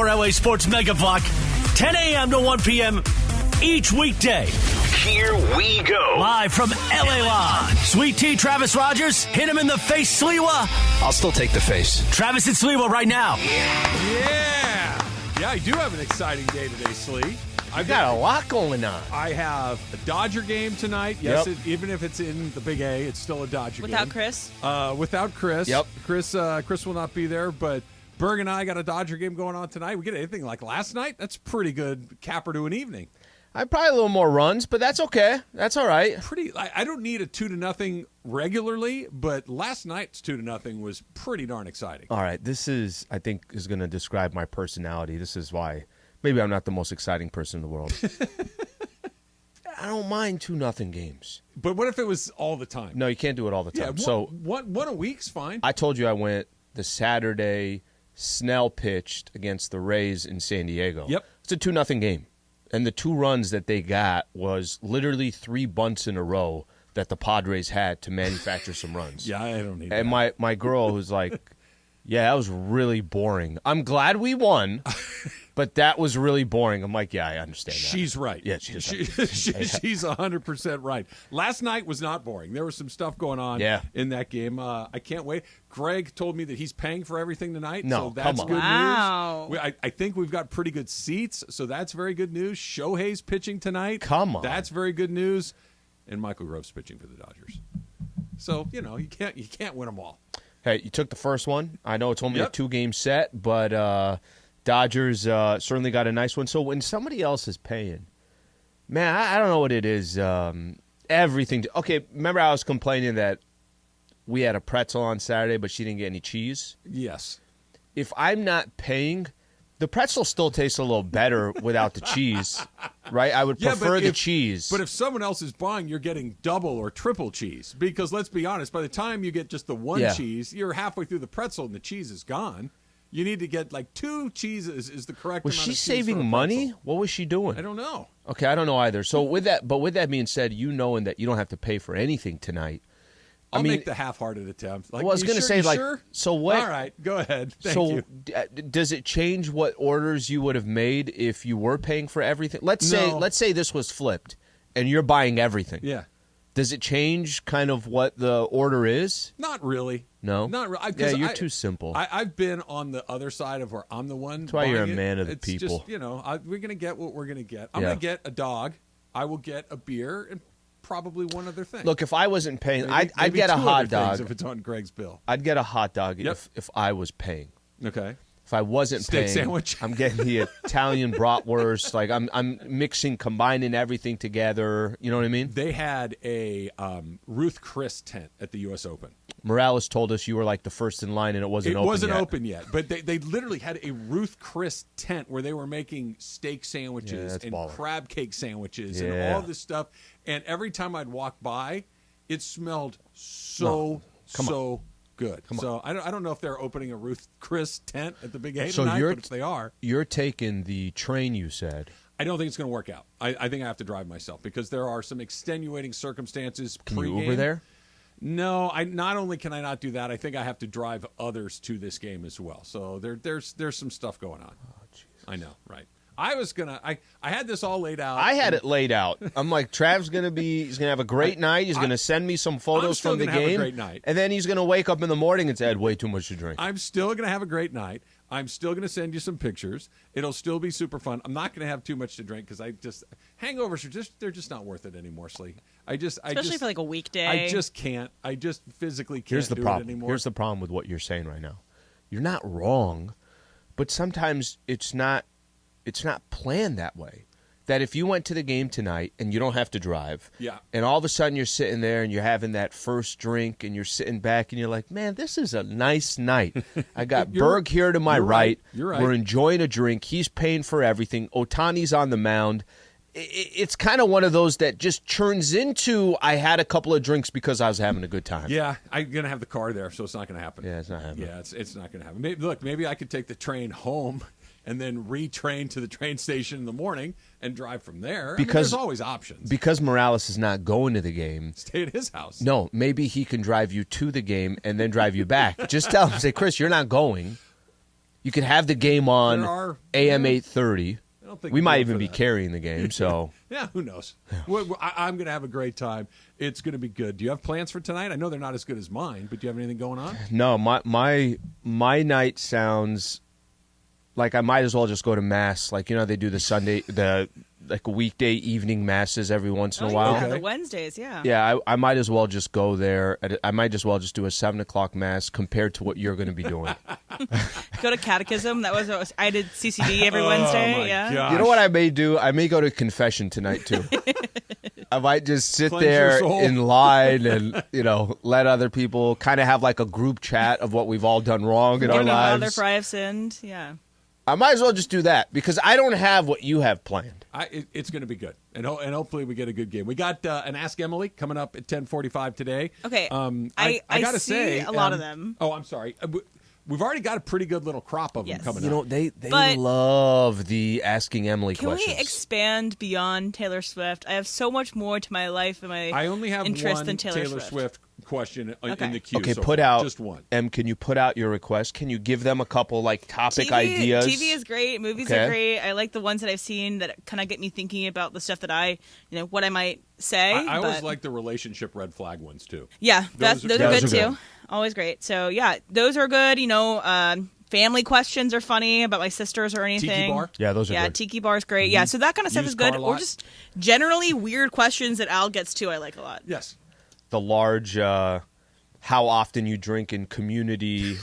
your LA Sports Mega Block, 10 a.m. to 1 p.m. each weekday. Here we go. Live from LA Live. Sweet Tea, Travis Rogers. Hit him in the face, Sliwa. I'll still take the face. Travis and Sliwa right now. Yeah. Yeah, I do have an exciting day today, Slee. I've got a lot going on. I have a Dodger game tonight. Yes, even if it's in the Big A, it's still a Dodger Without game. Chris? Without Chris. Yep. Chris will not be there, but Berg and I got a Dodger game going on tonight. We get anything like last night? That's pretty good capper to an evening. I probably a little more runs, but that's okay. That's all right. I don't need a 2-0 regularly, but last night's 2-0 was pretty darn exciting. All right, this is, I think, is going to describe my personality. This is why maybe I'm not the most exciting person in the world. I don't mind 2-0 games. But what if it was all the time? No, you can't do it all the time. Yeah, one a week's fine. I told you I went the Saturday. Snell pitched against the Rays in San Diego. Yep. It's a 2-0 game. And the 2 runs that they got was literally 3 bunts in a row that the Padres had to manufacture some runs. Yeah, I don't need that. And my girl was like, yeah, that was really boring. I'm glad we won, but that was really boring. I'm like, yeah, I understand that. She's right. Yeah, she's she's 100% right. Last night was not boring. There was some stuff going on in that game. I can't wait. Greg told me that he's paying for everything tonight, so that's good news. I think we've got pretty good seats, so that's very good news. Shohei's pitching tonight. Come on. That's very good news. And Michael Grove's pitching for the Dodgers. So, you can't win them all. Hey, you took the first one. I know it's only a 2-game set, but Dodgers certainly got a nice one. So when somebody else is paying, man, I don't know what it is. Everything. Okay, remember I was complaining that we had a pretzel on Saturday, but she didn't get any cheese? Yes. If I'm not paying, the pretzel still tastes a little better without the cheese, right? I would prefer the cheese. But if someone else is buying, you're getting double or triple cheese. Because let's be honest, by the time you get just the one cheese, you're halfway through the pretzel and the cheese is gone. You need to get like 2 cheeses is the correct amount of cheese. Was she saving money? What was she doing? I don't know. Okay, I don't know either. So with that being said, knowing that you don't have to pay for anything tonight, I'll make the half-hearted attempt. Like, I was going to say, sure? So what? All right, go ahead. Thank you. Does it change what orders you would have made if you were paying for everything? Let's say this was flipped, and you're buying everything. Yeah. Does it change kind of what the order is? Not really. No? Not really. Yeah, you're too simple. I've been on the other side of where I'm the one. That's why you're a man of the it's people. Just, we're going to get what we're going to get. I'm going to get a dog. I will get a beer and probably one other thing. Look, if I wasn't paying, maybe I'd get a hot dog. If it's on Greg's bill. I'd get a hot dog if I was paying. Okay. If I wasn't Steak paying, sandwich. I'm getting the Italian bratwurst. Like I'm combining everything together. You know what I mean? They had a Ruth Chris tent at the U.S. Open. Morales told us you were like the first in line, and it wasn't open yet. It wasn't open yet, but they literally had a Ruth Chris tent where they were making steak sandwiches and crab cake sandwiches and all this stuff. And every time I'd walk by, it smelled so good. So I don't know if they're opening a Ruth Chris tent at the Big A tonight, but if they are. You're taking the train, you said. I don't think it's going to work out. I think I have to drive myself because there are some extenuating circumstances. Can you Uber there? No, not only can I not do that, I think I have to drive others to this game as well. So there's some stuff going on. Oh, Jesus. I know, right? I had this all laid out. I had it laid out. I'm like, Trav's he's gonna have a great night. He's gonna send me some photos from the game. Have a great night. And then he's gonna wake up in the morning and say, I had way too much to drink. I'm still gonna have a great night. I'm still going to send you some pictures. It'll still be super fun. I'm not going to have too much to drink because hangovers they're just not worth it anymore, Slee. Especially for like a weekday. I just can't. I just physically can't do problem. It anymore. Here's the problem with what you're saying right now. You're not wrong, but sometimes it's not planned that way. That if you went to the game tonight and you don't have to drive, and all of a sudden you're sitting there and you're having that first drink and you're sitting back and you're like, man, this is a nice night. I got Berg here to my right. You're right. We're enjoying a drink. He's paying for everything. Ohtani's on the mound. It's kind of one of those that just turns into I had a couple of drinks because I was having a good time. Yeah, I'm going to have the car there, so it's not going to happen. Yeah, it's not happening. Yeah, it's not going to happen. Maybe I could take the train home and then retrain to the train station in the morning and drive from there. There's always options. Because Morales is not going to the game. Stay at his house. No, maybe he can drive you to the game and then drive you back. Just tell him, say, Chris, you're not going. You could have the game on AM 8:30. We might even be carrying the game, so. Yeah, who knows? I'm going to have a great time. It's going to be good. Do you have plans for tonight? I know they're not as good as mine, but do you have anything going on? No, my night sounds like I might as well just go to mass. Like, they do the Sunday, weekday evening masses every once in a while. Yeah, the Wednesdays, yeah. Yeah, I might as well just go there. I might as well just do a 7 o'clock mass compared to what you're going to be I Go to catechism. I did CCD every Wednesday. Yeah. Gosh. You know what I may do? I may go to confession tonight too. I might just sit Cleanse there your soul. in line and let other people kind of have like a group chat of what we've all done wrong in our lives. Father, for I have sinned. Yeah. I might as well just do that because I don't have what you have planned. It's going to be good, and hopefully we get a good game. We got an Ask Emily coming up at 10:45 today. Okay, I got to say a lot of them. Oh, I'm sorry. We've already got a pretty good little crop of them coming up. They love the Asking Emily questions. Can we expand beyond Taylor Swift? I have so much more to my life and my I only have interest one than Taylor Swift question in the queue. Okay, so put far. out just one. Can you put out your request? Can you give them a couple topic ideas? TV is great. Movies are great. I like the ones that I've seen that kind of get me thinking about the stuff that what I might say. I always like the relationship red flag ones too. Yeah, those are good too. Always great. So yeah, those are good. Family questions are funny about my sisters or anything. Tiki bar? Yeah, those are good. Yeah, Tiki bar is great. Mm-hmm. Yeah, so that kind of stuff is good. Or just generally weird questions that Al gets to, I like a lot. Yes. The large, how often you drink in community.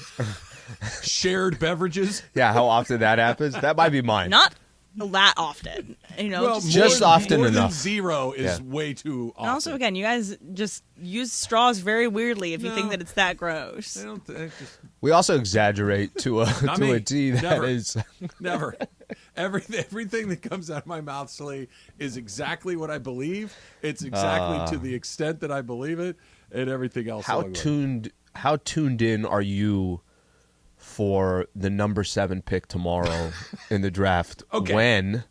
Shared beverages? Yeah, how often that happens. That might be mine. Not that often. Well, just often more enough. Than zero is way too often. And also, again, you guys just use straws very weirdly if you think that it's that gross. We also exaggerate to a T that Never. is Never. Everything that comes out of my mouth, Slee, is exactly what I believe. It's exactly to the extent that I believe it, and everything else. How tuned in are you for the number 7 pick tomorrow in the draft when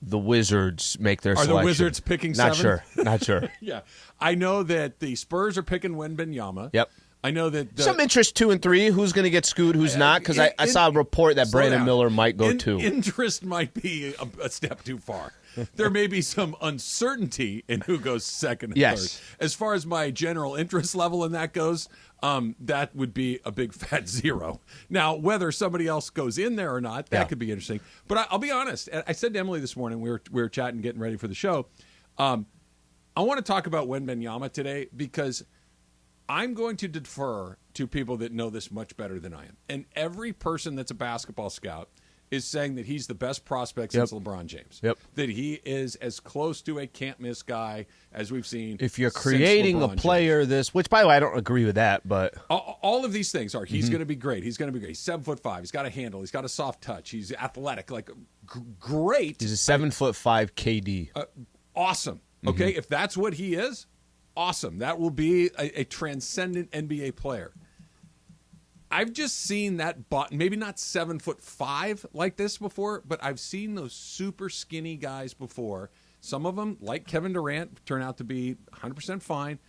the Wizards make their selection? Are the Wizards picking 7? Not sure. Yeah. I know that the Spurs are picking Wembanyama. Yep. I know that some interest 2 and 3. Who's going to get Scoot? Who's not? Because I saw a report that Brandon Miller might go 2. Interest might be a step too far. There may be some uncertainty in who goes second and third. As far as my general interest level in that goes, that would be a big fat 0. Now, whether somebody else goes in there or not, that could be interesting. But I'll be honest. I said to Emily this morning, we were chatting, getting ready for the show. I want to talk about Wembanyama today because I'm going to defer to people that know this much better than I am. And every person that's a basketball scout is saying that he's the best prospect since LeBron James. Yep. That he is as close to a can't-miss guy as we've seen. If you're creating a player which, by the way, I don't agree with that, but all of these things are, he's going to be great. He's going to be great. He's 7'5". He's got a handle. He's got a soft touch. He's athletic. Great. He's a 7'5" KD. Awesome. Okay, if that's what he is, awesome. That will be a transcendent NBA player. I've just seen that maybe not 7'5" like this before, but I've seen those super skinny guys before. Some of them, like Kevin Durant, turn out to be 100% fine,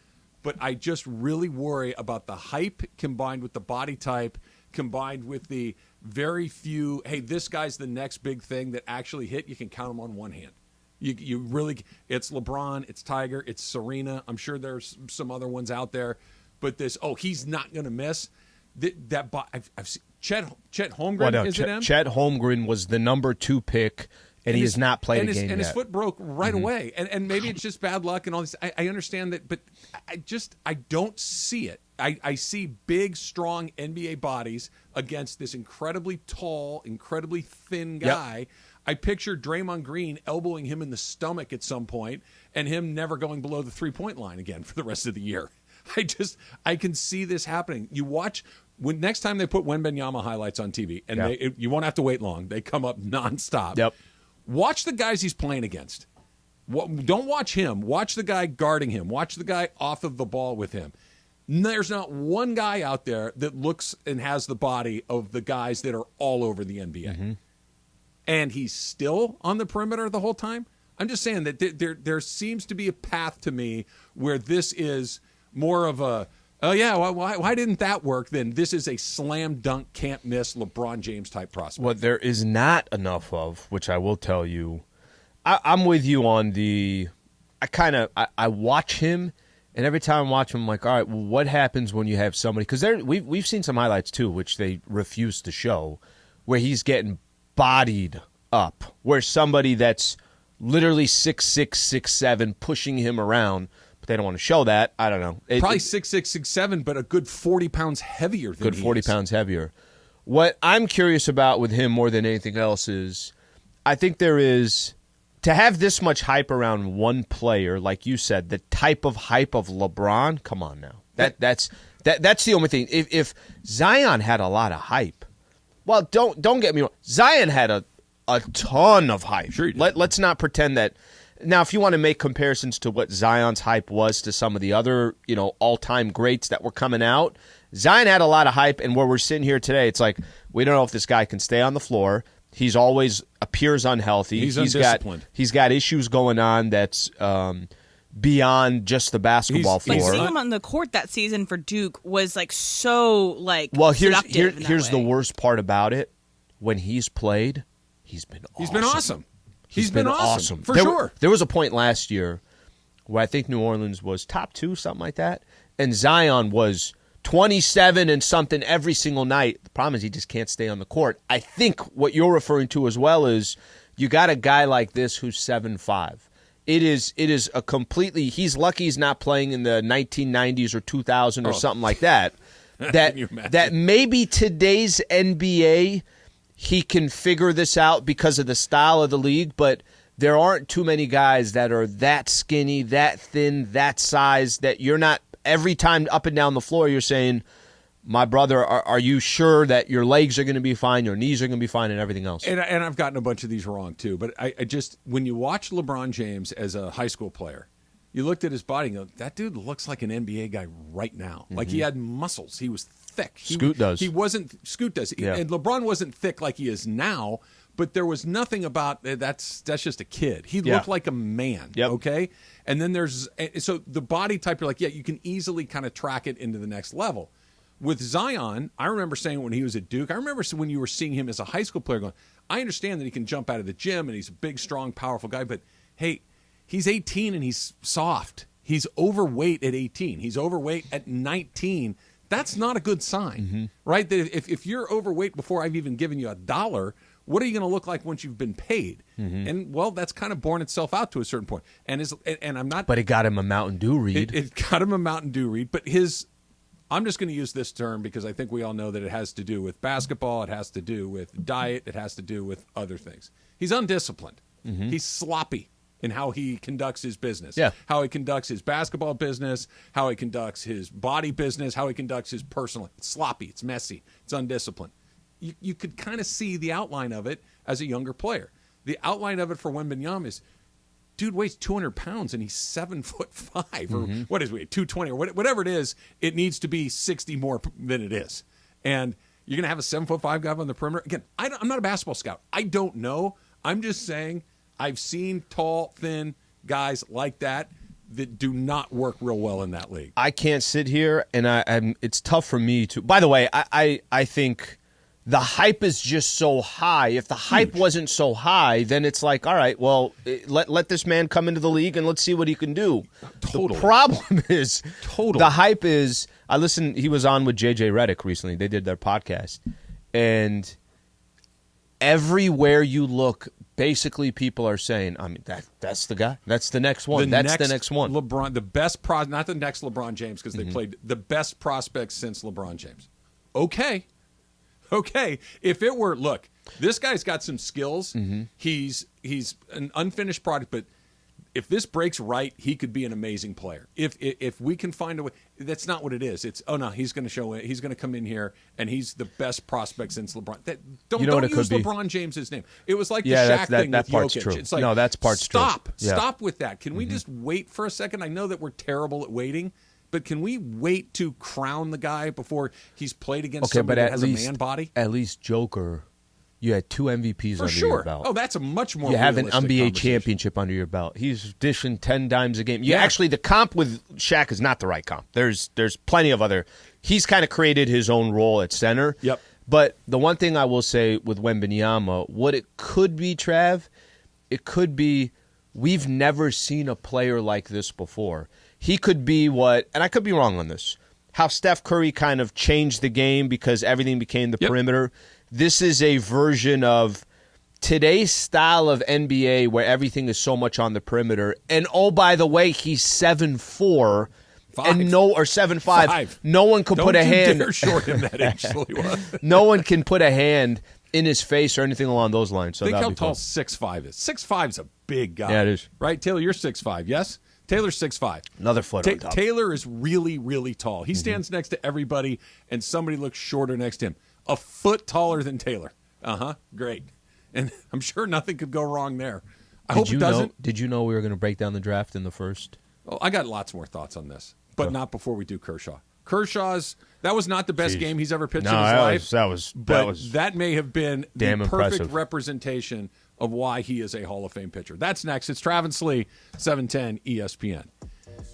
but I just really worry about the hype combined with the body type, combined with the very few, hey, this guy's the next big thing that actually hit. You can count them on one hand. You really, it's LeBron, it's Tiger, it's Serena. I'm sure there's some other ones out there, but he's not going to miss. I've seen Chet Holmgren. Is it him? Chet Holmgren was the number 2 pick, and he has not played a game yet. And his foot broke right away. And maybe it's just bad luck and all this. I understand that, but I don't see it. I see big, strong NBA bodies against this incredibly tall, incredibly thin guy. Yep. I picture Draymond Green elbowing him in the stomach at some point and him never going below the 3-point line again for the rest of the year. I can see this happening. You watch next time they put Wembanyama highlights on TV, and you won't have to wait long. They come up nonstop. Yep. Watch the guys he's playing against. Don't watch him. Watch the guy guarding him. Watch the guy off of the ball with him. There's not one guy out there that looks and has the body of the guys that are all over the NBA. Mm-hmm. And he's still on the perimeter the whole time. I'm just saying that there seems to be a path to me where this is more of Oh, yeah. Why didn't that work then? This is a slam dunk, can't miss LeBron James type prospect. What there is not enough of, which I will tell you, I'm with you on the. I watch him, and every time I watch him, I'm like, all right, well, what happens when you have somebody? Because we've seen some highlights too, which they refuse to show, where he's getting bodied up, where somebody that's literally 6'6", 6'7", pushing him around, but they don't want to show that. I don't know. Probably 6'6", 6'7", but a good 40 pounds heavier than good 40 pounds heavier. What I'm curious about with him more than anything else is, I think there is. To have this much hype around one player, like you said, the type of hype of LeBron, come on now. That's the only thing. If Zion had a lot of hype, well, don't get me wrong. Zion had a ton of hype. Sure he did. Let's not pretend that. Now, if you want to make comparisons to what Zion's hype was to some of the other, all-time greats that were coming out, Zion had a lot of hype, and where we're sitting here today, it's like, we don't know if this guy can stay on the floor. He's always appears unhealthy. He's undisciplined. He's got issues going on that's beyond just the basketball floor. Like seeing him on the court that season for Duke was well. Here's the worst part about it. When he's played, he's been awesome. He's been awesome for sure. There was a point last year where I think New Orleans was top 2, something like that, and Zion was 27 and something every single night. The problem is he just can't stay on the court. I think what you're referring to as well is you got a guy like this who's 7'5". It is a completely. He's lucky he's not playing in the 1990s or 2000 or something like that. That maybe today's NBA he can figure this out because of the style of the league, but there aren't too many guys that are that skinny, that thin, that size that you're not. Every time up and down the floor, you're saying, my brother, are you sure that your legs are going to be fine, your knees are going to be fine, and everything else? And I've gotten a bunch of these wrong, too. But I just, when you watch LeBron James as a high school player, you looked at his body and go, that dude looks like an NBA guy right now. Mm-hmm. Like he had muscles. He was thick. Scoot does. Scoot does. Yeah. And LeBron wasn't thick like he is now, but there was nothing about that's just a kid. He looked like a man. Yep. Okay. And then so the body type, you're like, yeah, you can easily kind of track it into the next level. With Zion, I remember saying when he was at Duke, I remember when you were seeing him as a high school player going, I understand that he can jump out of the gym and he's a big, strong, powerful guy, but hey, he's 18 and he's soft. He's overweight at 18. He's overweight at 19. That's not a good sign, right? That if you're overweight before I've even given you $1, what are you going to look like once you've been paid? And, well, that's kind of borne itself out to a certain point. And I'm not. But it got him a Mountain Dew read. It got him a Mountain Dew read. But I'm just going to use this term because I think we all know that it has to do with basketball. It has to do with diet. It has to do with other things. He's undisciplined. He's sloppy in how he conducts his business, how he conducts his basketball business, how he conducts his body business, how he conducts his personal. It's sloppy. It's messy. It's undisciplined. You could kind of see the outline of it as a younger player. The outline of it for Wembanyama is, dude weighs 200 pounds and he's 7'5", or what is it, 220 or whatever it is. It needs to be 60 more than it is, and you're going to have a 7'5" guy on the perimeter. Again, I'm not a basketball scout. I don't know. I'm just saying I've seen tall, thin guys like that do not work real well in that league. I can't sit here, and it's tough for me to. By the way, I think the hype is just so high. If the hype wasn't so high, then it's like, all right, well, let this man come into the league and let's see what he can do. Totally. The problem is, the hype is. I listened. He was on with JJ Redick recently. They did their podcast, and everywhere you look, basically people are saying, I mean, that's the guy. That's the next one. That's the next one. LeBron, the best not the next LeBron James because they played the best prospects since LeBron James. Okay, if it were, look, this guy's got some skills. He's an unfinished product, but if this breaks right, he could be an amazing player. If we can find a way, that's not what it is. It's he's going to show it. He's going to come in here and he's the best prospect since LeBron. Don't use LeBron James's name. It was like the Shaq thing with part's Jokic. True. It's like, no, that's part's true. Stop with that. Can we just wait for a second? I know that we're terrible at waiting. But can we wait to crown the guy before he's played against somebody that has a man body? At least Joker You had 2 MVPs under your belt. Oh, that's a much more. You have an NBA championship under your belt. He's dishing 10 dimes a game. Actually, the comp with Shaq is not the right comp. There's plenty of other. He's kind of created his own role at center. Yep. But the one thing I will say with Wembanyama, what it could be, Trav, it could be we've never seen a player like this before. He could be what, and I could be wrong on this, how Steph Curry kind of changed the game because everything became the perimeter. This is a version of today's style of NBA where everything is so much on the perimeter. And, oh, by the way, he's 7'4", and or 7'5". No one could put a hand. Don't short him that actually was. No one can put a hand in his face or anything along those lines. So think how tall 6'5" is. 6'5" is a big guy. Yeah, it is. Right, Taylor, you're 6'5", yes? Taylor's 6'5". Another foot on top. Taylor is really, really tall. He stands next to everybody, and somebody looks shorter next to him. A foot taller than Taylor. Great. And I'm sure nothing could go wrong there. I hope it doesn't. Did you know we were going to break down the draft in the first? Oh, I got lots more thoughts on this, but not before we do Kershaw. That was not the best game he's ever pitched in his life. That may have been the perfect representation of why he is a Hall of Fame pitcher. That's next. It's Travis Slee, 710 ESPN.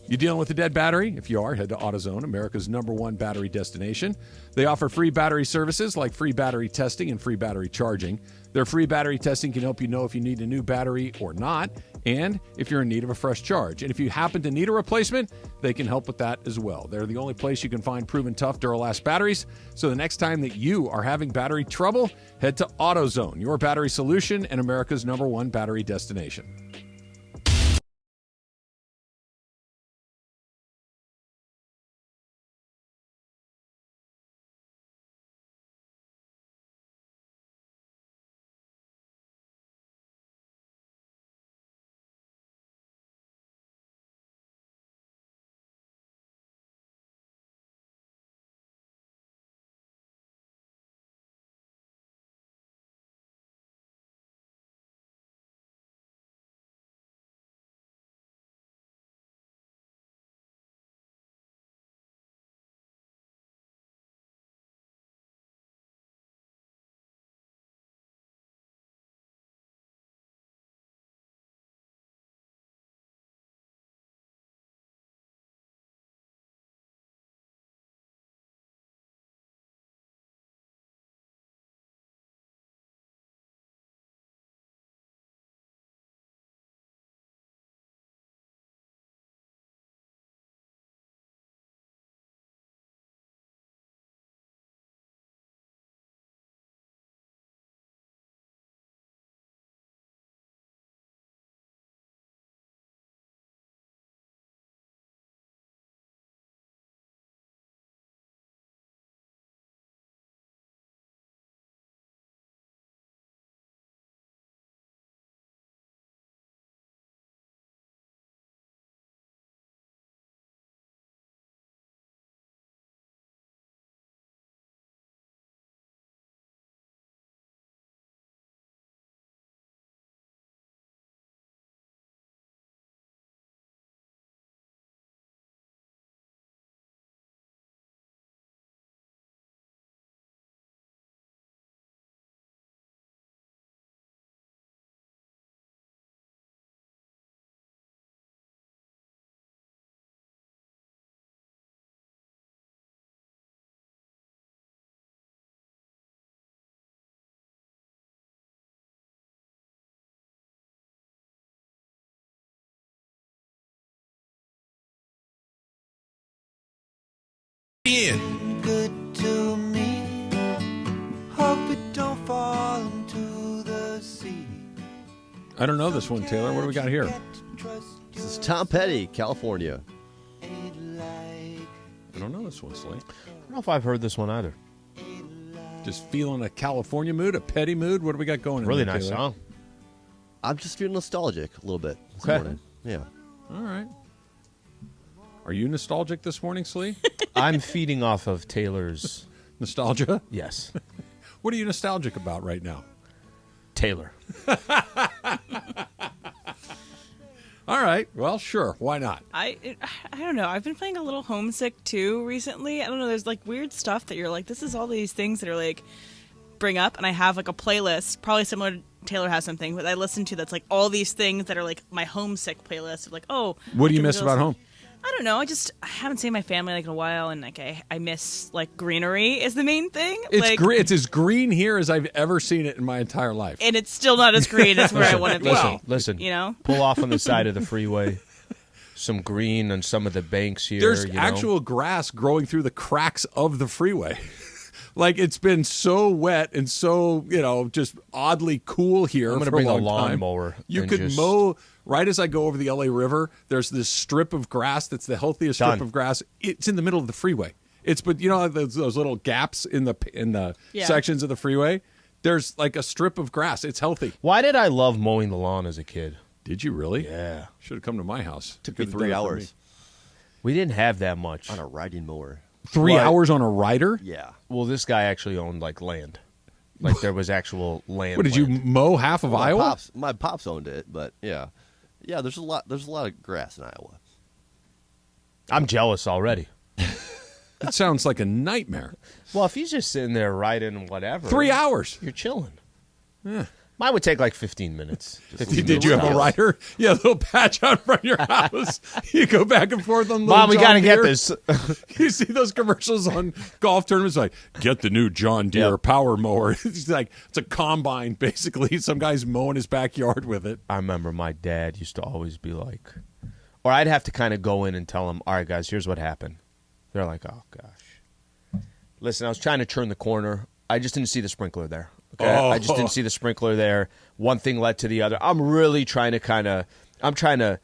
You dealing with a dead battery? If you are, head to AutoZone, America's #1 battery destination. They offer free battery services like free battery testing and free battery charging. Their free battery testing can help you know if you need a new battery or not, and if you're in need of a fresh charge. And if you happen to need a replacement, they can help with that as well. They're the only place you can find proven tough Duralast batteries. So the next time that you are having battery trouble, head to AutoZone, your battery solution and America's #1 battery destination. Good to me. Hope it don't fall into the sea. I don't know this one, Taylor. What do we got here? This is Tom Petty, California. I don't know this one, Slee. I don't know if I've heard this one either. Just feeling a California mood, a petty mood. What do we got going? Really in there, nice Taylor? song. I'm just feeling nostalgic a little bit this Okay. morning. Yeah. All right. Are you nostalgic this morning, Slee? I'm feeding off of Taylor's Nostalgia? Yes. What are you nostalgic about right now? Taylor. All right. Well, sure. Why not? I don't know. I've been playing a little homesick too recently. I don't know. There's like weird stuff that you're like, this is all these things that are like bring up, and I have like a playlist, probably similar to Taylor has something, but I listen to that's like all these things that are like my homesick playlist of like, oh. What do you miss about home? I don't know. I haven't seen my family like in a while, and like I miss like greenery is the main thing. It's as green here as I've ever seen it in my entire life, and it's still not as green as where I want to be. Listen, you know, pull off on the side of the freeway. Some green on some of the banks here. There's actual grass growing through the cracks of the freeway. Like it's been so wet and so just oddly cool here. I'm going to bring a lawnmower. You could mow. Right as I go over the LA River, there's this strip of grass that's the healthiest strip of grass. It's in the middle of the freeway. But those little gaps in the sections of the freeway? There's like a strip of grass. It's healthy. Why did I love mowing the lawn as a kid? Did you really? Yeah. Should have come to my house. Took me 3 hours. We didn't have that much. On a riding mower. 3 hours on a rider? Yeah. Well, this guy actually owned like land. Like there was actual land. What, did you mow half of Iowa? My pops owned it, but yeah. Yeah, there's a lot of grass in Iowa. I'm jealous already. It sounds like a nightmare. Well, if he's just sitting there riding whatever. 3 hours. You're chilling. Yeah. Mine would take like 15 minutes. Did you have a rider? Yeah, a little patch out front of your house. You go back and forth on the Mom, we got to Deere. get this. You see those commercials on golf tournaments like, get the new John Deere power mower. It's like, it's a combine, basically. Some guy's mowing his backyard with it. I remember my dad used to always be like, or I'd have to kind of go in and tell them, all right, guys, here's what happened. They're like, oh, gosh. Listen, I was trying to turn the corner. I just didn't see the sprinkler there. Okay? I just didn't see the sprinkler there. One thing led to the other. I'm really trying to I'm trying to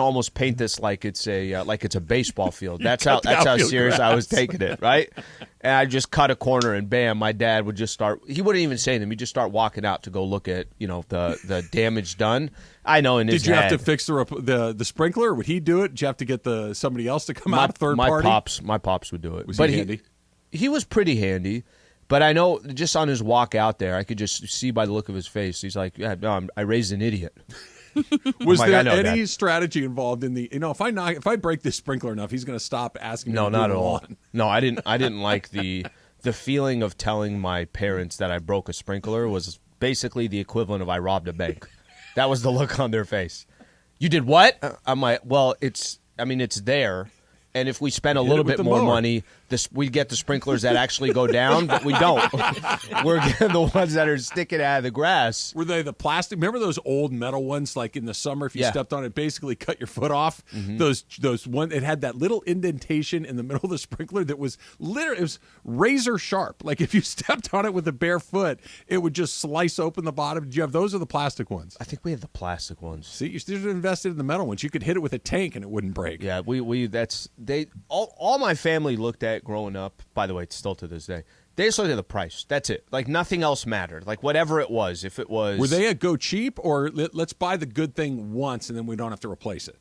almost paint this like it's a baseball field. That's how serious I was taking it, right? And I just cut a corner and bam, my dad would just start. He wouldn't even say anything. He'd just start walking out to go look at the damage done. I know in his Did you head, have to fix the sprinkler? Would he do it? Did you have to get somebody else to come out, third party? My pops would do it. Was he handy? He was pretty handy. But I know just on his walk out there, I could just see by the look of his face. He's like, "Yeah, no, I raised an idiot." Was there any strategy involved in the? If I break this sprinkler enough, he's going to stop asking. No, me to not do at the all. lawn. No, I didn't like the feeling of telling my parents that I broke a sprinkler was basically the equivalent of I robbed a bank. That was the look on their face. You did what? I'm like, well, it's there. And if we spend a little bit more money, we get the sprinklers that actually go down, but we don't. We're getting the ones that are sticking out of the grass. Were they the plastic? Remember those old metal ones, like in the summer, if you stepped on it, basically cut your foot off? Mm-hmm. Those one, it had that little indentation in the middle of the sprinkler that was literally, it was razor sharp. Like if you stepped on it with a bare foot, it would just slice open the bottom. Did you have those or the plastic ones? I think we have the plastic ones. See, you should have invested in the metal ones. You could hit it with a tank and it wouldn't break. Yeah, all my family looked at growing up, by the way, still to this day, they just looked at the price. That's it. Like nothing else mattered. Like whatever it was, if it was. Were they a go cheap or let's buy the good thing once and then we don't have to replace it?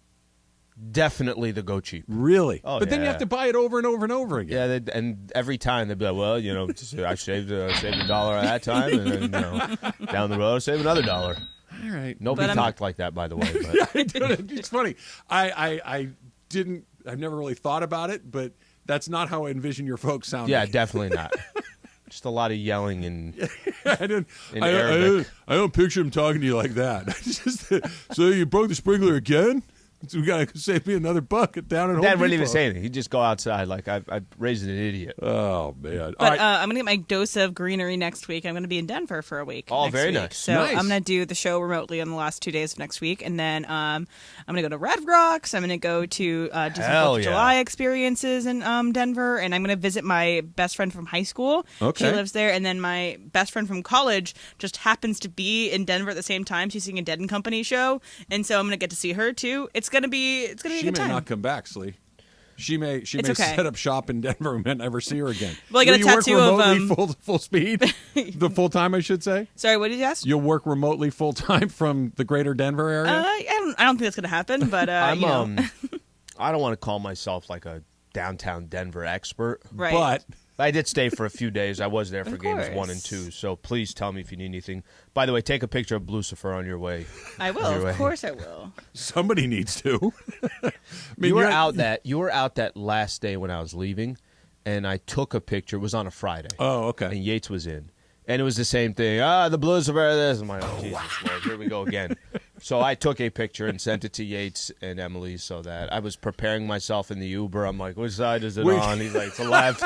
Definitely the go cheap. Really? Oh, but then you have to buy it over and over and over again. Yeah, and every time they'd be like, well, I saved $1 at that time, and then down the road, save another $1. All right. Nobody talked like that, by the way. But. Yeah, I did. It's funny. I've never really thought about it, but that's not how I envision your folks sound. Yeah, definitely not. Just a lot of yelling in Arabic. I don't picture him talking to you like that. So you broke the sprinkler again? So we got to save me another $1 down at Home Dad wouldn't Depot. even say anything. He'd just go outside like, I raised an idiot. Oh, man. But I'm going to get my dose of greenery next week. I'm going to be in Denver for a week. Oh, very week. nice. So nice. I'm going to do the show remotely on the last 2 days of next week. And then I'm going to go to Red Rocks. I'm going to go to do some 4th of July experiences in Denver. And I'm going to visit my best friend from high school. Okay. She lives there. And then my best friend from college just happens to be in Denver at the same time. She's seeing a Dead & Company show. And so I'm going to get to see her, too. It's going to be a good time. She may not come back, Slee. She may set up shop in Denver and may never see her again. Well, I got a tattoo of full speed, the full time, I should say. Sorry, what did you ask? You'll work remotely full time from the greater Denver area. I don't think that's going to happen, but I don't want to call myself like a downtown Denver expert, right? But I did stay for a few days. I was there for games 1 and 2. So please tell me if you need anything. By the way, take a picture of Lucifer on your way. I will. Of course I will. Somebody needs to. You were out that last day when I was leaving, and I took a picture. It was on a Friday. Oh, okay. And Yates was in. And it was the same thing. The Blues are very this. I'm like, oh, Jesus Lord, here we go again. So I took a picture and sent it to Yates and Emily so that I was preparing myself in the Uber. I'm like, which side is it on? He's like, to the left.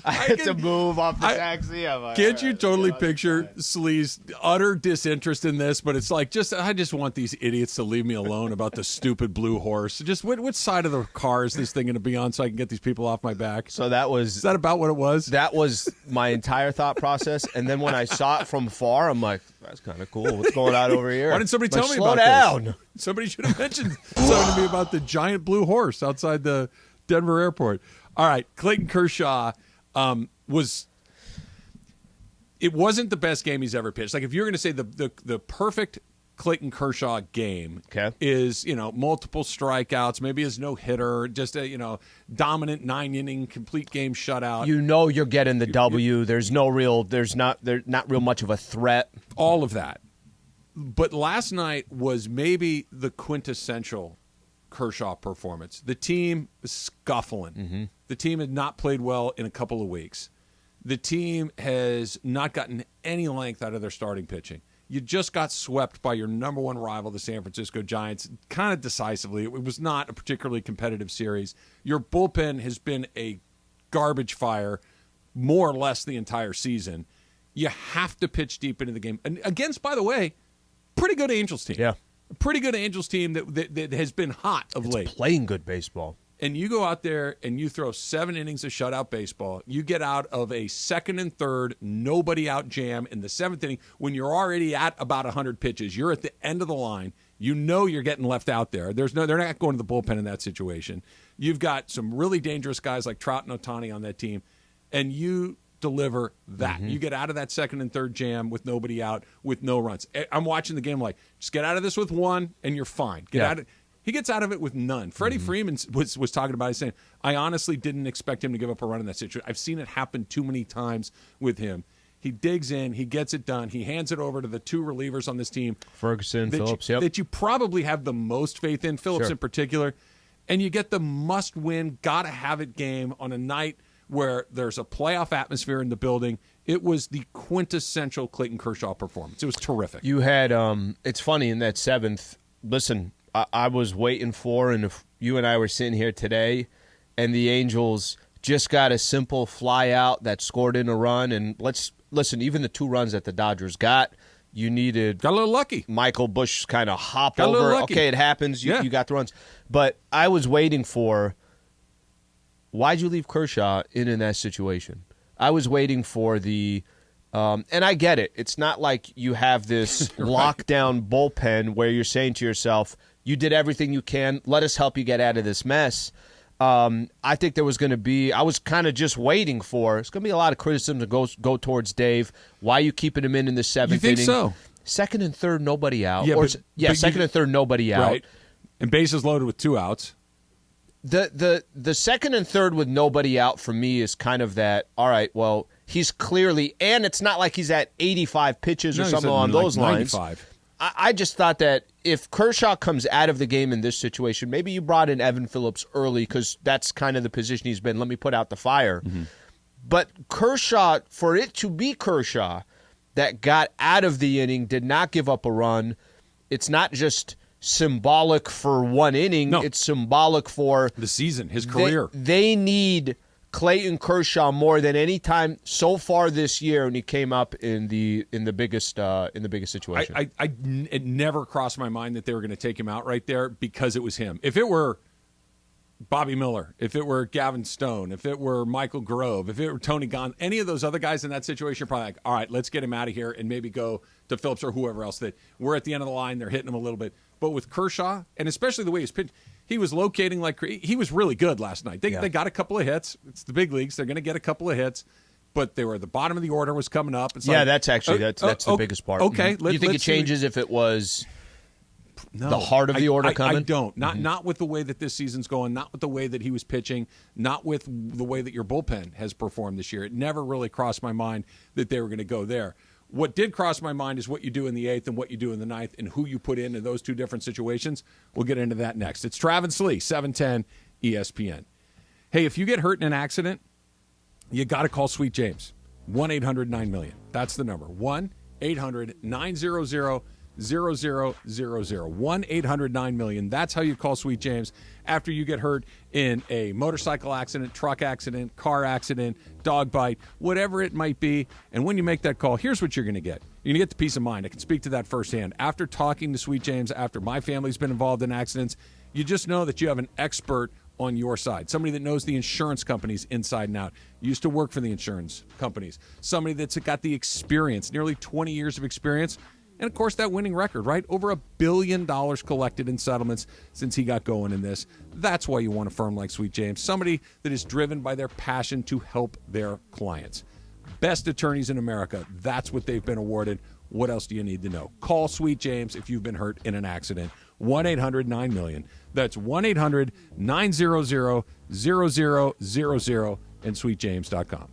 I had to move off the taxi. I'm like, can't you totally picture Slee's utter disinterest in this? But it's like, I just want these idiots to leave me alone about the stupid blue horse. Just which side of the car is this thing going to be on so I can get these people off my back? So is that about what it was? That was my entire thought process. And then when I saw it from far, I'm like, that's kind of cool. What's going on over here? Why didn't somebody tell me slow about down. this? Somebody should have mentioned something to me about the giant blue horse outside the Denver airport. All right, Clayton Kershaw it wasn't the best game he's ever pitched. Like if you're going to say the perfect Clayton Kershaw game is, multiple strikeouts, maybe his no-hitter, just a, dominant 9-inning complete game shutout. You're getting the W. There's not real much of a threat. All of that. But last night was maybe the quintessential Kershaw performance. The team was scuffling. Mm-hmm. The team had not played well in a couple of weeks. The team has not gotten any length out of their starting pitching. You just got swept by your number one rival, the San Francisco Giants, kind of decisively. It was not a particularly competitive series. Your bullpen has been a garbage fire more or less the entire season. You have to pitch deep into the game. And against, by the way, pretty good Angels team. Yeah. A pretty good Angels team that has been hot of late. Playing good baseball. And you go out there and you throw 7 innings of shutout baseball. You get out of a second and third, nobody out jam in the 7th inning when you're already at about 100 pitches. You're at the end of the line. You know you're getting left out there. They're not going to the bullpen in that situation. You've got some really dangerous guys like Trout and Ohtani on that team, and you deliver that. Mm-hmm. You get out of that second and third jam with nobody out, with no runs. I'm watching the game like, just get out of this with 1, and you're fine. Get out of He gets out of it with none. Freddie Freeman was talking about it, saying, I honestly didn't expect him to give up a run in that situation. I've seen it happen too many times with him. He digs in. He gets it done. He hands it over to the 2 relievers on this team. Ferguson, Phillips, that you probably have the most faith in, Phillips in particular. And you get the must-win, gotta-have-it game on a night where there's a playoff atmosphere in the building. It was the quintessential Clayton Kershaw performance. It was terrific. You had, it's funny, in that 7th, listen, I was waiting for, and if you and I were sitting here today, and the Angels just got a simple fly out that scored in a run, and listen, even the 2 runs that the Dodgers got, you needed... Got a little lucky. Michael Busch kind of hop over. Okay, it happens. You got the runs. But I was waiting for, why'd you leave Kershaw in that situation? I was waiting for the... and I get it. It's not like you have this lockdown bullpen where you're saying to yourself, you did everything you can. Let us help you get out of this mess. I think there was going to be – I was kind of just waiting for – it's going to be a lot of criticism to go towards Dave. Why are you keeping him in the 7th inning? You think so? Second and third, nobody out. Yeah, second and third, nobody out. Right. And bases loaded with 2 outs. The second and third with nobody out for me is kind of that, all right, well, he's clearly – and it's not like he's at 85 pitches or something along those lines. 95. I just thought that if Kershaw comes out of the game in this situation, maybe you brought in Evan Phillips early because that's kind of the position he's been. Let me put out the fire. Mm-hmm. But Kershaw, for it to be Kershaw that got out of the inning, did not give up a run, it's not just symbolic for 1 inning. No. It's symbolic for the season, his career. They need Clayton Kershaw more than any time so far this year, and he came up in the biggest situation. It never crossed my mind that they were going to take him out right there because it was him. If it were Bobby Miller, if it were Gavin Stone, if it were Michael Grove, if it were Tony Gonsolin, any of those other guys in that situation, probably like, all right, let's get him out of here and maybe go to Phillips or whoever else. That we're at the end of the line, they're hitting him a little bit. But with Kershaw, and especially the way he's pitched, he was locating like he was really good last night. They got a couple of hits. It's the big leagues. They're going to get a couple of hits, but they were at the bottom of the order was coming up. It's that's actually that's the biggest part. Okay, you think it changes if it was the heart of the order coming? I don't. Not with the way that this season's going. Not with the way that he was pitching. Not with the way that your bullpen has performed this year. It never really crossed my mind that they were going to go there. What did cross my mind is what you do in the 8th and what you do in the 9th and who you put in those 2 different situations. We'll get into that next. It's Travis Lee, 710 ESPN. Hey, if you get hurt in an accident, you got to call Sweet James. 1-800-9-MILLION. That's the number. 1-800-900-0000. 1-800-9-MILLION. That's how you call Sweet James after you get hurt in a motorcycle accident, truck accident, car accident, dog bite, whatever it might be. And when you make that call, here's what you're going to get. You're going to get the peace of mind. I can speak to that firsthand. After talking to Sweet James, after my family's been involved in accidents, you just know that you have an expert on your side, somebody that knows the insurance companies inside and out, used to work for the insurance companies, somebody that's got the experience, nearly 20 years of experience, and, of course, that winning record, right? Over $1 billion collected in settlements since he got going in this. That's why you want a firm like Sweet James, somebody that is driven by their passion to help their clients. Best attorneys in America. That's what they've been awarded. What else do you need to know? Call Sweet James if you've been hurt in an accident. 1-800-9-MILLION. That's 1-800-900-0000 and sweetjames.com.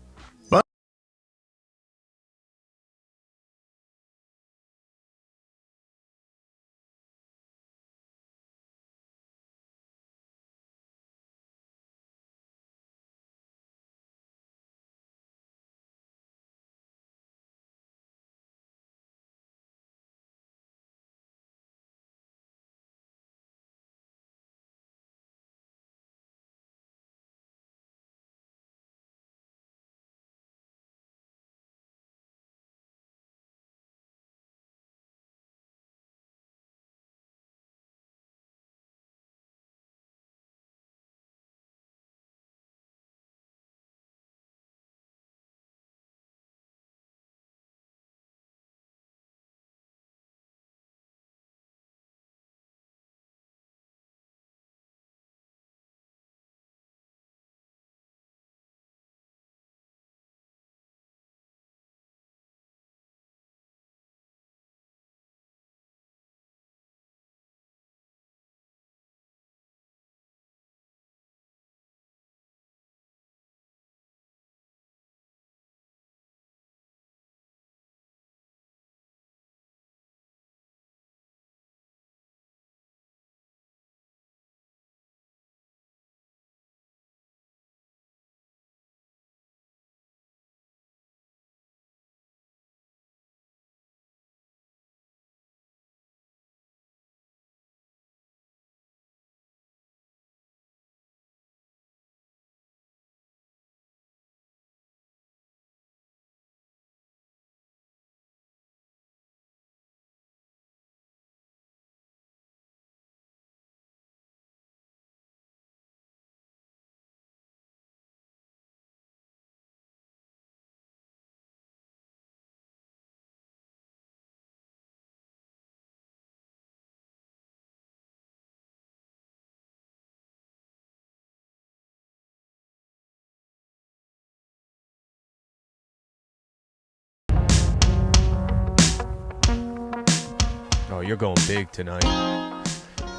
Oh, you're going big tonight.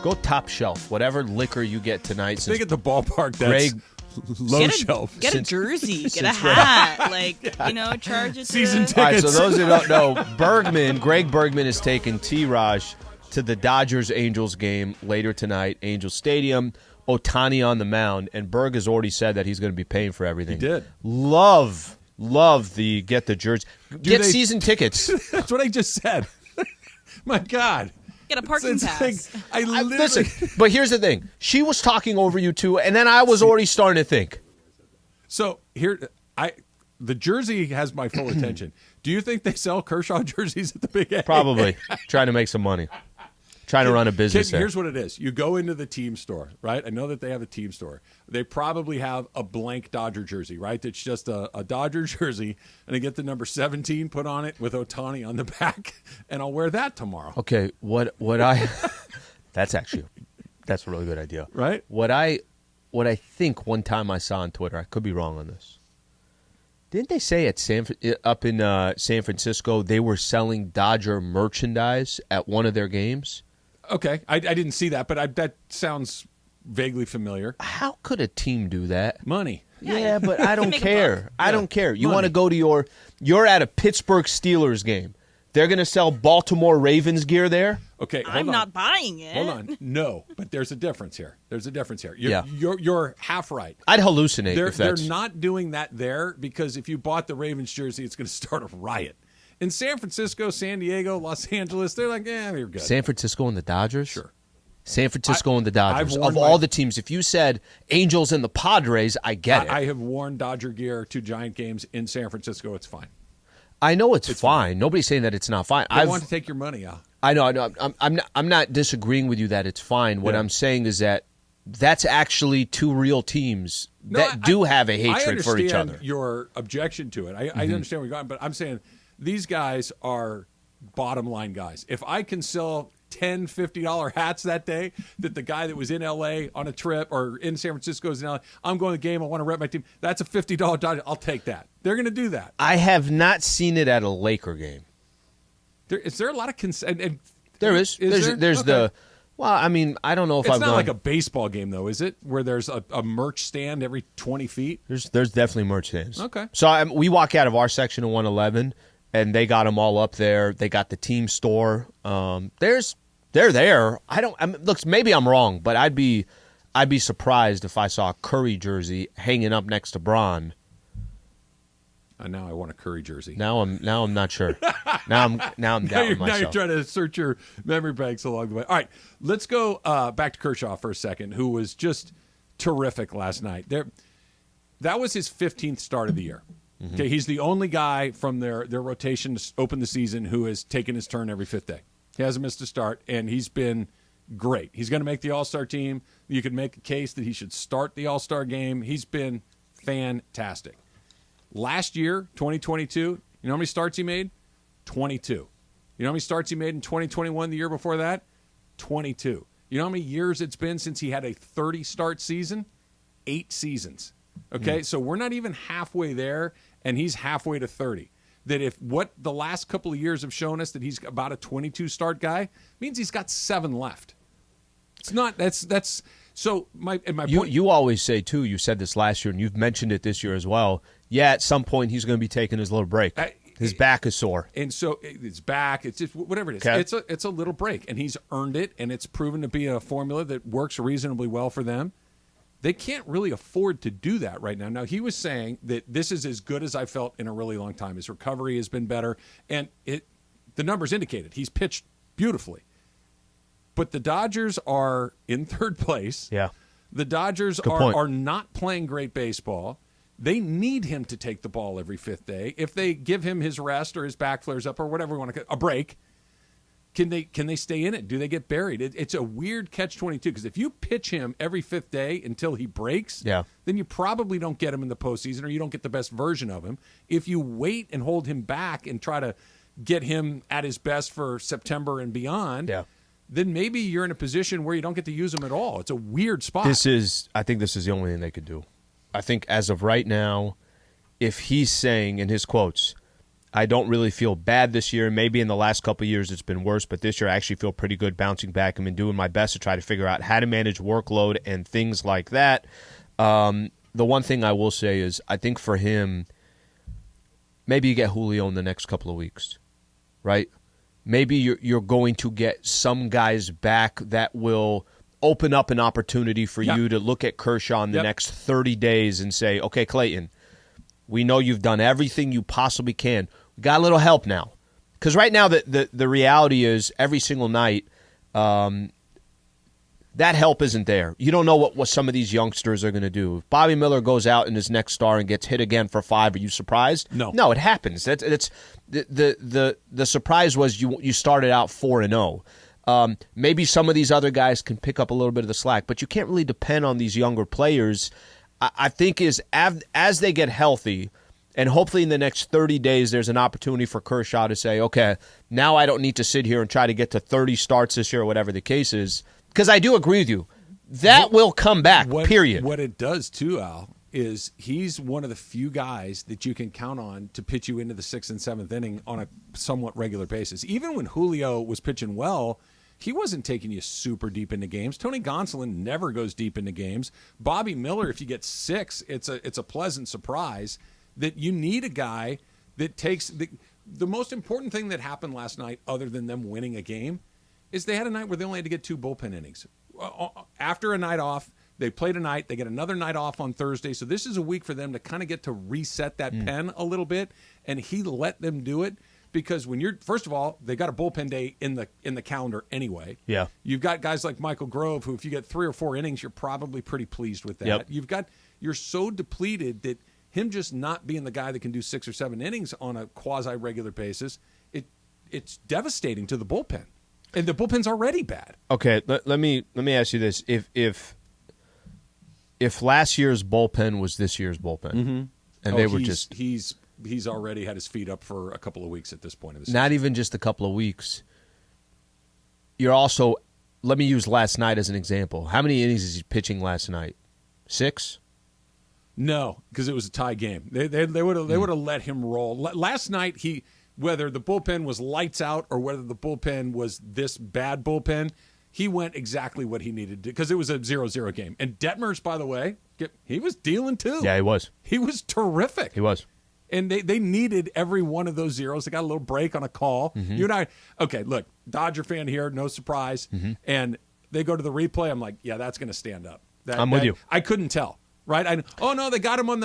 Go top shelf. Whatever liquor you get tonight. I think at the ballpark, that's low shelf. Get a jersey. Get a hat. Charge it Season to... tickets. All right, so those who don't know, Greg Bergman is taking T-Raj to the Dodgers-Angels game later tonight, Angels Stadium. Ohtani on the mound, and Berg has already said that he's going to be paying for everything. He did. Love the get the jersey. Get season tickets. That's what I just said. My God. Get a parking pass. Listen, but here's the thing. She was talking over you too, and then I was already starting to think. So the jersey has my full attention. Do you think they sell Kershaw jerseys at the Big A? Probably. Trying to make some money. Trying to run a business. Here's what it is. You go into the team store, right? I know that they have a team store. They probably have a blank Dodger jersey, right? It's just a Dodger jersey, and I get the number 17 put on it with Ohtani on the back, and I'll wear that tomorrow. Okay, that's a really good idea. Right? What I think one time I saw on Twitter, I could be wrong on this. Didn't they say up in San Francisco they were selling Dodger merchandise at one of their games? Okay, I didn't see that, but that sounds vaguely familiar. How could a team do that? Money. Yeah, but I don't care. I don't care. You want to go to you're at a Pittsburgh Steelers game. They're going to sell Baltimore Ravens gear there? Okay, I'm not buying it. Hold on. No, but there's a difference here. You're half right. I'd hallucinate if They're that's... not doing that there because if you bought the Ravens jersey, it's going to start a riot. In San Francisco, San Diego, Los Angeles, they're like, you're good. San Francisco and the Dodgers? Sure. San Francisco and the Dodgers. Of all all the teams, if you said Angels and the Padres, I get it. I have worn Dodger gear to Giant games in San Francisco. It's fine. I know it's fine. Nobody's saying that it's not fine. I want to take your money, Al. I know. I'm not disagreeing with you that it's fine. What I'm saying is that that's actually two real teams that do have a hatred for each other. I understand your objection to it. I understand where you're going, but I'm saying these guys are bottom line guys. If I can sell $10, $50 hats that day that the guy that was in L.A. on a trip or in San Francisco is in L.A., I'm going to the game, I want to rep my team, that's a $50 Dodger. I'll take that. They're going to do that. I have not seen it at a Laker game. Is there a lot of consent? There is. There's okay. the... Well, I mean, I don't know if it's not like a baseball game, though, is it? Where there's a merch stand every 20 feet? There's definitely merch stands. Okay. So we walk out of our section of 111, and they got them all up there. They got the team store. They're there. Look, maybe I'm wrong, but I'd be surprised if I saw a Curry jersey hanging up next to Bron. Now I want a Curry jersey. Now I'm not sure. now I'm doubting myself. Now you're trying to search your memory banks along the way. All right, let's go back to Kershaw for a second, who was just terrific last night. That was his 15th start of the year. Mm-hmm. Okay, he's the only guy from their rotation to open the season who has taken his turn every fifth day. He hasn't missed a start, and he's been great. He's going to make the All-Star team. You could make a case that he should start the All-Star game. He's been fantastic. Last year, 2022, you know how many starts he made? 22. You know how many starts he made in 2021, the year before that? 22. You know how many years it's been since he had a 30-start season? 8 seasons. Okay, so we're not even halfway there, and he's halfway to 30. That if what the last couple of years have shown us that he's about a 22-start guy, means he's got 7 left. It's not, that's so my point. You always say, too, you said this last year, and you've mentioned it this year as well, at some point he's going to be taking his little break. His back is sore. And so it's back. It's just whatever it is. Okay. It's a little break, and he's earned it, and it's proven to be a formula that works reasonably well for them. They can't really afford to do that right now. Now, he was saying that this is as good as I felt in a really long time. His recovery has been better, and the numbers indicated he's pitched beautifully. But the Dodgers are in third place. Yeah. The Dodgers are not playing great baseball. They need him to take the ball every fifth day. If they give him his rest or his back flares up or whatever we want to, a break, can they stay in it? Do they get buried? It's a weird catch-22 because if you pitch him every fifth day until he breaks, then you probably don't get him in the postseason or you don't get the best version of him. If you wait and hold him back and try to get him at his best for September and beyond, then maybe you're in a position where you don't get to use him at all. It's a weird spot. I think this is the only thing they could do. I think as of right now, if he's saying in his quotes, I don't really feel bad this year. Maybe in the last couple of years it's been worse, but this year I actually feel pretty good bouncing back. I've been doing my best to try to figure out how to manage workload and things like that. The one thing I will say is I think for him, maybe you get Julio in the next couple of weeks, right? Maybe you're going to get some guys back that will open up an opportunity for you to look at Kershaw in the next 30 days and say, okay, Clayton, we know you've done everything you possibly can. We got a little help now. Because right now the reality is every single night that help isn't there. You don't know what some of these youngsters are going to do. If Bobby Miller goes out in his next start and gets hit again for 5, are you surprised? No, it happens. That's the surprise was you started out 4-0. Maybe some of these other guys can pick up a little bit of the slack, but you can't really depend on these younger players. I think as they get healthy, and hopefully in the next 30 days there's an opportunity for Kershaw to say, okay, now I don't need to sit here and try to get to 30 starts this year or whatever the case is. Because I do agree with you. That will come back, period. What it does too, Al, is he's one of the few guys that you can count on to pitch you into the 6th and 7th inning on a somewhat regular basis. Even when Julio was pitching well, he wasn't taking you super deep into games. Tony Gonsolin never goes deep into games. Bobby Miller, if you get 6, it's a pleasant surprise that you need a guy that takes the most important thing that happened last night, other than them winning a game, is they had a night where they only had to get 2 bullpen innings. After a night off, they played a night. They get another night off on Thursday. So this is a week for them to kind of get to reset that pen a little bit. And he let them do it because when you're, first of all, they got a bullpen day in the calendar anyway. Yeah. You've got guys like Michael Grove, who if you get 3 or 4 innings, you're probably pretty pleased with that. Yep. You're so depleted that him just not being the guy that can do 6 or 7 innings on a quasi-regular basis, it's devastating to the bullpen. And the bullpen's already bad. Okay, let me ask you this: if last year's bullpen was this year's bullpen, and they were just he's already had his feet up for a couple of weeks at this point of the season. Not even just a couple of weeks. You're also, let me use last night as an example. How many innings is he pitching last night? 6? No, because it was a tie game. They would have let him roll. Last night whether the bullpen was lights out or whether the bullpen was this bad bullpen, he went exactly what he needed to because it was a 0-0 game. And Detmers, by the way, he was dealing too. Yeah, he was. He was terrific. He was. And they needed every one of those zeros. They got a little break on a call. You and I, okay, look, Dodger fan here, no surprise. And they go to the replay. I'm like, yeah, that's going to stand up. I'm with you. I couldn't tell. Right? They got him on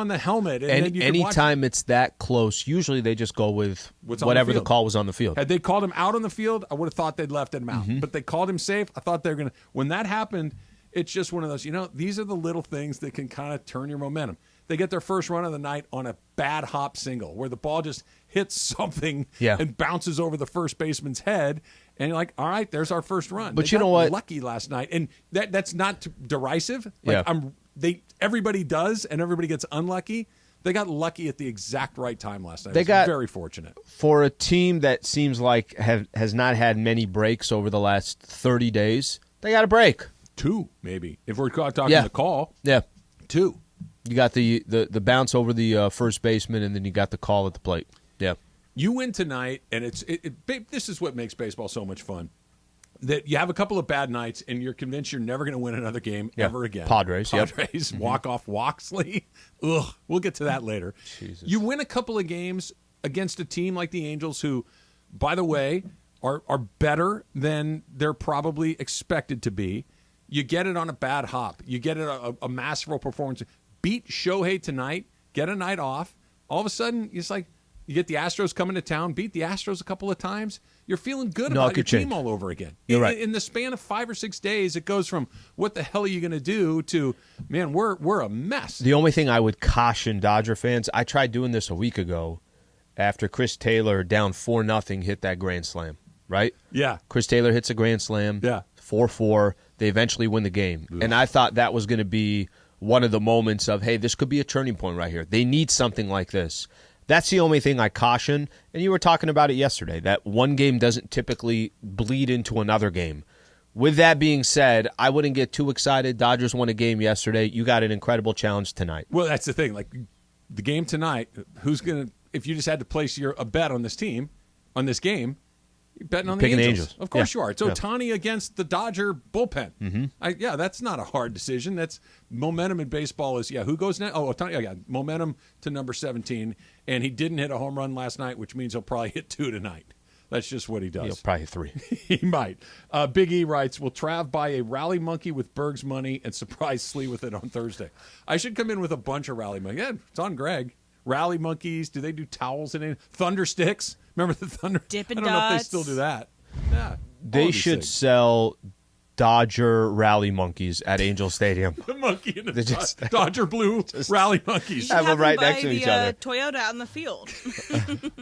the helmet. And anytime it's that close, usually they just go with whatever the call was on the field. Had they called him out on the field, I would have thought they'd left him out. But they called him safe. I thought they were going to. When that happened, it's just one of those, these are the little things that can kind of turn your momentum. They get their first run of the night on a bad hop single where the ball just hits something and bounces over the first baseman's head. And you're like, all right, there's our first run. But you know what? Lucky last night. And that's not derisive. Everybody does, and everybody gets unlucky. They got lucky at the exact right time last night. They got very fortunate. For a team that seems like has not had many breaks over the last 30 days, they got a break. 2, maybe. If we're talking the call. Yeah. 2. You got the bounce over the first baseman, and then you got the call at the plate. Yeah. You win tonight, and this is what makes baseball so much fun. That you have a couple of bad nights, and you're convinced you're never going to win another game ever again. Padres, walk-off Walksley. Ugh, we'll get to that later. Jesus. You win a couple of games against a team like the Angels who, by the way, are better than they're probably expected to be. You get it on a bad hop. You get it a masterful performance. Beat Shohei tonight, get a night off. All of a sudden, it's like you get the Astros coming to town, beat the Astros a couple of times. You're feeling good about your team all over again. You're right. In the span of 5 or 6 days, it goes from what the hell are you going to do to, man, we're a mess. The only thing I would caution Dodger fans, I tried doing this a week ago after Chris Taylor down 4-0 hit that grand slam, right? Yeah. Chris Taylor hits a grand slam, 4-4. They eventually win the game. Ugh. And I thought that was going to be one of the moments of, hey, this could be a turning point right here. They need something like this. That's the only thing I caution. And you were talking about it yesterday, that one game doesn't typically bleed into another game. With that being said, I wouldn't get too excited. Dodgers won a game yesterday. You got an incredible challenge tonight. Well, that's the thing. Like the game tonight, who's going to, if you just had to place a bet on this team, on this game, you're betting on the Angels. Of course you are. It's Ohtani against the Dodger bullpen. That's not a hard decision. That's momentum in baseball is, who goes next? Oh, Ohtani, momentum to number 17. And he didn't hit a home run last night, which means he'll probably hit 2 tonight. That's just what he does. He'll probably hit 3. He might. Big E writes, will Trav buy a rally monkey with Berg's money and surprise Slee with it on Thursday? I should come in with a bunch of rally monkeys. Yeah, it's on Greg. Rally monkeys. Do they do towels and anything? Thunder sticks. Remember the thunder? Dippin' I don't know if they still do that. Yeah. They should sell Dodger rally monkeys at Angel Stadium. The monkey and the Dodger blue rally monkeys. Have them right next to each other. Toyota out in the field.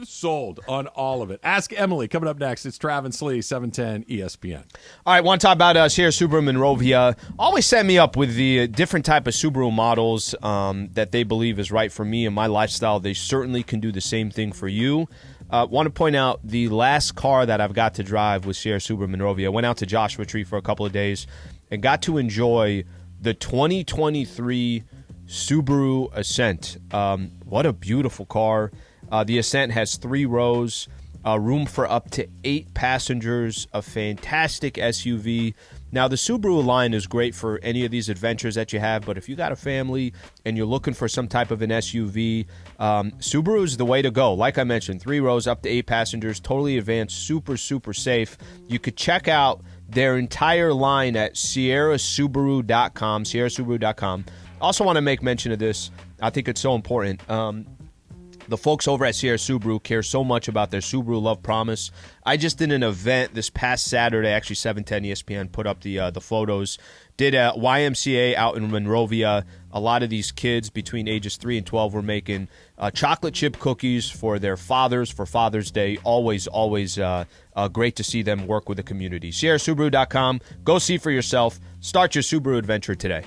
Sold on all of it. Ask Emily. Coming up next, it's Trav and Slee, 710 ESPN. All right, want to talk about Sierra Subaru Monrovia. Always set me up with the different type of Subaru models that they believe is right for me and my lifestyle. They certainly can do the same thing for you. Want to point out the last car that I've got to drive with Sierra Subaru Monrovia. I went out to Joshua Tree for a couple of days and got to enjoy the 2023 Subaru Ascent. What a beautiful car. The Ascent has 3 rows. room for up to 8 passengers, a fantastic SUV. Now, the Subaru line is great for any of these adventures that you have, but if you got a family and you're looking for some type of an SUV, Subaru is the way to go. Like I mentioned, 3 rows, up to 8 passengers, totally advanced, super, super safe. You could check out their entire line at sierrasubaru.com. Also want to make mention of this. I think it's so important. The folks over at Sierra Subaru care so much about their Subaru Love Promise. I just did an event this past Saturday, actually 710 ESPN put up the photos. Did a YMCA out in Monrovia. A lot of these kids between ages 3 and 12 were making chocolate chip cookies for their fathers for Father's Day. Always great to see them work with the community. SierraSubaru.com. Go see for yourself. Start your Subaru adventure today.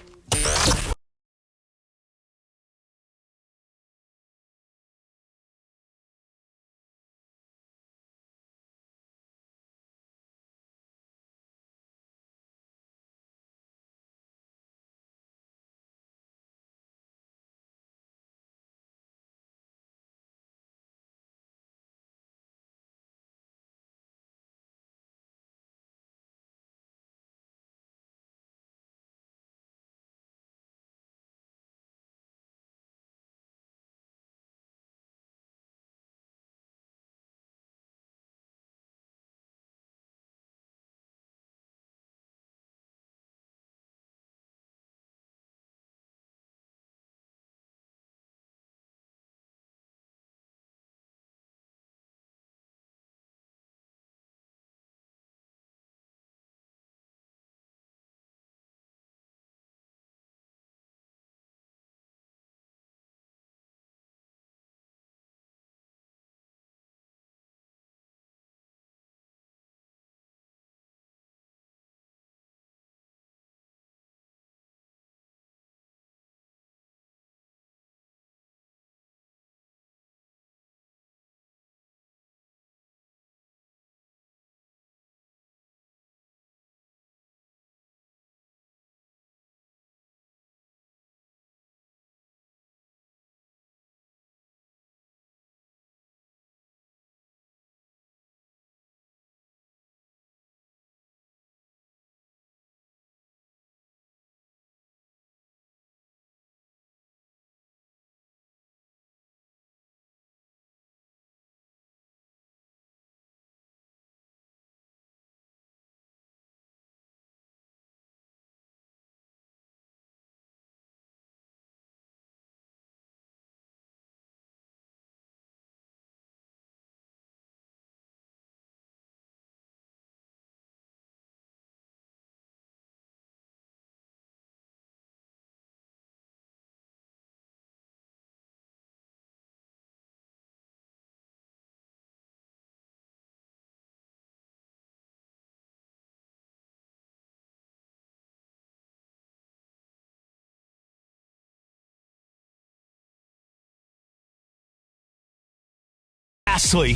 Lastly,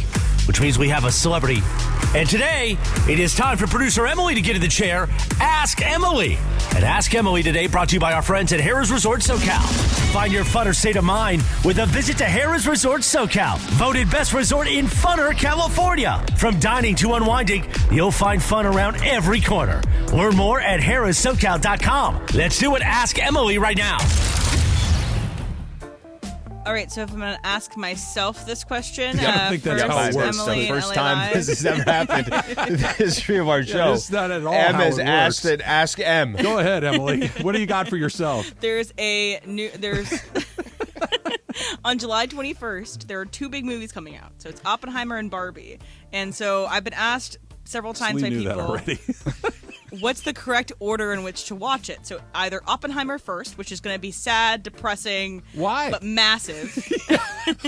which means we have a celebrity. And today, it is time for producer Emily to get in the chair. Ask Emily. And Ask Emily today brought to you by our friends at Harrah's Resort SoCal. Find your funner state of mind with a visit to Harrah's Resort SoCal. Voted best resort in funner California. From dining to unwinding, you'll find fun around every corner. Learn more at harrahssocal.com. Let's do it. Ask Emily right now. All right, so if I'm going to ask myself this question, I don't think that's how it works. Emily the first and time this has ever happened in the history of our show. It's not at all M how has it asked works. it. Ask M. Go ahead, Emily. What do you got for yourself? There's on July 21st, there are 2 big movies coming out. So it's Oppenheimer and Barbie. And so I've been asked several times by knew people, that already. what's the correct order in which to watch it? So either Oppenheimer first, which is going to be sad, depressing, Why? but massive.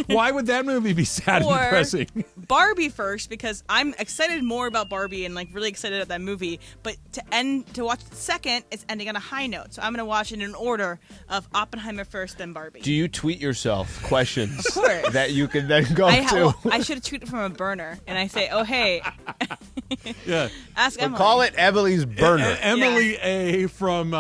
Why would that movie be sad and Or depressing? Barbie first, because I'm excited more about Barbie and like really excited about that movie. But to watch the second, it's ending on a high note. So I'm going to watch it in order of Oppenheimer first, then Barbie. Do you tweet yourself questions Of course. that you can then go to? I should have tweeted from a burner, and I say, "Oh hey, Yeah. ask But Emily." call it Emily's burner. Emily A. from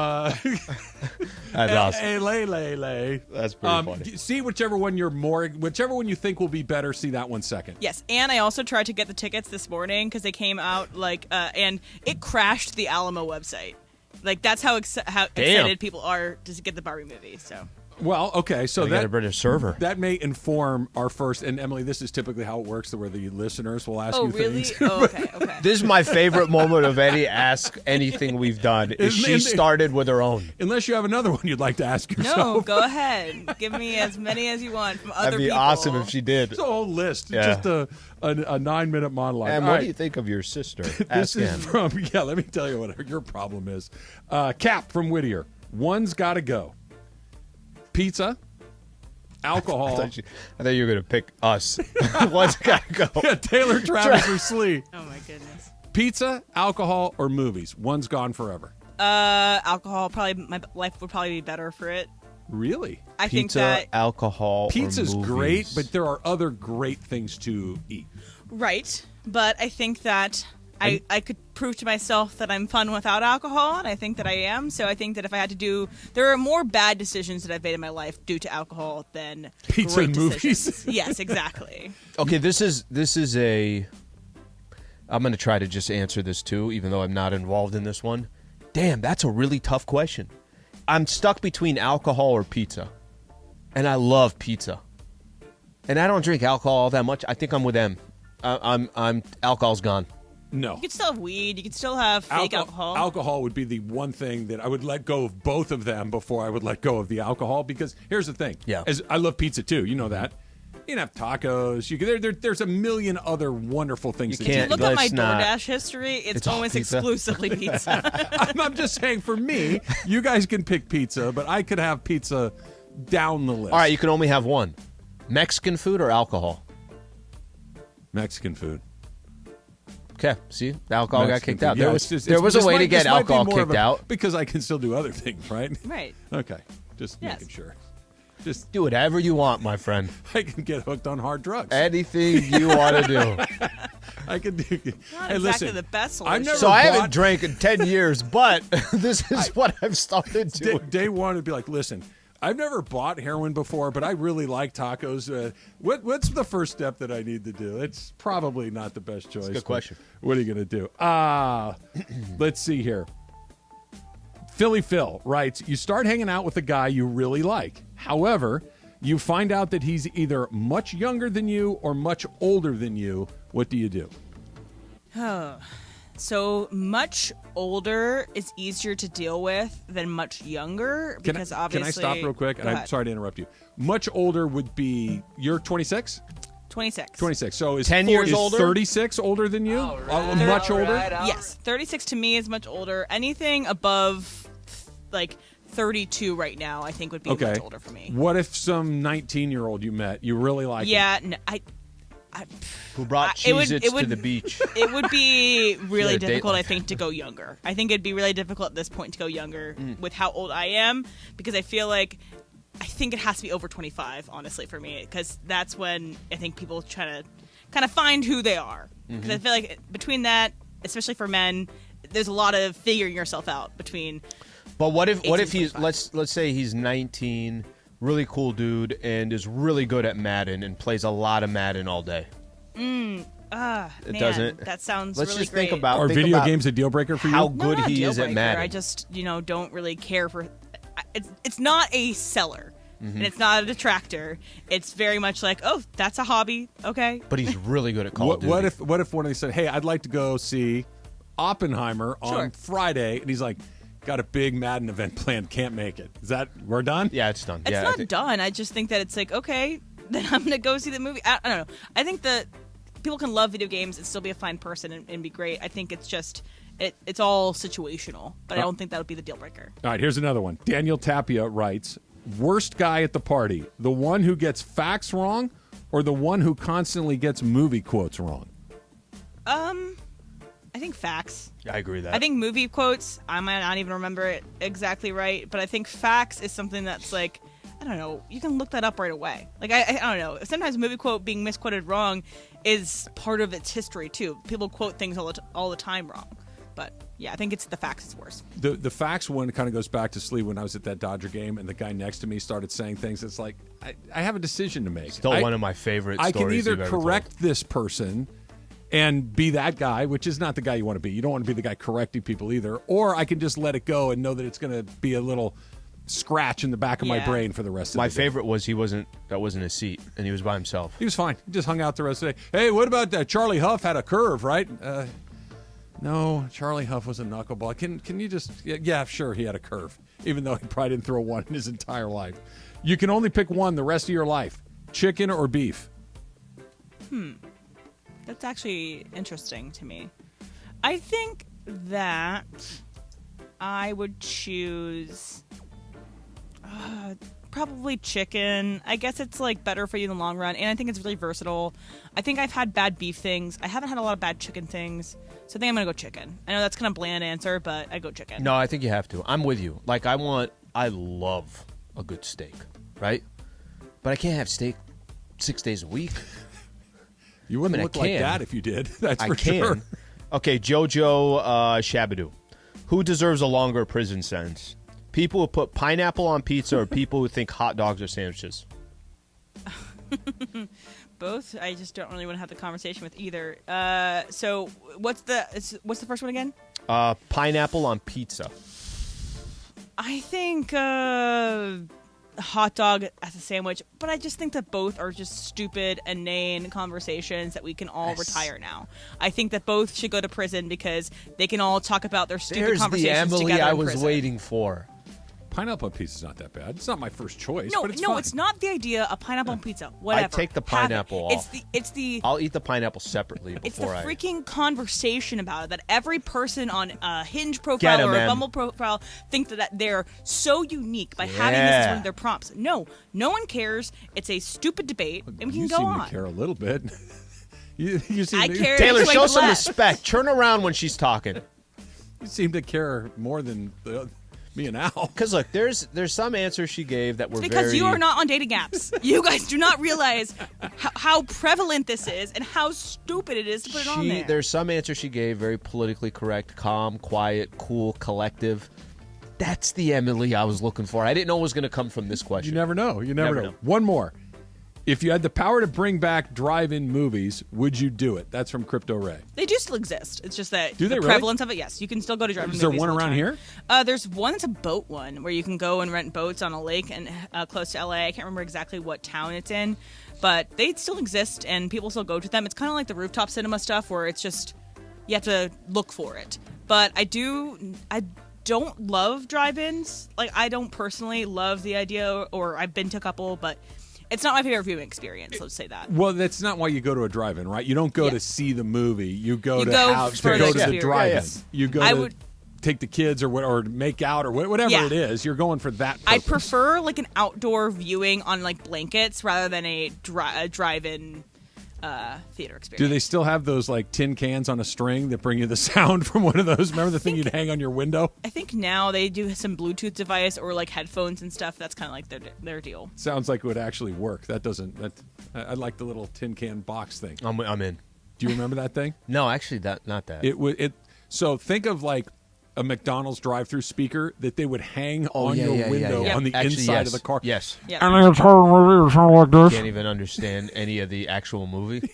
That's awesome. Hey, lay. That's pretty funny. See whichever one you think will be better. See that one second. Yes, and I also tried to get the tickets this morning because they came out and it crashed the Alamo website. Like that's how excited people are to get the Barbie movie. So. Well, okay, so that British server that may inform our first. And Emily, this is typically how it works, where the listeners will ask you really? things. Oh, okay. This is my favorite moment of any Ask Anything we've done. Is she started with her own. Unless you have another one you'd like to ask yourself. No, go ahead. Give me as many as you want from other people. That'd be awesome if she did. It's a whole list. Yeah. Just a 9-minute monologue. And what do you think of your sister? This is from. Yeah, let me tell you what your problem is. Cap from Whittier. One's got to go. Pizza, alcohol. I thought you were going to pick us. One's got to go. Yeah, Taylor, Travis, or Slee. Oh, my goodness. Pizza, alcohol, or movies? One's gone forever. Alcohol. Probably my life would probably be better for it. Really? I think Pizza, that alcohol, Pizza's or movies. great, but there are other great things to eat. Right, but I think that I could prove to myself that I'm fun without alcohol, and I think that I am. So I think that if I had to there are more bad decisions that I've made in my life due to alcohol than pizza great and movies. decisions. Yes, exactly. Okay, this is a. I'm going to try to just answer this too, even though I'm not involved in this one. Damn, that's a really tough question. I'm stuck between alcohol or pizza, and I love pizza, and I don't drink alcohol all that much. I think I'm with them. I'm alcohol's gone. No. You could still have weed. You could still have fake alcohol. Alcohol would be the one thing that I would let go of both of them before I would let go of the alcohol. Because here's the thing. Yeah. I love pizza too. You know that. You can have tacos. There's a million other wonderful things. You can't. Look at my not. DoorDash history. It's almost pizza. exclusively pizza. I'm just saying, for me, you guys can pick pizza, but I could have pizza down the list. All right, you can only have one. Mexican food or alcohol? Mexican food. Okay, see, the alcohol got kicked out. Yeah, there was a way to get alcohol kicked out. Because I can still do other things, right? Right. Okay, just making sure. Just do whatever you want, my friend. I can get hooked on hard drugs. Anything you want to do. I can do. Not hey, exactly listen, the best solution. I haven't drank in 10 years, but this is what I've started doing. Day one would be like, listen, I've never bought heroin before, but I really like tacos. What's the first step that I need to do? It's probably not the best choice. That's a good question. What are you going to do? Let's see here. Philly Phil writes, you start hanging out with a guy you really like. However, you find out that he's either much younger than you or much older than you. What do you do? Oh. So much older is easier to deal with than much younger because obviously. Can I stop real quick? And I'm sorry to interrupt you. Much older would be, you're 26? 26. 26. So is 10 years older? 36 older than you? Much older? Yes. 36 to me is much older. Anything above like 32 right now, I think would be much older for me. What if some 19-year-old you met, you really like? Yeah, no, who brought Cheez-Its to the beach? It would be really difficult, I think, to go younger. I think it'd be really difficult at this point to go younger with how old I am, because I think it has to be over 25, honestly, for me, because that's when I think people try to kind of find who they are. Because I feel like between that, especially for men, there's a lot of figuring yourself out between. But what if he's let's say he's 19, really cool dude, and is really good at Madden and plays a lot of Madden all day? It doesn't. That sounds. Let's really just great. think about. Are video games a deal breaker for you? How good he is at Madden. I just don't really care for. It's not a seller. And it's not a detractor. It's very much like, oh, that's a hobby. Okay. But he's really good at Call of Duty. What if one of these said, hey, I'd like to go see Oppenheimer on Friday, and he's like, got a big Madden event planned, can't make it. We're done? Yeah, it's done. It's not done. I just think that it's like, okay, then I'm going to go see the movie. I don't know. I think that people can love video games and still be a fine person and be great. I think it's just, it's all situational, but I don't think that would be the deal breaker. All right, here's another one. Daniel Tapia writes, worst guy at the party, the one who gets facts wrong or the one who constantly gets movie quotes wrong? I think facts. I agree with that. I think movie quotes, I might not even remember it exactly right, but I think facts is something that's like, I don't know, you can look that up right away. Like, I don't know. Sometimes a movie quote being misquoted wrong is part of its history, too. People quote things all the time wrong. But yeah, I think it's the fax is worse. The fax one kind of goes back to Sliwa when I was at that Dodger game, and the guy next to me started saying things. It's like I have a decision to make. Still one of my favorite stories. I can either you've ever correct told. this person and be that guy, which is not the guy you want to be. You don't want to be the guy correcting people either. Or I can just let it go and know that it's going to be a little scratch in the back of my brain for the rest of the day. My favorite was that wasn't a seat, and he was by himself. He was fine. He just hung out the rest of the day. Hey, what about that? Charlie Huff had a curve, right? No, Charlie Huff was a knuckleball. Can you just... Yeah, sure, he had a curve, even though he probably didn't throw one in his entire life. You can only pick one the rest of your life. Chicken or beef? That's actually interesting to me. I think that I would choose probably chicken. I guess it's like better for you in the long run, and I think it's really versatile. I think I've had bad beef things. I haven't had a lot of bad chicken things, so I think I'm gonna go chicken. I know that's kind of bland answer, but I go chicken. No, I think you have to. I'm with you. Like I love a good steak, right? But I can't have steak 6 days a week. You wouldn't look like that if you did. That's for sure. Okay, Jojo Shabadoo. Who deserves a longer prison sentence? People who put pineapple on pizza or people who think hot dogs are sandwiches? Both. I just don't really want to have the conversation with either. So what's the first one again? Pineapple on pizza. I think hot dog as a sandwich, but I just think that both are just stupid, inane conversations that we can all retire now. I think that both should go to prison because they can all talk about their stupid conversations the Emily together I in was prison. waiting for. Pineapple on pizza is not that bad. It's not my first choice, No, but it's fine. it's not the idea of pineapple on pizza. Whatever. I take the pineapple off. It's the I'll eat the pineapple separately It's the before freaking conversation about it that every person on a Hinge profile or a Bumble profile think that they're so unique by having this as one of their prompts. No one cares. It's a stupid debate, and we can go on. You seem to care a little bit. you seem I to care. Taylor, show some respect. Turn around when she's talking. You seem to care more than me and Al. Because look, there's some answers she gave that were because you are not on dating apps. You guys do not realize how prevalent this is and how stupid it is to put it on there. There's some answers she gave very politically correct, calm, quiet, cool, collective. That's the Emily I was looking for. I didn't know it was going to come from this question. You never know. You never know. One more. If you had the power to bring back drive-in movies, would you do it? That's from Crypto Ray. They do still exist. It's just that the prevalence of it, yes. You can still go to drive-in movies. Is there one around here? There's one that's a boat one where you can go and rent boats on a lake and close to LA. I can't remember exactly what town it's in, but they still exist and people still go to them. It's kind of like the rooftop cinema stuff where it's just you have to look for it. But I don't love drive-ins. Like I don't personally love the idea, or I've been to a couple, but it's not my favorite viewing experience, let's say that. Well, that's not why you go to a drive-in, right? You don't go to see the movie. You go to the drive-in. You go to take the kids or make out or whatever it is. You're going for that purpose. I'd prefer like an outdoor viewing on like blankets rather than a drive-in theater experience. Do they still have those like tin cans on a string that bring you the sound from one of those? Remember the thing you'd hang on your window? I think now they do some Bluetooth device or like headphones and stuff. That's kind of like their deal. Sounds like it would actually work. I like the little tin can box thing. I'm in. Do you remember that thing? No, actually, not that. So think of like a McDonald's drive-through speaker that they would hang on your window on the inside of the car. Yes. Yep. And the entire movie is like this. Can't even understand any of the actual movie.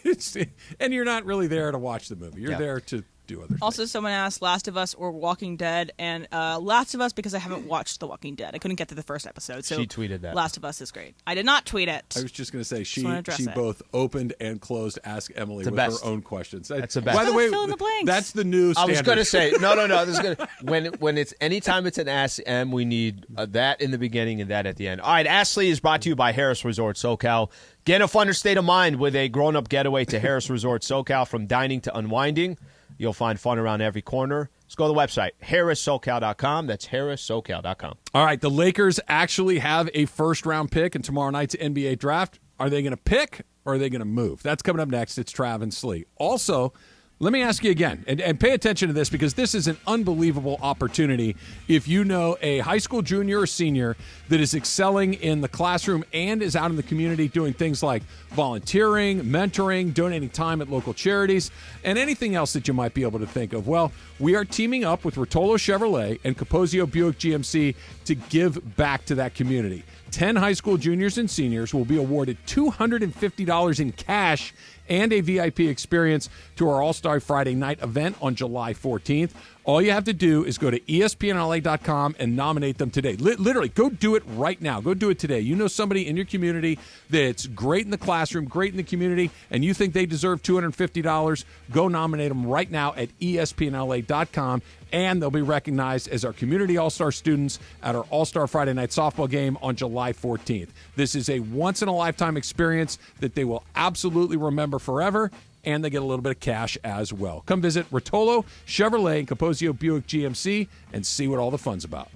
And you're not really there to watch the movie. You're there to do other Also, things. someone asked Last of Us or Walking Dead, and Last of Us because I haven't watched The Walking Dead. I couldn't get to the first episode, so she tweeted that. Last of Us is great. I did not tweet it. I was just going to say she it. both opened and closed Ask Emily with her own questions. That's the best. By the way, fill in the blanks. that's the new standard. I was going to say no. This is gonna when it's anytime it's an Ask Em, we need that in the beginning and that at the end. All right, Ashley is brought to you by Harris Resort SoCal. Get in a funner state of mind with a grown-up getaway to Harris Resort SoCal. From dining to unwinding, you'll find fun around every corner. Let's go to the website, harrissocal.com. That's harrissocal.com. All right, the Lakers actually have a first-round pick in tomorrow night's NBA draft. Are they going to pick or are they going to move? That's coming up next. It's Trav and Slee. Also, Let me ask you again, and pay attention to this because this is an unbelievable opportunity if you know a high school junior or senior that is excelling in the classroom and is out in the community doing things like volunteering, mentoring, donating time at local charities, and anything else that you might be able to think of. Well, we are teaming up with Rotolo Chevrolet and Capozio Buick GMC to give back to that community. 10 high school juniors and seniors will be awarded $250 in cash and a VIP experience to our All-Star Friday night event on July 14th. All you have to do is go to ESPNLA.com and nominate them today. Literally, go do it right now. Go do it today. You know somebody in your community that's great in the classroom, great in the community, and you think they deserve $250, go nominate them right now at ESPNLA.com, and they'll be recognized as our community All-Star students at our All-Star Friday night softball game on July 14th. This is a once-in-a-lifetime experience that they will absolutely remember forever, and they get a little bit of cash as well. Come visit Rotolo Chevrolet and Capozio Buick GMC and see what all the fun's about.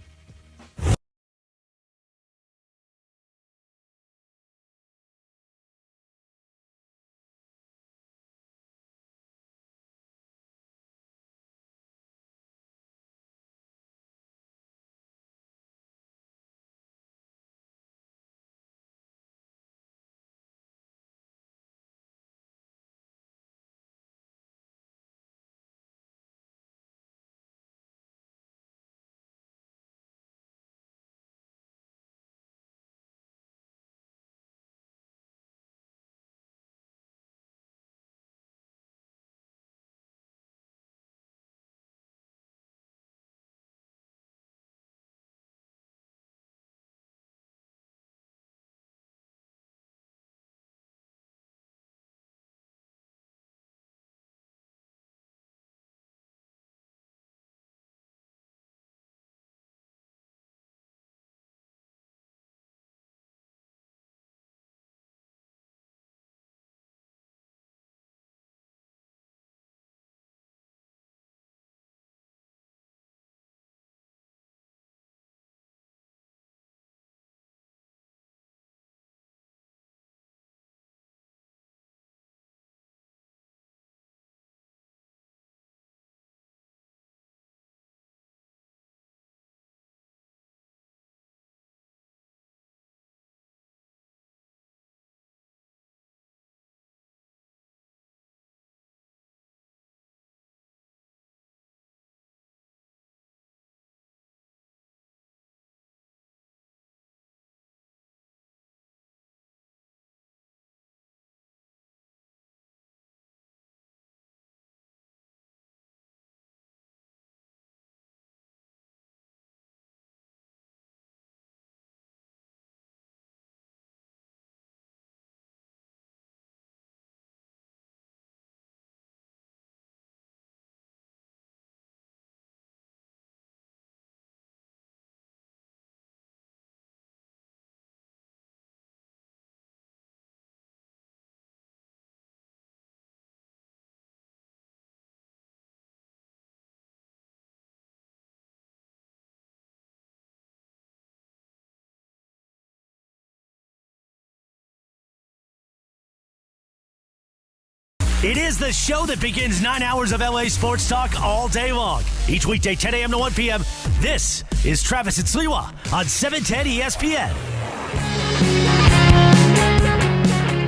It is the show that begins 9 hours of LA sports talk all day long. Each weekday, 10 a.m. to 1 p.m. This is Travis and Sliwa on 710 ESPN.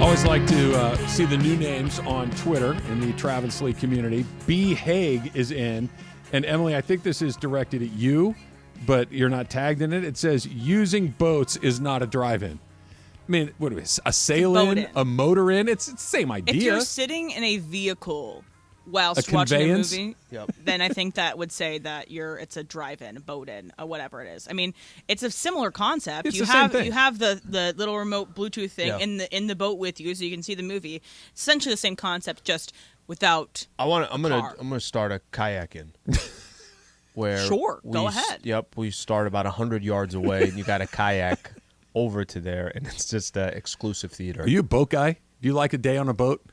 Always like to see the new names on Twitter in the Travis Lee community. B. Haig is in. And Emily, I think this is directed at you, but you're not tagged in it. It says, using boats is not a drive-in. I mean, what is it, a sail-in, a motor-in? It's the same idea. If you're sitting in a vehicle whilst a watching a conveyance? movie, then I think that would say that it's a drive-in, a boat-in, or whatever it is. I mean, it's a similar concept. It's you the same have thing. you have the little remote Bluetooth thing in the boat with you, so you can see the movie. Essentially the same concept, just without. I'm gonna start a kayaking. Where sure, go ahead. Yep, we start about 100 yards away, and you got a kayak over to there, and it's just exclusive theater. Are you a boat guy? Do you like a day on a boat?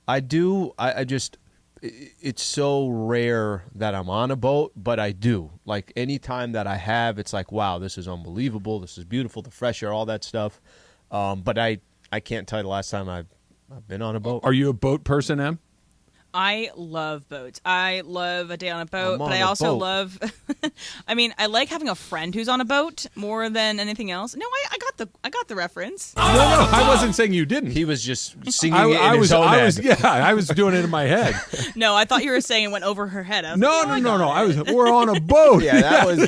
I do. I just, it's so rare that I'm on a boat, but I do. Like, any time that I have, it's like, wow, this is unbelievable. This is beautiful, the fresh air, all that stuff. But I can't tell you the last time I've been on a boat. Are you a boat person, Em? I love boats. I love a day on a boat, but I also love. I mean, I like having a friend who's on a boat more than anything else. No, I got the reference. No, I wasn't saying you didn't. He was just singing it in his own head. I was doing it in my head. No, I thought you were saying it went over her head. No. We're on a boat. Yeah,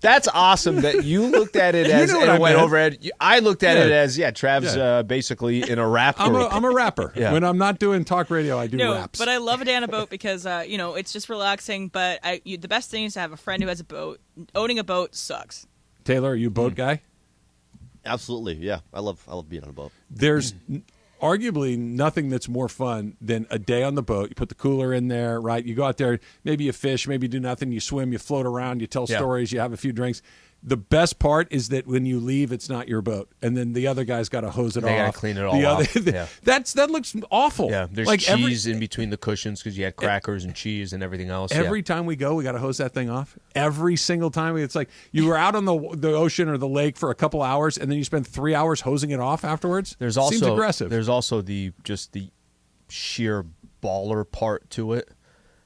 that's awesome that you looked at it as it went overhead. I looked at it as Trav's basically in a rap group. I'm a rapper. Yeah. When I'm not doing talk radio, I do raps. But I love a day on a boat because it's just relaxing. But the best thing is to have a friend who has a boat. Owning a boat sucks. Taylor, are you a boat guy? Absolutely, yeah. I love being on a boat. There's arguably nothing that's more fun than a day on the boat. You put the cooler in there, right? You go out there, maybe you fish, maybe you do nothing, you swim, you float around, you tell stories, you have a few drinks. The best part is that when you leave, it's not your boat, and then the other guy's got to hose it off. They got to clean it all off. That looks awful. Yeah, there's cheese in between the cushions because you had crackers and cheese and everything else. Every time we go, we got to hose that thing off. Every single time, it's like you were out on the ocean or the lake for a couple hours, and then you spend 3 hours hosing it off afterwards. Seems aggressive. There's also the sheer baller part to it.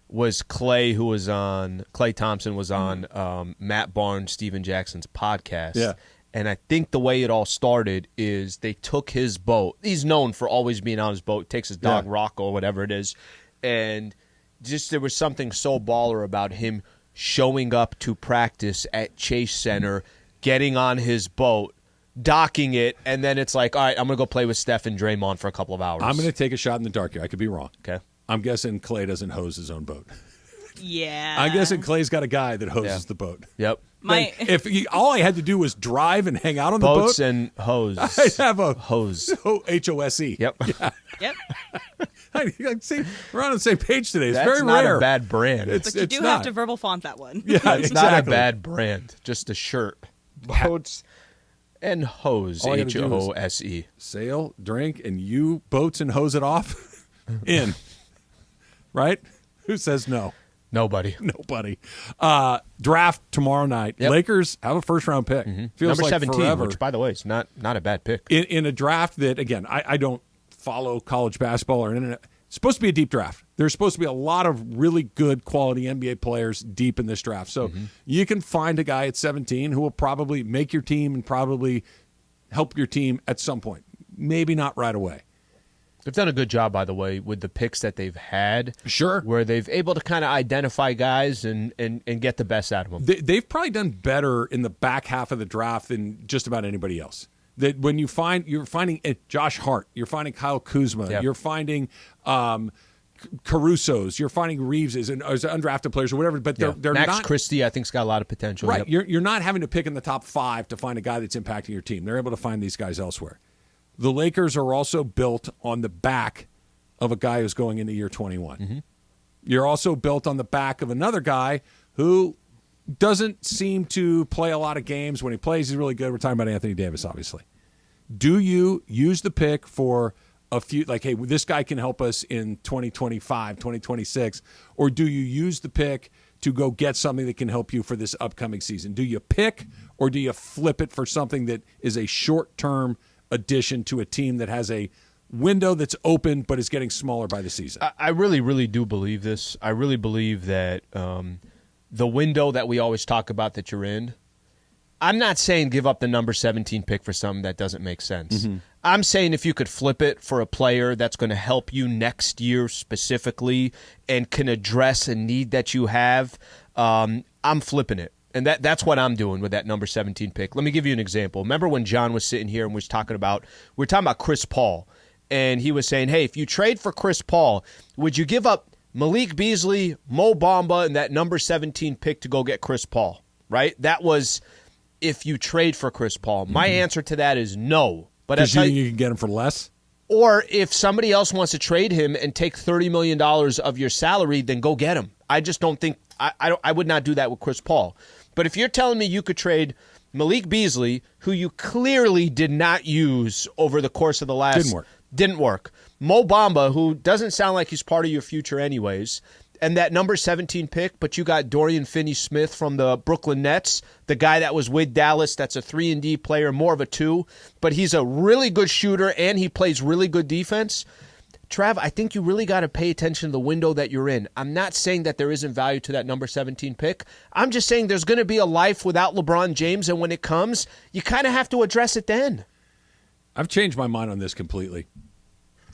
Was Clay Thompson was on Matt Barnes, Steven Jackson's podcast. Yeah. And I think the way it all started is they took his boat. He's known for always being on his boat. Takes his dog Rocco or whatever it is. And just there was something so baller about him showing up to practice at Chase Center, getting on his boat, docking it, and then it's like, all right, I'm going to go play with Steph and Draymond for a couple of hours. I'm going to take a shot in the dark here. I could be wrong. Okay. I'm guessing Clay doesn't hose his own boat. Yeah. I'm guessing Clay's got a guy that hoses the boat. Yep. All I had to do was drive and hang out on the boat. Boats and hose. I'd have a hose. HOSE. Yep. Yeah. Yep. See, we're on the same page today. It's That's very not rare. a bad brand. But you do have to verbal font that one. Yeah, it's not a bad brand. Just a shirt. Boats and hose. HOSE. Sail, drink, and you boats and hose it off. In. Right? Who says no? Nobody. Draft tomorrow night. Yep. Lakers have a first-round pick. Mm-hmm. Feels number like 17, forever. which, by the way, is not a bad pick. In a draft that, again, I don't follow college basketball or internet. It's supposed to be a deep draft. There's supposed to be a lot of really good quality NBA players deep in this draft. So you can find a guy at 17 who will probably make your team and probably help your team at some point. Maybe not right away. They've done a good job, by the way, with the picks that they've had. Sure. Where they've able to kind of identify guys and get the best out of them. They've probably done better in the back half of the draft than just about anybody else. That when you're finding Josh Hart, you're finding Kyle Kuzma, you're finding Caruso's, you're finding Reeves and as undrafted players or whatever. But they're Max not. Christie, I think, has got a lot of potential. Right. Yep. You're not having to pick in the top 5 to find a guy that's impacting your team. They're able to find these guys elsewhere. The Lakers are also built on the back of a guy who's going into year 21. Mm-hmm. You're also built on the back of another guy who doesn't seem to play a lot of games. When he plays, he's really good. We're talking about Anthony Davis, obviously. Do you use the pick for a few, like, hey, this guy can help us in 2025, 2026, or do you use the pick to go get something that can help you for this upcoming season? Do you pick or do you flip it for something that is a short-term addition to a team that has a window that's open but is getting smaller by the season? I really, really do believe this. I really believe that the window that we always talk about that you're in, I'm not saying give up the number 17 pick for something that doesn't make sense. Mm-hmm. I'm saying if you could flip it for a player that's going to help you next year specifically and can address a need that you have, I'm flipping it. And that's what I'm doing with that number 17 pick. Let me give you an example. Remember when John was sitting here and we're talking about Chris Paul, and he was saying, hey, if you trade for Chris Paul, would you give up Malik Beasley, Mo Bamba, and that number 17 pick to go get Chris Paul? Right? That was if you trade for Chris Paul. My answer to that is no. But because you can get him for less? Or if somebody else wants to trade him and take $30 million of your salary, then go get him. I just don't think I would not do that with Chris Paul. But if you're telling me you could trade Malik Beasley, who you clearly did not use over the course of the last... Didn't work. Mo Bamba, who doesn't sound like he's part of your future anyways, and that number 17 pick, but you got Dorian Finney-Smith from the Brooklyn Nets, the guy that was with Dallas, that's a 3-and-D player, more of a 2, but he's a really good shooter and he plays really good defense. Trav, I think you really got to pay attention to the window that you're in. I'm not saying that there isn't value to that number 17 pick. I'm just saying there's going to be a life without LeBron James, and when it comes, you kind of have to address it then. I've changed my mind on this completely.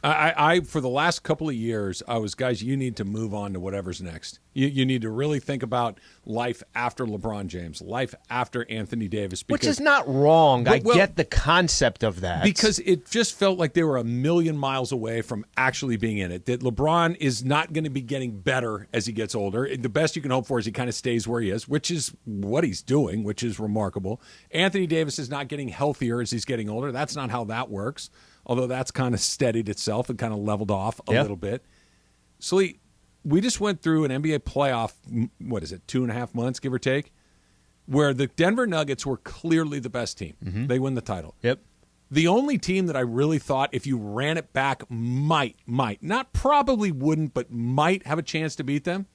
I for the last couple of years, I was, guys, you need to move on to whatever's next. You need to really think about life after LeBron James, life after Anthony Davis. Which is not wrong. I get the concept of that. Because it just felt like they were a million miles away from actually being in it. That LeBron is not going to be getting better as he gets older. The best you can hope for is he kind of stays where he is, which is what he's doing, which is remarkable. Anthony Davis is not getting healthier as he's getting older. That's not how that works. Although that's kind of steadied itself and kind of leveled off a little bit. Slee, we just went through an NBA playoff, 2.5 months, give or take, where the Denver Nuggets were clearly the best team. Mm-hmm. They win the title. Yep. The only team that I really thought, if you ran it back, might, not probably wouldn't, but might have a chance to beat them,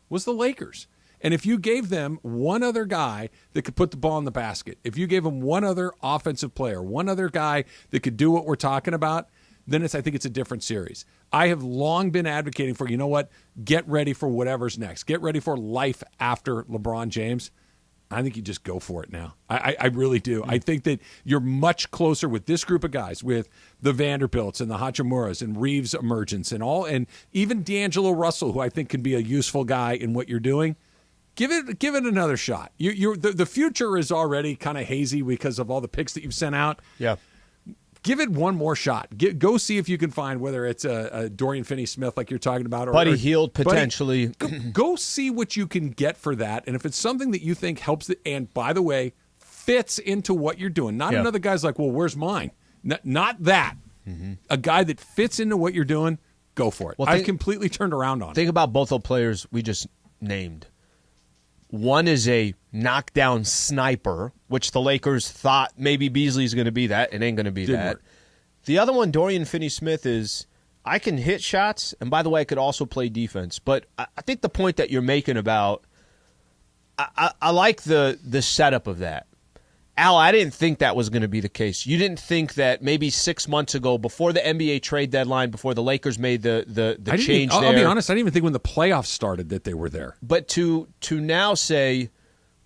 was the Lakers. And if you gave them one other guy that could put the ball in the basket, if you gave them one other offensive player, one other guy that could do what we're talking about, then I think it's a different series. I have long been advocating for, you know what, get ready for whatever's next. Get ready for life after LeBron James. I think you just go for it now. I really do. Mm-hmm. I think that you're much closer with this group of guys, with the Vanderbilts and the Hachimuras and Reeves' emergence and even D'Angelo Russell, who I think can be a useful guy in what you're doing. Give it another shot. The future is already kind of hazy because of all the picks that you've sent out. Yeah. Give it one more shot. Go see if you can find whether it's a Dorian Finney-Smith like you're talking about. Buddy Hield, potentially. Go see what you can get for that. And if it's something that you think helps, and by the way, fits into what you're doing. Not another guy's like, well, where's mine? Not that. Mm-hmm. A guy that fits into what you're doing, go for it. Well, I've completely turned around on it. Think about both the players we just named. One is a knockdown sniper, which the Lakers thought maybe Beasley's going to be that. It ain't going to be that. Work. The other one, Dorian Finney-Smith, is I can hit shots, and by the way, I could also play defense. But I think the point that you're making about I like the setup of that. Al, I didn't think that was going to be the case. You didn't think that maybe 6 months ago, before the NBA trade deadline, before the Lakers made the change there. I'll be honest, I didn't even think when the playoffs started that they were there. But to now say,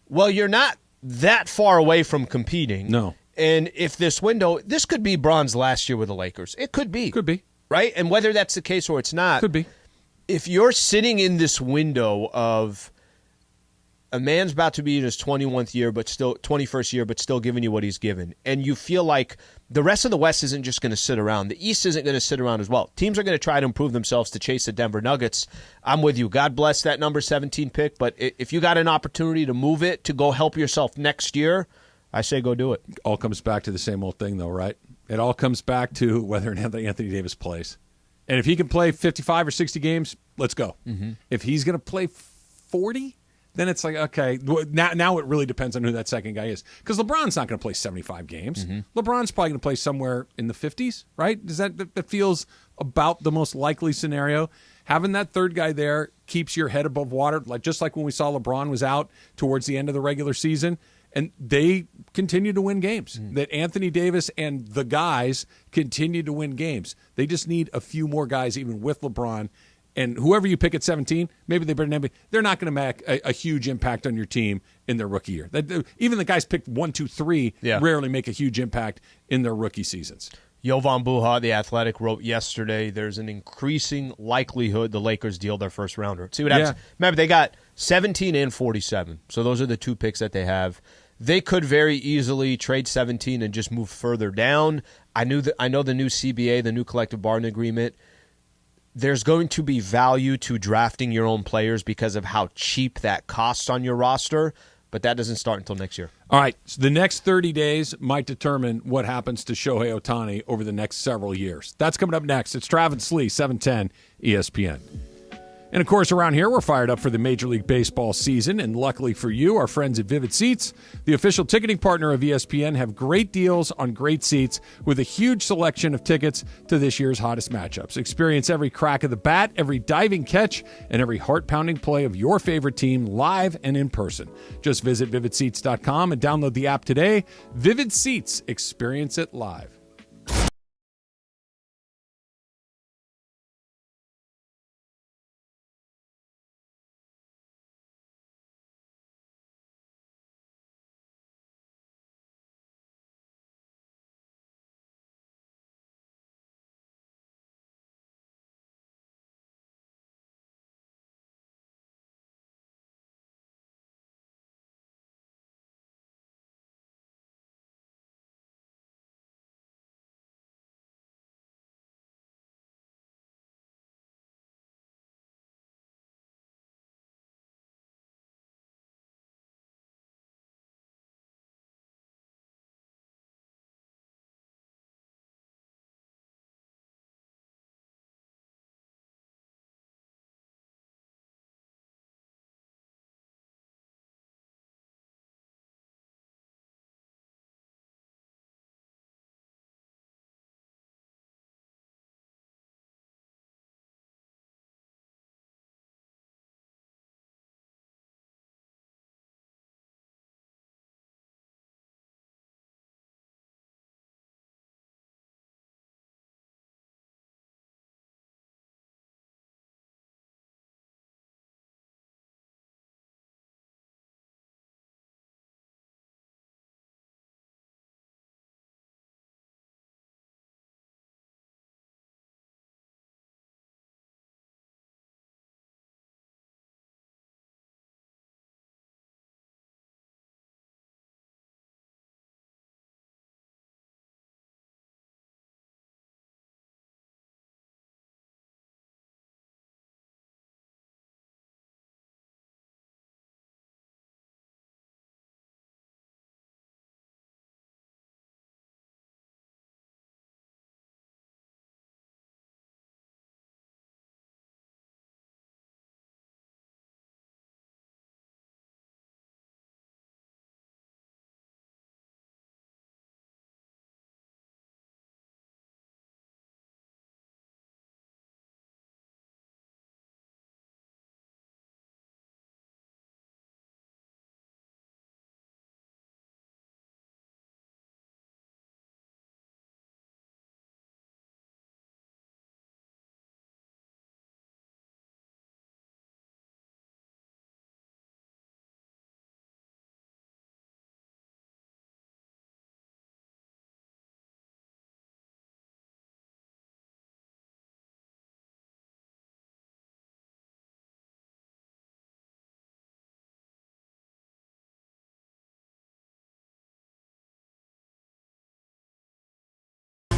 well, you're not that far away from competing. No. And if this window, this could be Bron's last year with the Lakers. It could be. Could be. Right? And whether that's the case or it's not. Could be. If you're sitting in this window of a man's about to be in his 21st year, but still giving you what he's given, and you feel like the rest of the West isn't just going to sit around. The East isn't going to sit around as well. Teams are going to try to improve themselves to chase the Denver Nuggets. I'm with you. God bless that number 17 pick, but if you got an opportunity to move it to go help yourself next year, I say go do it. All comes back to the same old thing, though, right? It all comes back to whether Anthony Davis plays. And if he can play 55 or 60 games, let's go. Mm-hmm. If he's going to play 40, then it's like, okay, now it really depends on who that second guy is. Because LeBron's not going to play 75 games. Mm-hmm. LeBron's probably going to play somewhere in the 50s, right? Does that feels about the most likely scenario? Having that third guy there keeps your head above water, just like when we saw LeBron was out towards the end of the regular season. And they continue to win games. Mm. That Anthony Davis and the guys continue to win games. They just need a few more guys, even with LeBron. And whoever you pick at 17, maybe they're not going to make a huge impact on your team in their rookie year. Even the guys picked 1, 2, 3 rarely make a huge impact in their rookie seasons. Jovan Buha, The Athletic, wrote yesterday there's an increasing likelihood the Lakers deal their first rounder. See what happens. Yeah. Remember, they got 17 and 47. So those are the two picks that they have. They could very easily trade 17 and just move further down. I know the new CBA, the new collective bargaining agreement. There's going to be value to drafting your own players because of how cheap that costs on your roster, but that doesn't start until next year. All right, so the next 30 days might determine what happens to Shohei Ohtani over the next several years. That's coming up next. It's Travis Slee, 710 ESPN. And, of course, around here, we're fired up for the Major League Baseball season. And luckily for you, our friends at Vivid Seats, the official ticketing partner of ESPN, have great deals on great seats with a huge selection of tickets to this year's hottest matchups. Experience every crack of the bat, every diving catch, and every heart-pounding play of your favorite team live and in person. Just visit VividSeats.com and download the app today. Vivid Seats. Experience it live.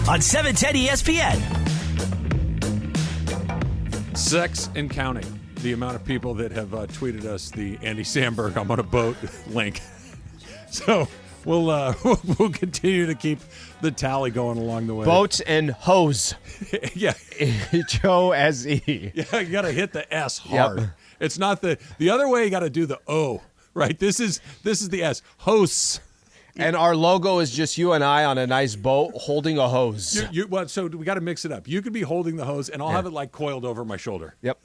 on 710 ESPN. Sex and counting. The amount of people that have tweeted us the Andy Samberg I'm on a boat link. So we'll continue to keep the tally going along the way. Boats and hose. Yeah. H-O-S-E. Yeah, you got to hit the S hard. Yep. It's not the other way. You got to do the O, right? This is the S. Hose. And our logo is just you and I on a nice boat holding a hose. So we got to mix it up. You could be holding the hose, and I'll have it like coiled over my shoulder. Yep.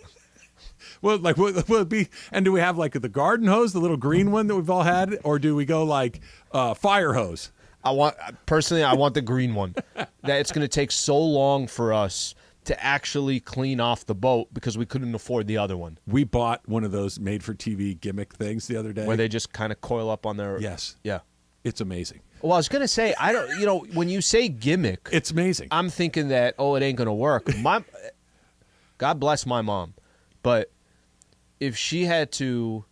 Well, like, will it be? And do we have like the garden hose, the little green one that we've all had, or do we go like fire hose? I want the green one. That it's going to take so long for us to actually clean off the boat because we couldn't afford the other one. We bought one of those made-for-TV gimmick things the other day, where they just kind of coil up on their. Yes. Yeah. It's amazing. Well, I was going to say, when you say gimmick, it's amazing. I'm thinking that, it ain't going to work. God bless my mom. But if she had to,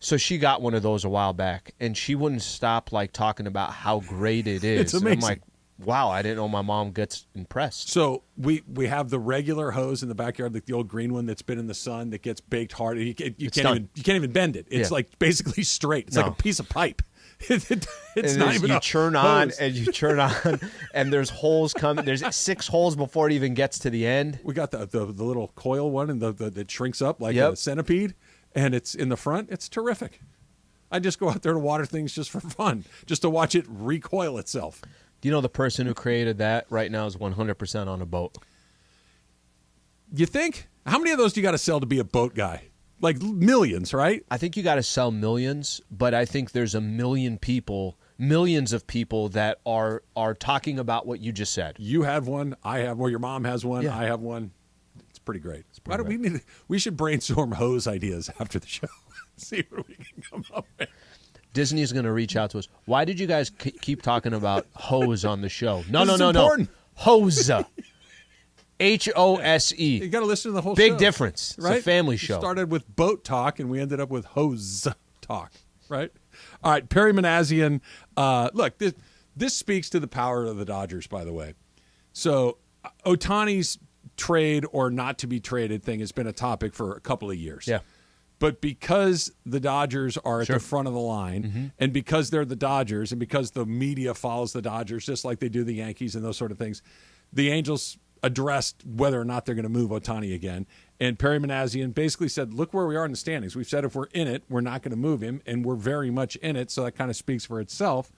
so she got one of those a while back, and she wouldn't stop like talking about how great it is. It's amazing. And I'm like, wow, I didn't know my mom gets impressed. So we have the regular hose in the backyard, like the old green one that's been in the sun that gets baked hard. You can't even bend it. It's like basically straight. It's like a piece of pipe. It's not even you churn on and you churn on, and there's holes coming. There's 6 holes before it even gets to the end. We got the little coil one, and that shrinks up like a centipede, and it's in the front. It's terrific. I just go out there to water things just for fun, just to watch it recoil itself. Do you know the person who created that right now is 100% on a boat? You think? How many of those do you got to sell to be a boat guy? Like millions, right? I think you got to sell millions, but I think there's millions of people that are talking about what you just said. You have one, I have one, your mom has one, yeah. I have one. It's pretty great. Why don't we should brainstorm hose ideas after the show. See what we can come up with. Disney is going to reach out to us. Why did you guys keep talking about hose on the show? No. Hose. H-O-S-E. You got to listen to the whole show. Big difference. Right? It's a family show. We started with boat talk, and we ended up with hose talk, right? All right, Perry Manassian. Look, this speaks to the power of the Dodgers, by the way. So Ohtani's trade or not to be traded thing has been a topic for a couple of years. Yeah. But because the Dodgers are at the front of the line, and because they're the Dodgers, and because the media follows the Dodgers just like they do the Yankees and those sort of things, the Angels addressed whether or not they're going to move Ohtani again. And Perry Manassian basically said, look where we are in the standings. We've said if we're in it, we're not going to move him, and we're very much in it, so that kind of speaks for itself.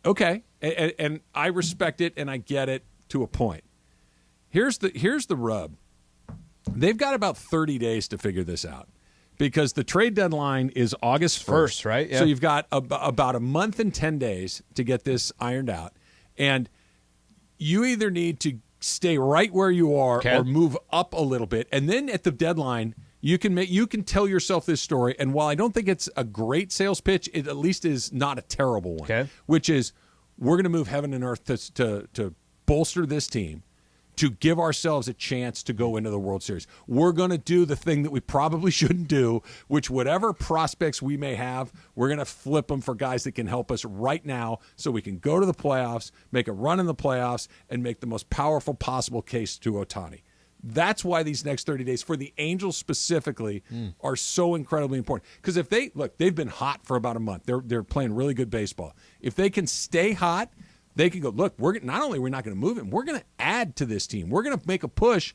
Okay, and I respect it, and I get it to a point. Here's the rub. They've got about 30 days to figure this out because the trade deadline is August 1st. Right? Yeah. So you've got about a month and 10 days to get this ironed out. And you either need to stay right where you are or move up a little bit. And then at the deadline, you can tell yourself this story. And while I don't think it's a great sales pitch, it at least is not a terrible one, which is we're going to move heaven and earth to bolster this team, to give ourselves a chance to go into the World Series. We're going to do the thing that we probably shouldn't do, which whatever prospects we may have, we're going to flip them for guys that can help us right now so we can go to the playoffs, make a run in the playoffs, and make the most powerful possible case to Ohtani. That's why these next 30 days, for the Angels specifically, are so incredibly important. Because if they've been hot for about a month. They're playing really good baseball. If they can stay hot, they can go, look, not only are we not going to move him, we're going to add to this team. We're going to make a push.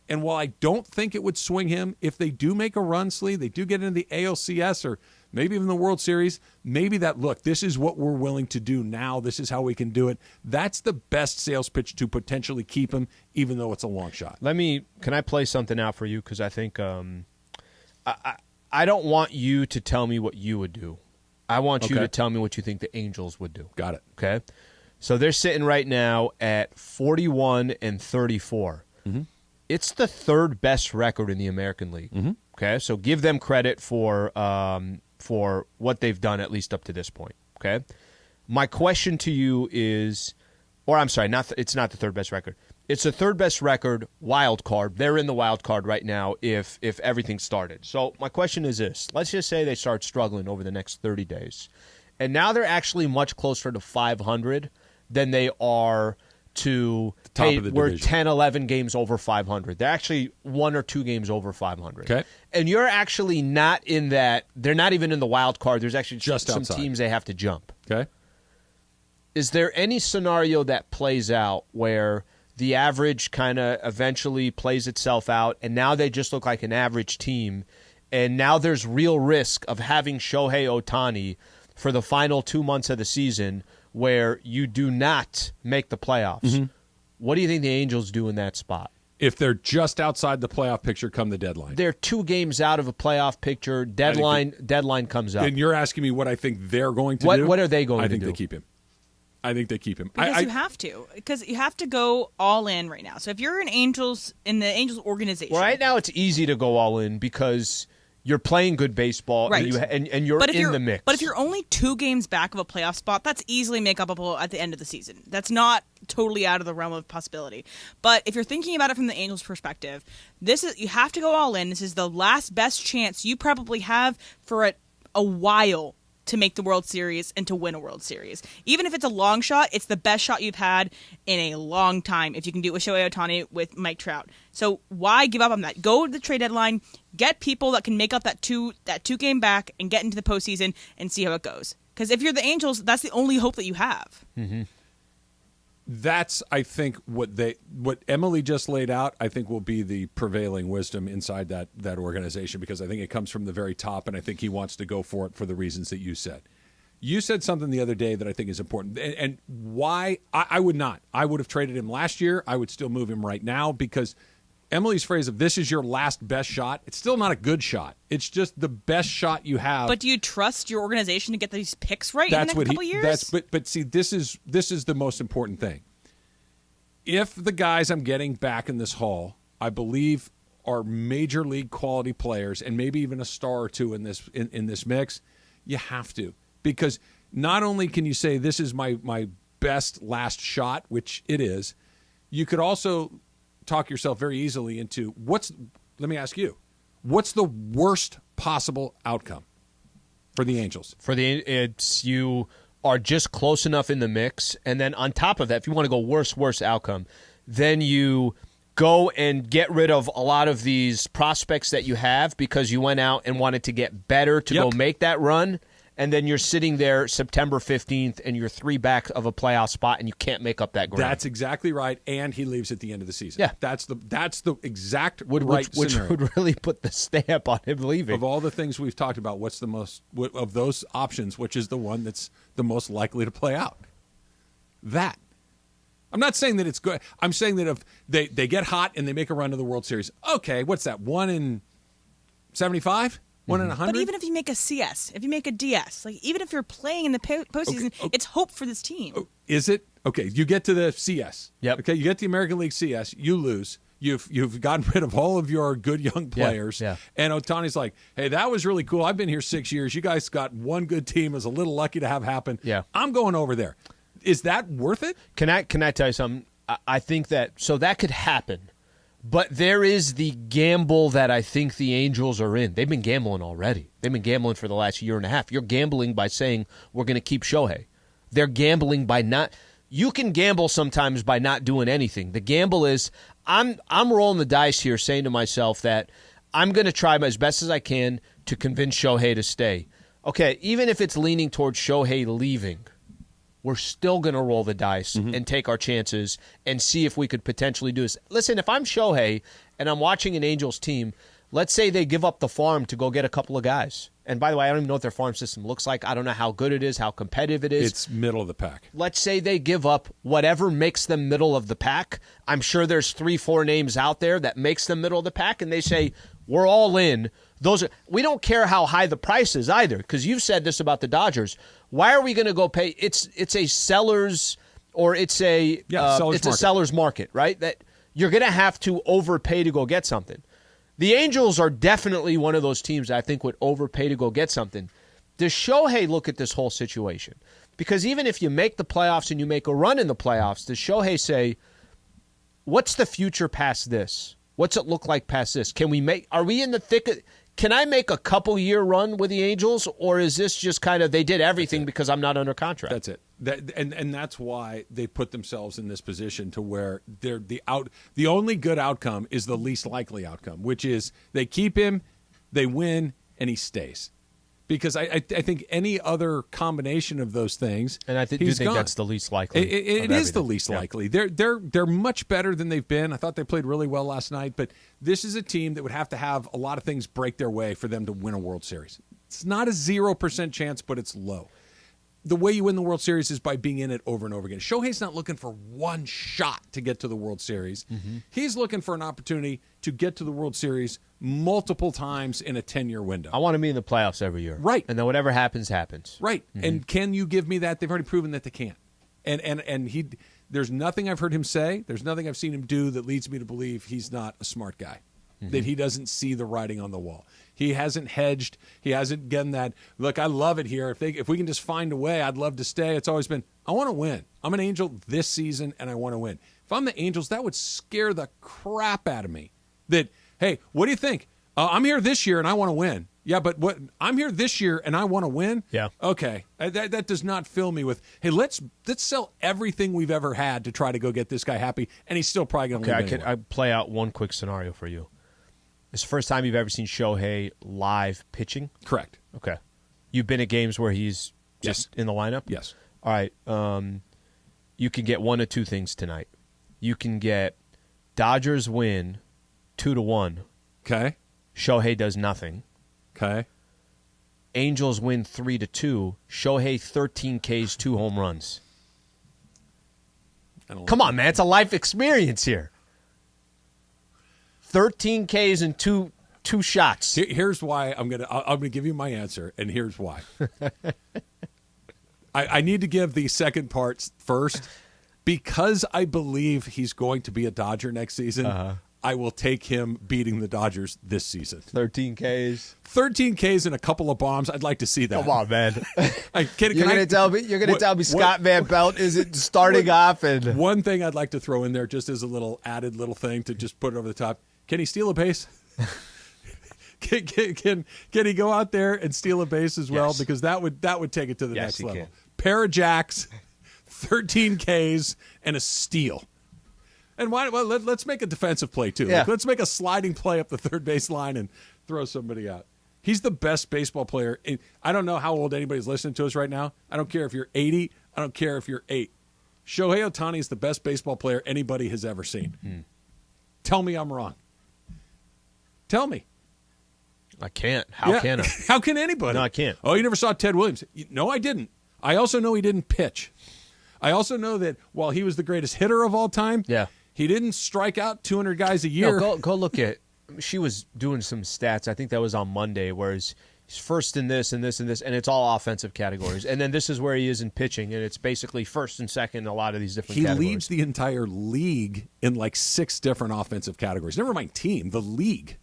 And while I don't think it would swing him, if they do make a run, Slee, they do get into the ALCS or maybe even the World Series, maybe this is what we're willing to do now. This is how we can do it. That's the best sales pitch to potentially keep him, even though it's a long shot. Can I play something out for you? Because I think I don't want you to tell me what you would do. I want you to tell me what you think the Angels would do. Got it. Okay? So they're sitting right now at 41-34. Mm-hmm. It's the third best record in the American League. Mm-hmm. Okay, so give them credit for what they've done at least up to this point. Okay, my question to you is, it's not the third best record. It's the third best record wild card. They're in the wild card right now if everything started. So my question is this: let's just say they start struggling over the next 30 days, and now they're actually much closer to 500 than they are to, we're 10, 11 games over 500. They're actually 1 or 2 games over 500. Okay. And you're actually not in that. They're not even in the wild card. There's actually just some outside. Teams they have to jump. Okay. Is there any scenario that plays out where the average kind of eventually plays itself out, and now they just look like an average team, and now there's real risk of having Shohei Ohtani for the final 2 months of the season where you do not make the playoffs? Mm-hmm. What do you think the Angels do in that spot? If they're just outside the playoff picture come the deadline. They're 2 games out of a playoff picture. Deadline comes up. And you're asking me what I think they're going to do? What are they going to do? I think they keep him. Because you have to. Because you have to go all in right now. So if you're in the Angels organization. Well, right now it's easy to go all in because you're playing good baseball, right, and you're in the mix. But if you're only 2 games back of a playoff spot, that's easily make upable at the end of the season. That's not totally out of the realm of possibility. But if you're thinking about it from the Angels' perspective, you have to go all in. This is the last best chance you probably have for a while to make the World Series and to win a World Series. Even if it's a long shot, it's the best shot you've had in a long time if you can do it with Shohei Ohtani, with Mike Trout. So why give up on that? Go to the trade deadline, get people that can make up that two game back and get into the postseason and see how it goes. Because if you're the Angels, that's the only hope that you have. Mm-hmm. That's, I think, what Emily just laid out, I think will be the prevailing wisdom inside that organization, because I think it comes from the very top, and I think he wants to go for it for the reasons that you said. You said something the other day that I think is important, and why I would not. I would have traded him last year. I would still move him right now, because Emily's phrase of this is your last best shot, it's still not a good shot. It's just the best shot you have. But do you trust your organization to get these picks right in the next couple years? But see, this is the most important thing. If the guys I'm getting back in this haul, I believe, are major league quality players, and maybe even a star or two in this mix, you have to. Because not only can you say this is my best last shot, which it is, you could also talk yourself very easily into let me ask you, what's the worst possible outcome for the Angels? You are just close enough in the mix, and then on top of that, if you want to go worst outcome, then you go and get rid of a lot of these prospects that you have because you went out and wanted to get better to go make that run. And then you're sitting there September 15th, and you're 3 back of a playoff spot, and you can't make up that ground. That's exactly right, and he leaves at the end of the season. Yeah, that's the exact right scenario. Which would really put the stamp on him leaving. Of all the things we've talked about, what's the most of those options? Which is the one that's the most likely to play out? That. I'm not saying that it's good. I'm saying that if they get hot and they make a run to the World Series, okay, what's that? 1 in 75? 1 in 100? But even if you make a CS, if you make a DS, like even if you're playing in the postseason, it's hope for this team. Is it? Okay, you get to the CS. Yep. Okay, you get the American League CS, you lose. You've gotten rid of all of your good young players. Yeah. And Ohtani's like, hey, that was really cool. I've been here 6 years. You guys got one good team. It was a little lucky to have happen. Yeah. I'm going over there. Is that worth it? Can I tell you something? I think that could happen. But there is the gamble that I think the Angels are in. They've been gambling already. They've been gambling for the last year and a half. You're gambling by saying we're going to keep Shohei. They're gambling by not. You can gamble sometimes by not doing anything. The gamble is I'm rolling the dice here, saying to myself that I'm going to try as best as I can to convince Shohei to stay. Okay, even if it's leaning towards Shohei leaving, we're still going to roll the dice and take our chances and see if we could potentially do this. Listen, if I'm Shohei and I'm watching an Angels team, let's say they give up the farm to go get a couple of guys. And by the way, I don't even know what their farm system looks like. I don't know how good it is, how competitive it is. It's middle of the pack. Let's say they give up whatever makes them middle of the pack. I'm sure there's 3-4 names out there that makes them middle of the pack, and they say, we're all in. We don't care how high the price is either, because you've said this about the Dodgers. Why are we going to go pay? It's a seller's or it's a seller's market, right? That you're going to have to overpay to go get something. The Angels are definitely one of those teams that I think would overpay to go get something. Does Shohei look at this whole situation? Because even if you make the playoffs and you make a run in the playoffs, does Shohei say, what's the future past this? What's it look like past this? Are we in the thick of, can I make a couple-year run with the Angels, or is this just kind of they did everything because I'm not under contract? That's it. And that's why they put themselves in this position to where they're the only good outcome is the least likely outcome, which is they keep him, they win, and he stays. Because I think any other combination of those things, and I think that's the least likely. It is the least likely. They're much better than they've been. I thought they played really well last night, but this is a team that would have to have a lot of things break their way for them to win a World Series. It's not a 0% chance, but it's low. The way you win the World Series is by being in it over and over again. Shohei's not looking for one shot to get to the World Series. Mm-hmm. He's looking for an opportunity to get to the World Series multiple times in a 10-year window. I want to be in the playoffs every year. Right. And then whatever happens, happens. Right. Mm-hmm. And can you give me that? They've already proven that they can't. And there's nothing I've heard him say, there's nothing I've seen him do that leads me to believe he's not a smart guy, that he doesn't see the writing on the wall. He hasn't hedged. He hasn't gotten that, look, I love it here. If we can just find a way, I'd love to stay. It's always been, I want to win. I'm an Angel this season, and I want to win. If I'm the Angels, that would scare the crap out of me. That, hey, what do you think? I'm here this year, and I want to win. Yeah, but I'm here this year, and I want to win? Yeah. Okay. That does not fill me with, hey, let's sell everything we've ever had to try to go get this guy happy, and he's still probably going to leave anyway. I play out one quick scenario for you. It's the first time you've ever seen Shohei live pitching? Correct. Okay. You've been at games where he's just in the lineup? Yes. All right. You can get one of two things tonight. You can get Dodgers win 2-1. Okay. Shohei does nothing. Okay. Angels win 3-2. Shohei 13 Ks, 2 home runs. Come on, man. It's a life experience here. 13 Ks and two shots. Here's why I'm gonna give you my answer, and here's why. I need to give the second part first because I believe he's going to be a Dodger next season. I will take him beating the Dodgers this season. 13 Ks. 13 Ks and a couple of bombs. I'd like to see that. Come on, man. You're going to tell me Scott Van Pelt isn't starting off? And one thing I'd like to throw in there just as a little added little thing to just put it over the top. Can he steal a base? Can he go out there and steal a base as well? Yes. Because that would take it to the next level. Can. Pair of jacks, 13 Ks, and a steal. And let's make a defensive play, too. Yeah. Let's make a sliding play up the third base line and throw somebody out. He's the best baseball player. I don't know how old anybody's listening to us right now. I don't care if you're 80. I don't care if you're 8. Shohei Ohtani is the best baseball player anybody has ever seen. Tell me I'm wrong. Tell me. I can't. How can I? How can anybody? No, I can't. Oh, you never saw Ted Williams? No, I didn't. I also know he didn't pitch. I also know that while he was the greatest hitter of all time, he didn't strike out 200 guys a year. No, go look at. She was doing some stats. I think that was on Monday, where he's first in this and this and this, and it's all offensive categories. And then this is where he is in pitching, and it's basically first and second in a lot of these different categories. He leads the entire league in like 6 different offensive categories. Never mind team, the league.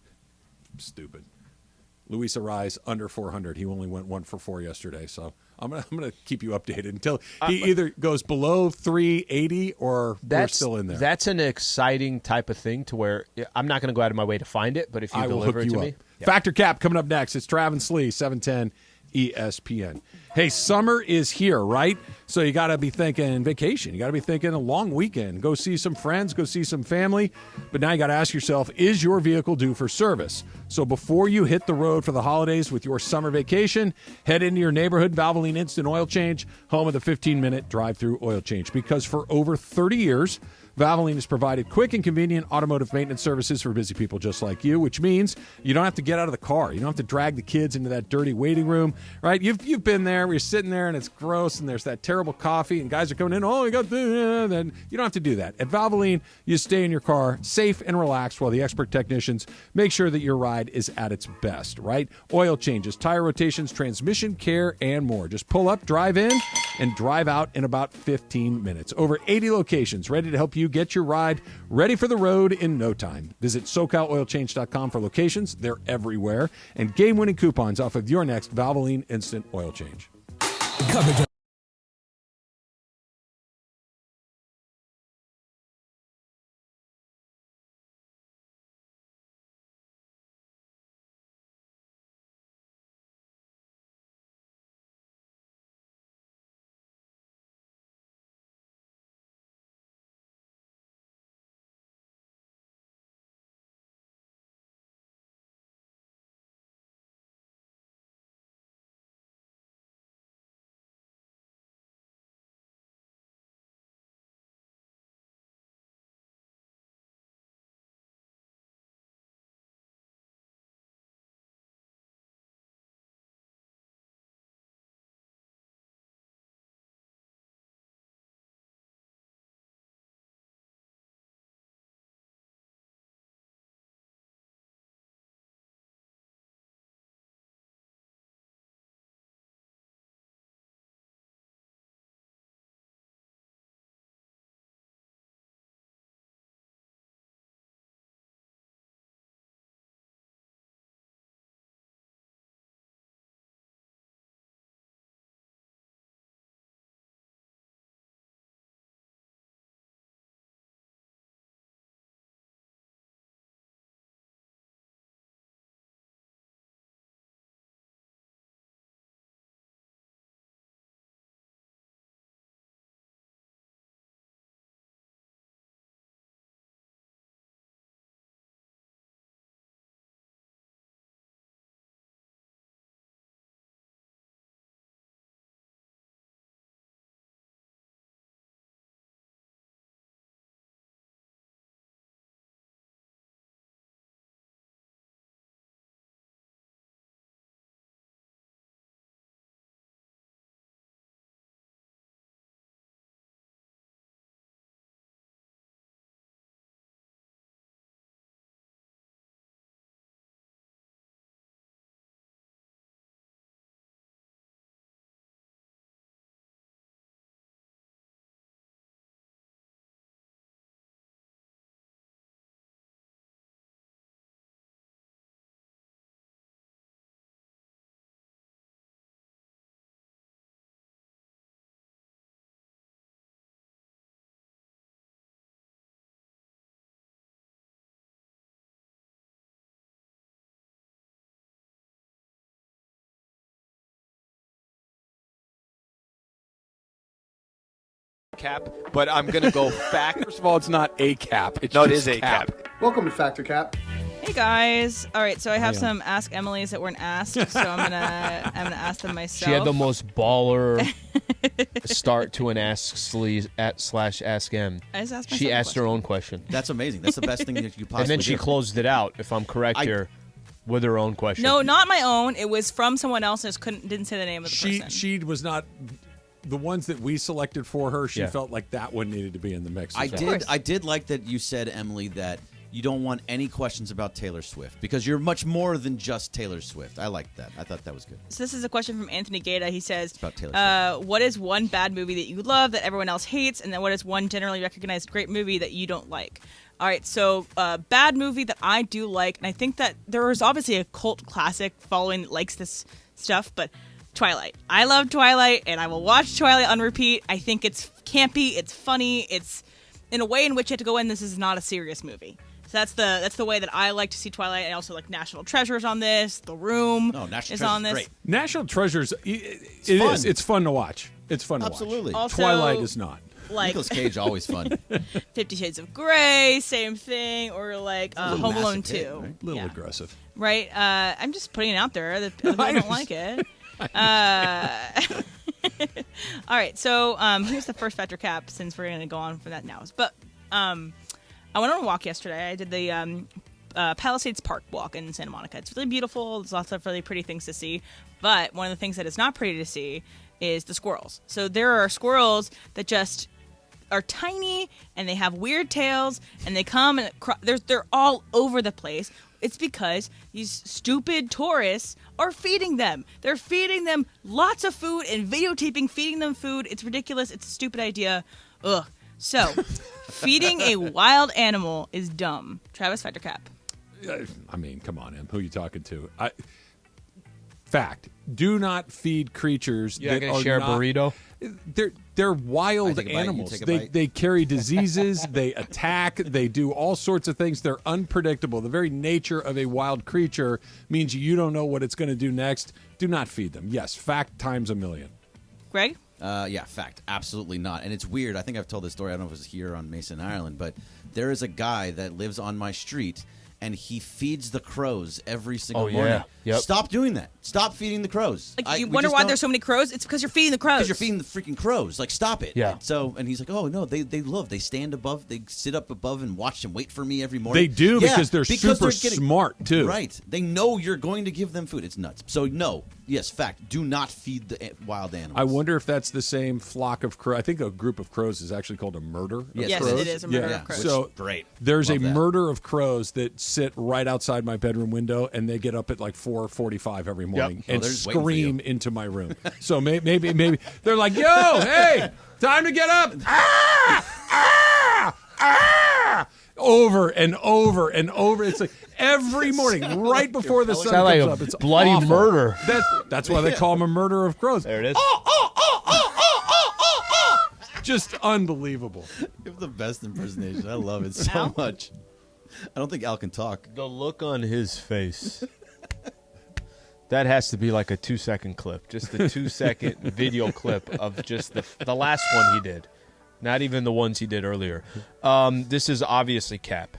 Stupid. Luis Arraez under 400. He only went 1 for 4 yesterday, so I'm gonna keep you updated until he either goes below 380 or we're still in there. That's an exciting type of thing to where I'm not going to go out of my way to find it, but if you deliver it to me. Factor Cap coming up next. It's Trav and Slee, 710 ESPN. Hey, summer is here, right? So you got to be thinking vacation. You got to be thinking a long weekend. Go see some friends, go see some family. But now you got to ask yourself, is your vehicle due for service? So before you hit the road for the holidays with your summer vacation, head into your neighborhood Valvoline Instant Oil Change, home of the 15-minute drive-through oil change. Because for over 30 years, Valvoline has provided quick and convenient automotive maintenance services for busy people just like you, which means you don't have to get out of the car. You don't have to drag the kids into that dirty waiting room, right? You've been there where you're sitting there and it's gross and there's that terrible coffee and guys are coming in, oh, you got this. Then you don't have to do that. At Valvoline, you stay in your car safe and relaxed while the expert technicians make sure that your ride is at its best, right? Oil changes, tire rotations, transmission care, and more. Just pull up, drive in, and drive out in about 15 minutes. Over 80 locations ready to help you get your ride ready for the road in no time. Visit SoCalOilChange.com for locations. They're everywhere. And game-winning coupons off of your next Valvoline Instant Oil Change. Coverage Cap, but I'm going to go fact. First of all, it's not a cap. It's no, just it is a cap. Welcome to Factor Cap. Hey guys! All right, so I have some Ask Emily's that weren't asked, so I'm gonna ask them myself. She had the most baller start to an Ask Slee / Ask M. I just asked myself She asked her own question. That's amazing. That's the best thing that you possibly. And then she do. closed it out, if I'm correct here, with her own question. No, not my own. It was from someone else. And didn't say the name of the person. She was not. The ones that we selected for her, she felt like that one needed to be in the mix. I did like that you said, Emily, that you don't want any questions about Taylor Swift because you're much more than just Taylor Swift. I liked that. I thought that was good. So this is a question from Anthony Gaeta. He says, about Taylor what is one bad movie that you love that everyone else hates? And then what is one generally recognized great movie that you don't like? All right, so bad movie that I do like, and I think that there is obviously a cult classic following that likes this stuff, but Twilight. I love Twilight, and I will watch Twilight on repeat. I think it's campy, it's funny, it's in a way in which you have to go in, this is not a serious movie. So that's the way that I like to see Twilight. I also like National Treasure's on this. The Room is on this. Great. National Treasure's it's fun to watch. It's fun to watch. Absolutely. Also, Twilight is not. Like Nicolas Cage, always fun. 50 Shades of Grey, same thing, or like Home Alone 2. Hit, right? A little aggressive. Right? I'm just putting it out there that people don't like it. All right, so here's the first Factor Cap since we're going to go on for that now. But I went on a walk yesterday. I did the Palisades Park walk in Santa Monica. It's really beautiful. There's lots of really pretty things to see. But one of the things that is not pretty to see is the squirrels. So there are squirrels that just are tiny and they have weird tails and they come and they're all over the place. It's because these stupid tourists are feeding them. They're feeding them lots of food and videotaping feeding them food. It's ridiculous. It's a stupid idea. Ugh. So, feeding a wild animal is dumb. Travis, Factor Cap. I mean, come on, Em. Who are you talking to? Fact. Do not feed creatures that are share a burrito? They're wild animals. They carry diseases. They attack. They do all sorts of things. They're unpredictable. The very nature of a wild creature means you don't know what it's going to do next. Do not feed them. Yes, fact times a million. Greg? Yeah, fact. Absolutely not. And it's weird. I think I've told this story. I don't know if it was here on Mason, Ireland, but there is a guy that lives on my street, and he feeds the crows every single morning. Yep. Stop doing that. Stop feeding the crows. Like, you wonder why there's so many crows? It's because you're feeding the crows. Because you're feeding the freaking crows. Like, stop it. Yeah. And he's like, oh, no, they stand above, they sit up above and watch and wait for me every morning. They do because they're super smart, too. Right. They know you're going to give them food. It's nuts. So, no. Yes, fact. Do not feed the wild animals. I wonder if that's the same flock of crows. I think a group of crows is actually called a murder of yes, crows. It is a murder of crows. So great. There's a murder of crows that sit right outside my bedroom window, and they get up at like 4:45 every morning and scream into my room. So maybe they're like, "Yo, hey, time to get up!" Over and over and over. It's like every morning, right before the sun comes up. It's bloody awful. murder. That's why they call him a murder of crows. There it is. Just unbelievable. You have the best impersonation. I love it so much. I don't think Al can talk. The look on his face. That has to be like a 2-second clip. Just a 2-second video clip of just the last one he did. Not even the ones he did earlier. This is obviously Cap.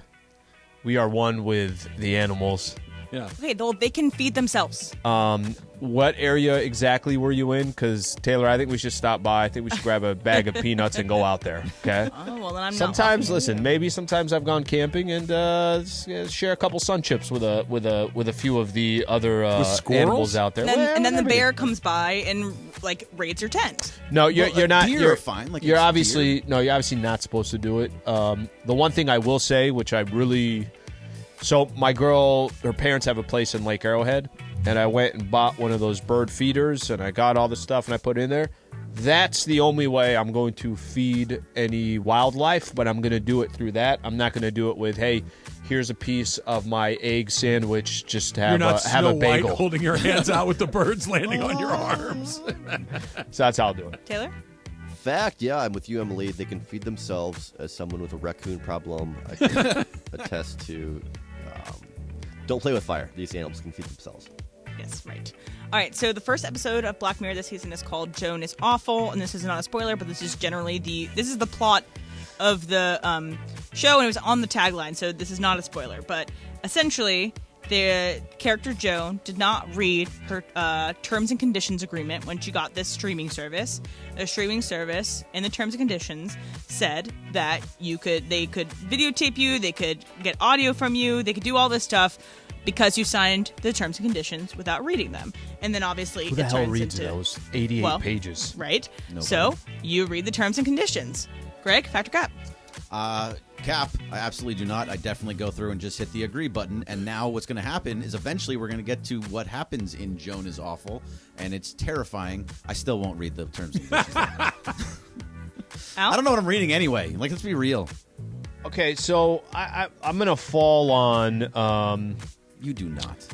We are one with the animals. Yeah. Okay, they can feed themselves. What area exactly were you in? Because, Taylor, I think we should stop by. I think we should grab a bag of peanuts and go out there, okay? Oh, well, then I'm sometimes, listen, maybe sometimes I've gone camping and share a couple sun chips with a few of the other animals out there. And then the bear comes by and, like, raids your tent. No, you're not. Deer are fine. Like, you're obviously not supposed to do it. The one thing I will say, which I really... So my girl, her parents have a place in Lake Arrowhead, and I went and bought one of those bird feeders, and I got all the stuff, and I put it in there. That's the only way I'm going to feed any wildlife, but I'm going to do it through that. I'm not going to do it with, hey, here's a piece of my egg sandwich, just to have a bagel. White holding your hands out with the birds landing on your arms. So that's how I'll do it. Taylor? Fact, yeah, I'm with you, Emily. They can feed themselves. As someone with a raccoon problem, I can attest to... don't play with fire. These animals can feed themselves. Yes, right. All right, so the first episode of Black Mirror this season is called Joan is Awful, and this is not a spoiler, but this is generally this is the plot of the show, and it was on the tagline, so this is not a spoiler. But essentially, the character Joan did not read her terms and conditions agreement when she got this streaming service. The streaming service in the terms and conditions said that they could videotape you, they could get audio from you, they could do all this stuff because you signed the terms and conditions without reading them. And then obviously who the hell reads those 88 pages? Right. Nobody. So you read the terms and conditions. Greg, Factor Cap. Cap, I absolutely do not. I definitely go through and just hit the agree button. And now what's going to happen is eventually we're going to get to what happens in Joan is Awful, and it's terrifying. I still won't read the terms and conditions. I don't know what I'm reading anyway. Like, let's be real. Okay, so I'm going to fall on... you do not.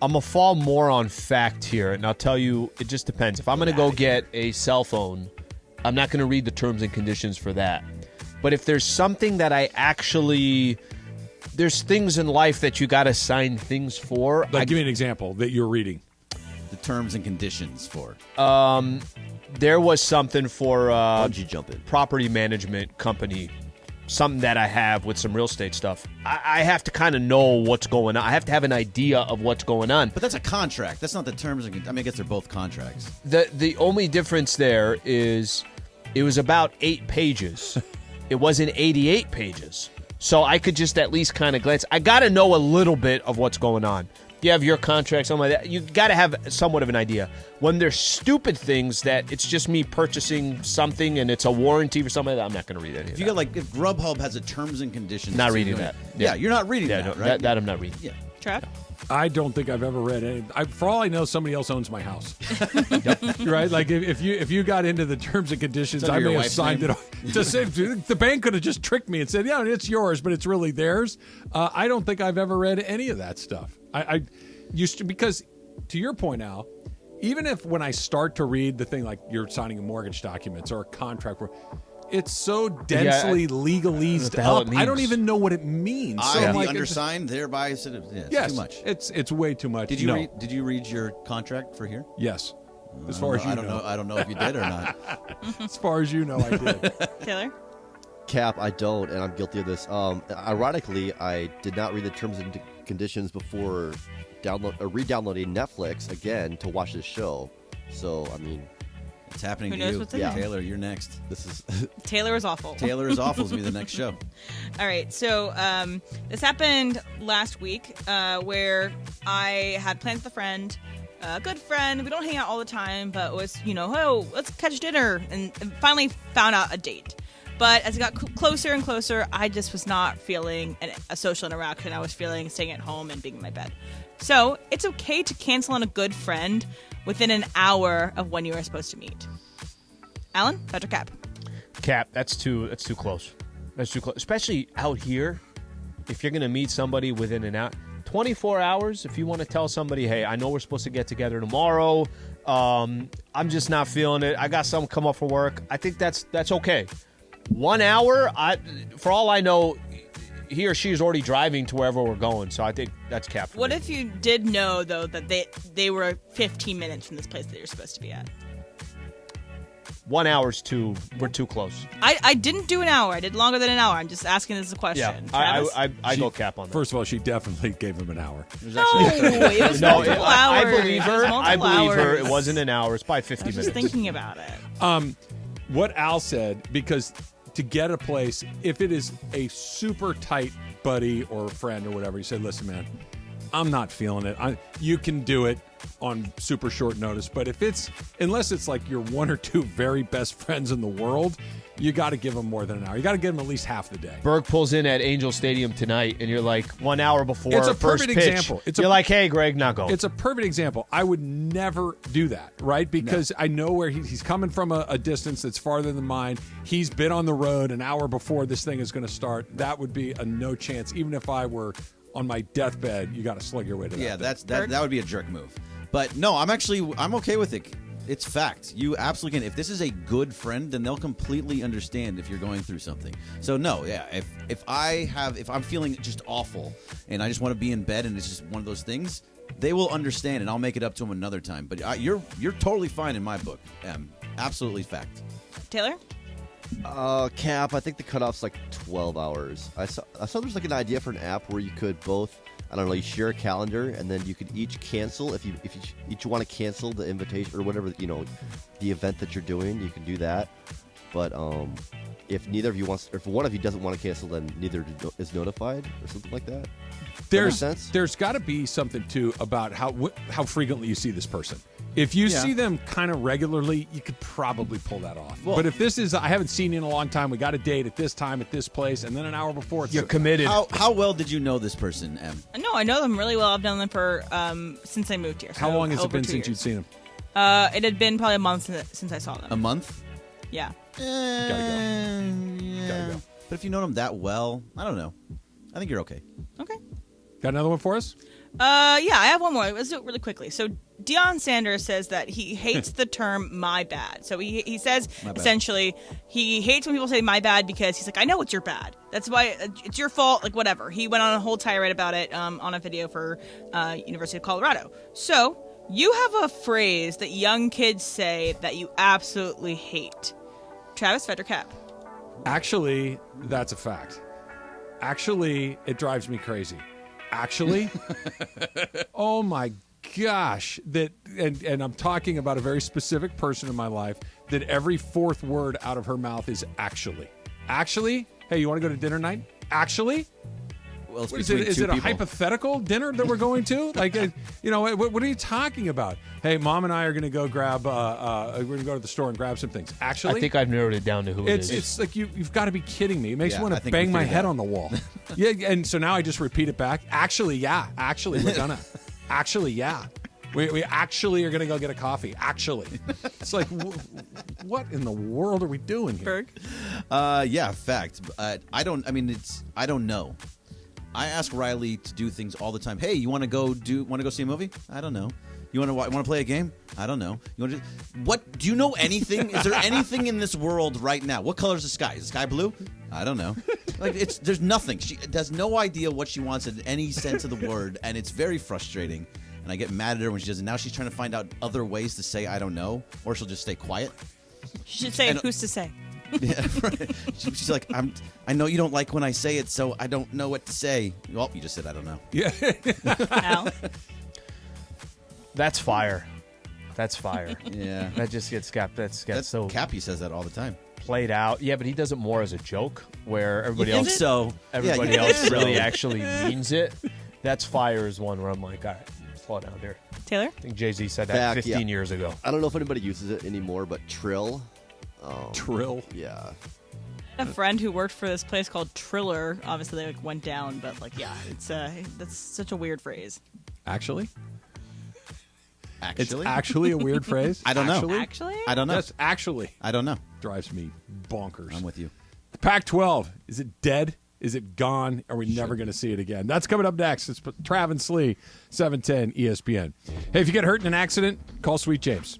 I'm going to fall more on fact here, and I'll tell you, it just depends. If I'm going to go get a cell phone, I'm not going to read the terms and conditions for that. But if there's something that I actually... There's things in life that you got to sign things for. Like, give me an example that you're reading. The terms and conditions for. There was something for bungee jumping, property management company, something that I have with some real estate stuff. I have to kind of know what's going on. I have to have an idea of what's going on. But that's a contract. That's not the terms. I mean, I guess they're both contracts. The only difference there is it was about 8 pages. It wasn't 88 pages. So I could just at least kind of glance. I got to know a little bit of what's going on. You have your contract, something like that. You got to have somewhat of an idea. When there's stupid things that it's just me purchasing something and it's a warranty for something like that, I'm not going to read any of that. You got like if Grubhub has a terms and conditions. Not reading that. Yeah, you're not reading that, no, right? That I'm not reading. Yeah. Trev? I don't think I've ever read any. For all I know, somebody else owns my house. Right? Like if you got into the terms and conditions, I may have signed it. To say the bank could have just tricked me and said, "Yeah, it's yours," but it's really theirs. I don't think I've ever read any of that stuff. I used to, because to your point, Al, even if when I start to read the thing like you're signing a mortgage documents or a contract, it's so densely legalese up. I don't even know what it means. I undersigned, thereby said it's too much. It's way too much. Did you read your contract for here? Yes. As far as you know. I don't know if you did or not. As far as you know, I did. Taylor? Cap, I don't, and I'm guilty of this. Ironically, I did not read the terms and conditions before re-downloading Netflix again to watch this show. So, I mean... It's happening Who to knows you. what's in Yeah. there? Taylor, you're next. This is Taylor is Awful. Taylor is Awful is going to be the next show. All right, so this happened last week where I had plans with a friend, a good friend. We don't hang out all the time, but it was, oh, let's catch dinner, and finally found out a date. But as it got closer and closer, I just was not feeling a social interaction. I was feeling staying at home and being in my bed. So it's okay to cancel on a good friend within an hour of when you are supposed to meet. Alan, Patrick Cap. Cap, that's too close. That's too close. Especially out here, if you're going to meet somebody within an hour. 24 hours, if you want to tell somebody, hey, I know we're supposed to get together tomorrow. I'm just not feeling it. I got something come up for work. I think that's okay. 1 hour, for all I know, he or she is already driving to wherever we're going, so I think that's Cap for What me. if you did know, though, that they were 15 minutes from this place that you're supposed to be at? 1 hour's we're too close. I didn't do an hour. I did longer than an hour. I'm just asking this as a question. Yeah, I go Cap on that. First of all, she definitely gave him an hour. No, it was multiple hours. I believe her. I believe her. It wasn't an hour. It's probably 50 minutes. I was just thinking about it. What Al said, because to get a place, if it is a super tight buddy or friend or whatever, he said, listen, man, I'm not feeling it. You can do it on super short notice, but unless it's like your one or two very best friends in the world, you got to give them more than an hour. You got to give them at least half the day. Berg pulls in at Angel Stadium tonight, and you're like 1 hour before it's a first perfect pitch. Example. You're like, hey, Greg, not go. It's a perfect example. I would never do that, right? Because I know where he's coming from a distance that's farther than mine. He's been on the road an hour before this thing is going to start. That would be a no chance. Even if I were on my deathbed, you got to slug your way to that. Yeah, that would be a jerk move. But no, I'm okay with it. It's fact. You absolutely can. If this is a good friend, then they'll completely understand if you're going through something. So no, yeah. If I'm feeling just awful and I just want to be in bed and it's just one of those things, they will understand, and I'll make it up to them another time. But you're totally fine in my book. Absolutely fact. Taylor? Cap, I think the cutoff's like 12 hours. I saw there's like an idea for an app where you could both, I don't know, you share a calendar and then you could each cancel if you each want to cancel the invitation or whatever, the event that you're doing, you can do that. But if neither of you wants, or if one of you doesn't want to cancel, then neither is notified or something like that. There's got to be something too about how frequently you see this person. If you see them kind of regularly, you could probably pull that off. Well, but if this is, I haven't seen you in a long time, we got a date at this time, at this place, and then an hour before, you're committed. How well did you know this person, Em? No, I know them really well. I've known them for since I moved here. So how long has it been since years. you'd seen them? It had been probably a month since I saw them. A month? Yeah. Gotta go. But if you know them that well, I don't know. I think you're okay. Okay. Got another one for us? Yeah, I have one more. Let's do it really quickly. So Deion Sanders says that he hates the term "my bad." So he says essentially he hates when people say "my bad" because he's like, I know it's your bad. That's why it's your fault. Like whatever. He went on a whole tirade about it on a video for University of Colorado. So you have a phrase that young kids say that you absolutely hate. Travis, Fed or Cap? Actually, that's a fact. Actually, it drives me crazy. Actually, oh my gosh, and I'm talking about a very specific person in my life that every fourth word out of her mouth is actually. Actually, hey, you want to go to dinner night? Actually? Well, is it a hypothetical dinner that we're going to? Like, what are you talking about? Hey, Mom and I are going to go grab. We're going to go to the store and grab some things. Actually, I think I've narrowed it down to who it is. It's like you've got to be kidding me. It makes me want to bang my head on the wall. Yeah, and so now I just repeat it back. Actually, yeah. Actually, we're gonna. Actually, yeah. We actually are going to go get a coffee. Actually, it's like, what in the world are we doing here? Berg? Yeah, fact. I don't know. I ask Riley to do things all the time. Hey, you want to go see a movie? I don't know. You want to play a game? I don't know. What? Do you know anything? Is there anything in this world right now? What color is the sky? Is the sky blue? I don't know. There's nothing. She has no idea what she wants in any sense of the word, and it's very frustrating. And I get mad at her when she doesn't. Now she's trying to find out other ways to say I don't know, or she'll just stay quiet. She should say who's to say. Yeah, right. She's like, I know you don't like when I say it, so I don't know what to say. Well, you just said I don't know. Yeah. Al? That's fire. That's fire. Yeah. That just gets so Cappy says that all the time. Played out. Yeah, but he does it more as a joke, where everybody else Everybody else really actually means it. That's fire is one where I'm like, all right, slow down here. Taylor? I think Jay-Z said that 15 years ago. I don't know if anybody uses it anymore, but trill. Trill? Yeah. A friend who worked for this place called Triller. Obviously, they went down, but it's that's such a weird phrase. Actually? Actually? It's actually a weird phrase? I don't know. Actually? I don't know. That's actually. I don't know. Drives me bonkers. I'm with you. The Pac-12, is it dead? Is it gone? Are we never going to see it again? That's coming up next. It's Trav and Slee, 710 ESPN. Hey, if you get hurt in an accident, call Sweet James.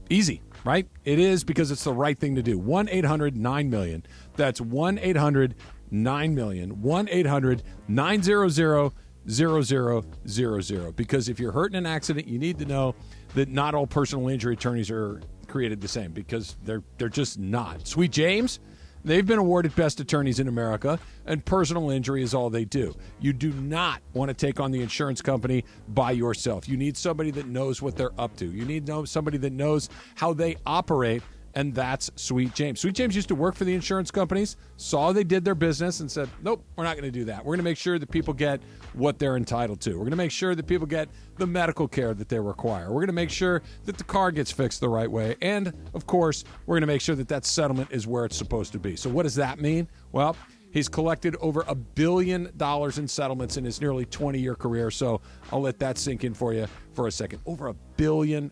Easy, right? It is, because it's the right thing to do. 1-800-9-MILLION. That's 1-800-9-MILLION. 1-800-900-0000. Because if you're hurt in an accident, you need to know that not all personal injury attorneys are created the same, because they're just not. Sweet James, they've been awarded best attorneys in America, and personal injury is all they do. You do not want to take on the insurance company by yourself. You need somebody that knows what they're up to. You need somebody that knows how they operate, and that's Sweet James. Sweet James used to work for the insurance companies, saw they did their business, and said, nope, we're not going to do that. We're going to make sure that people get what they're entitled to. We're going to make sure that people get the medical care that they require. We're going to make sure that the car gets fixed the right way. And, of course, we're going to make sure that that settlement is where it's supposed to be. So what does that mean? Well, he's collected over $1 billion in settlements in his nearly 20-year career. So I'll let that sink in for you for a second. Over $1 billion.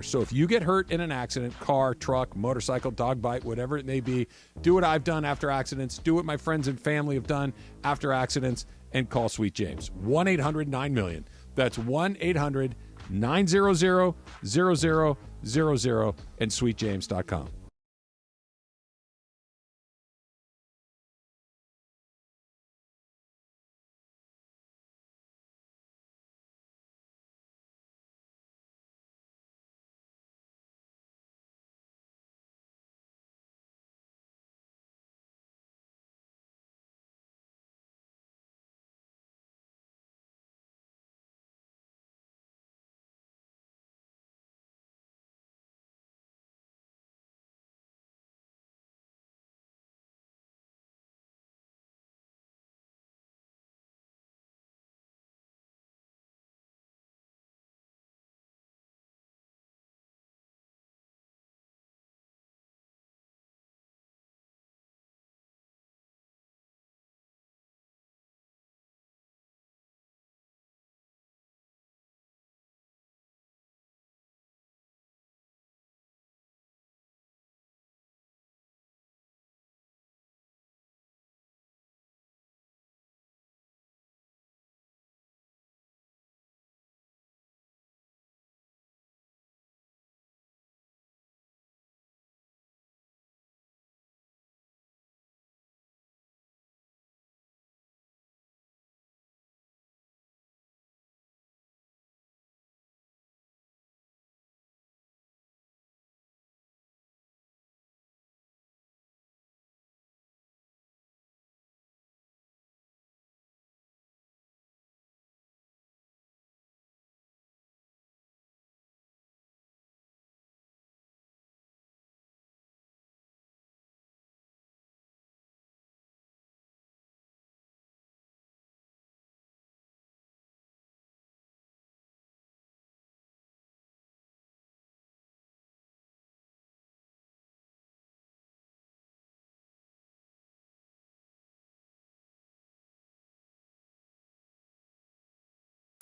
So if you get hurt in an accident, car, truck, motorcycle, dog bite, whatever it may be, do what I've done after accidents. Do what my friends and family have done after accidents, and call Sweet James. 1-800-9-MILLION. That's 1-800-900-0000 and sweetjames.com.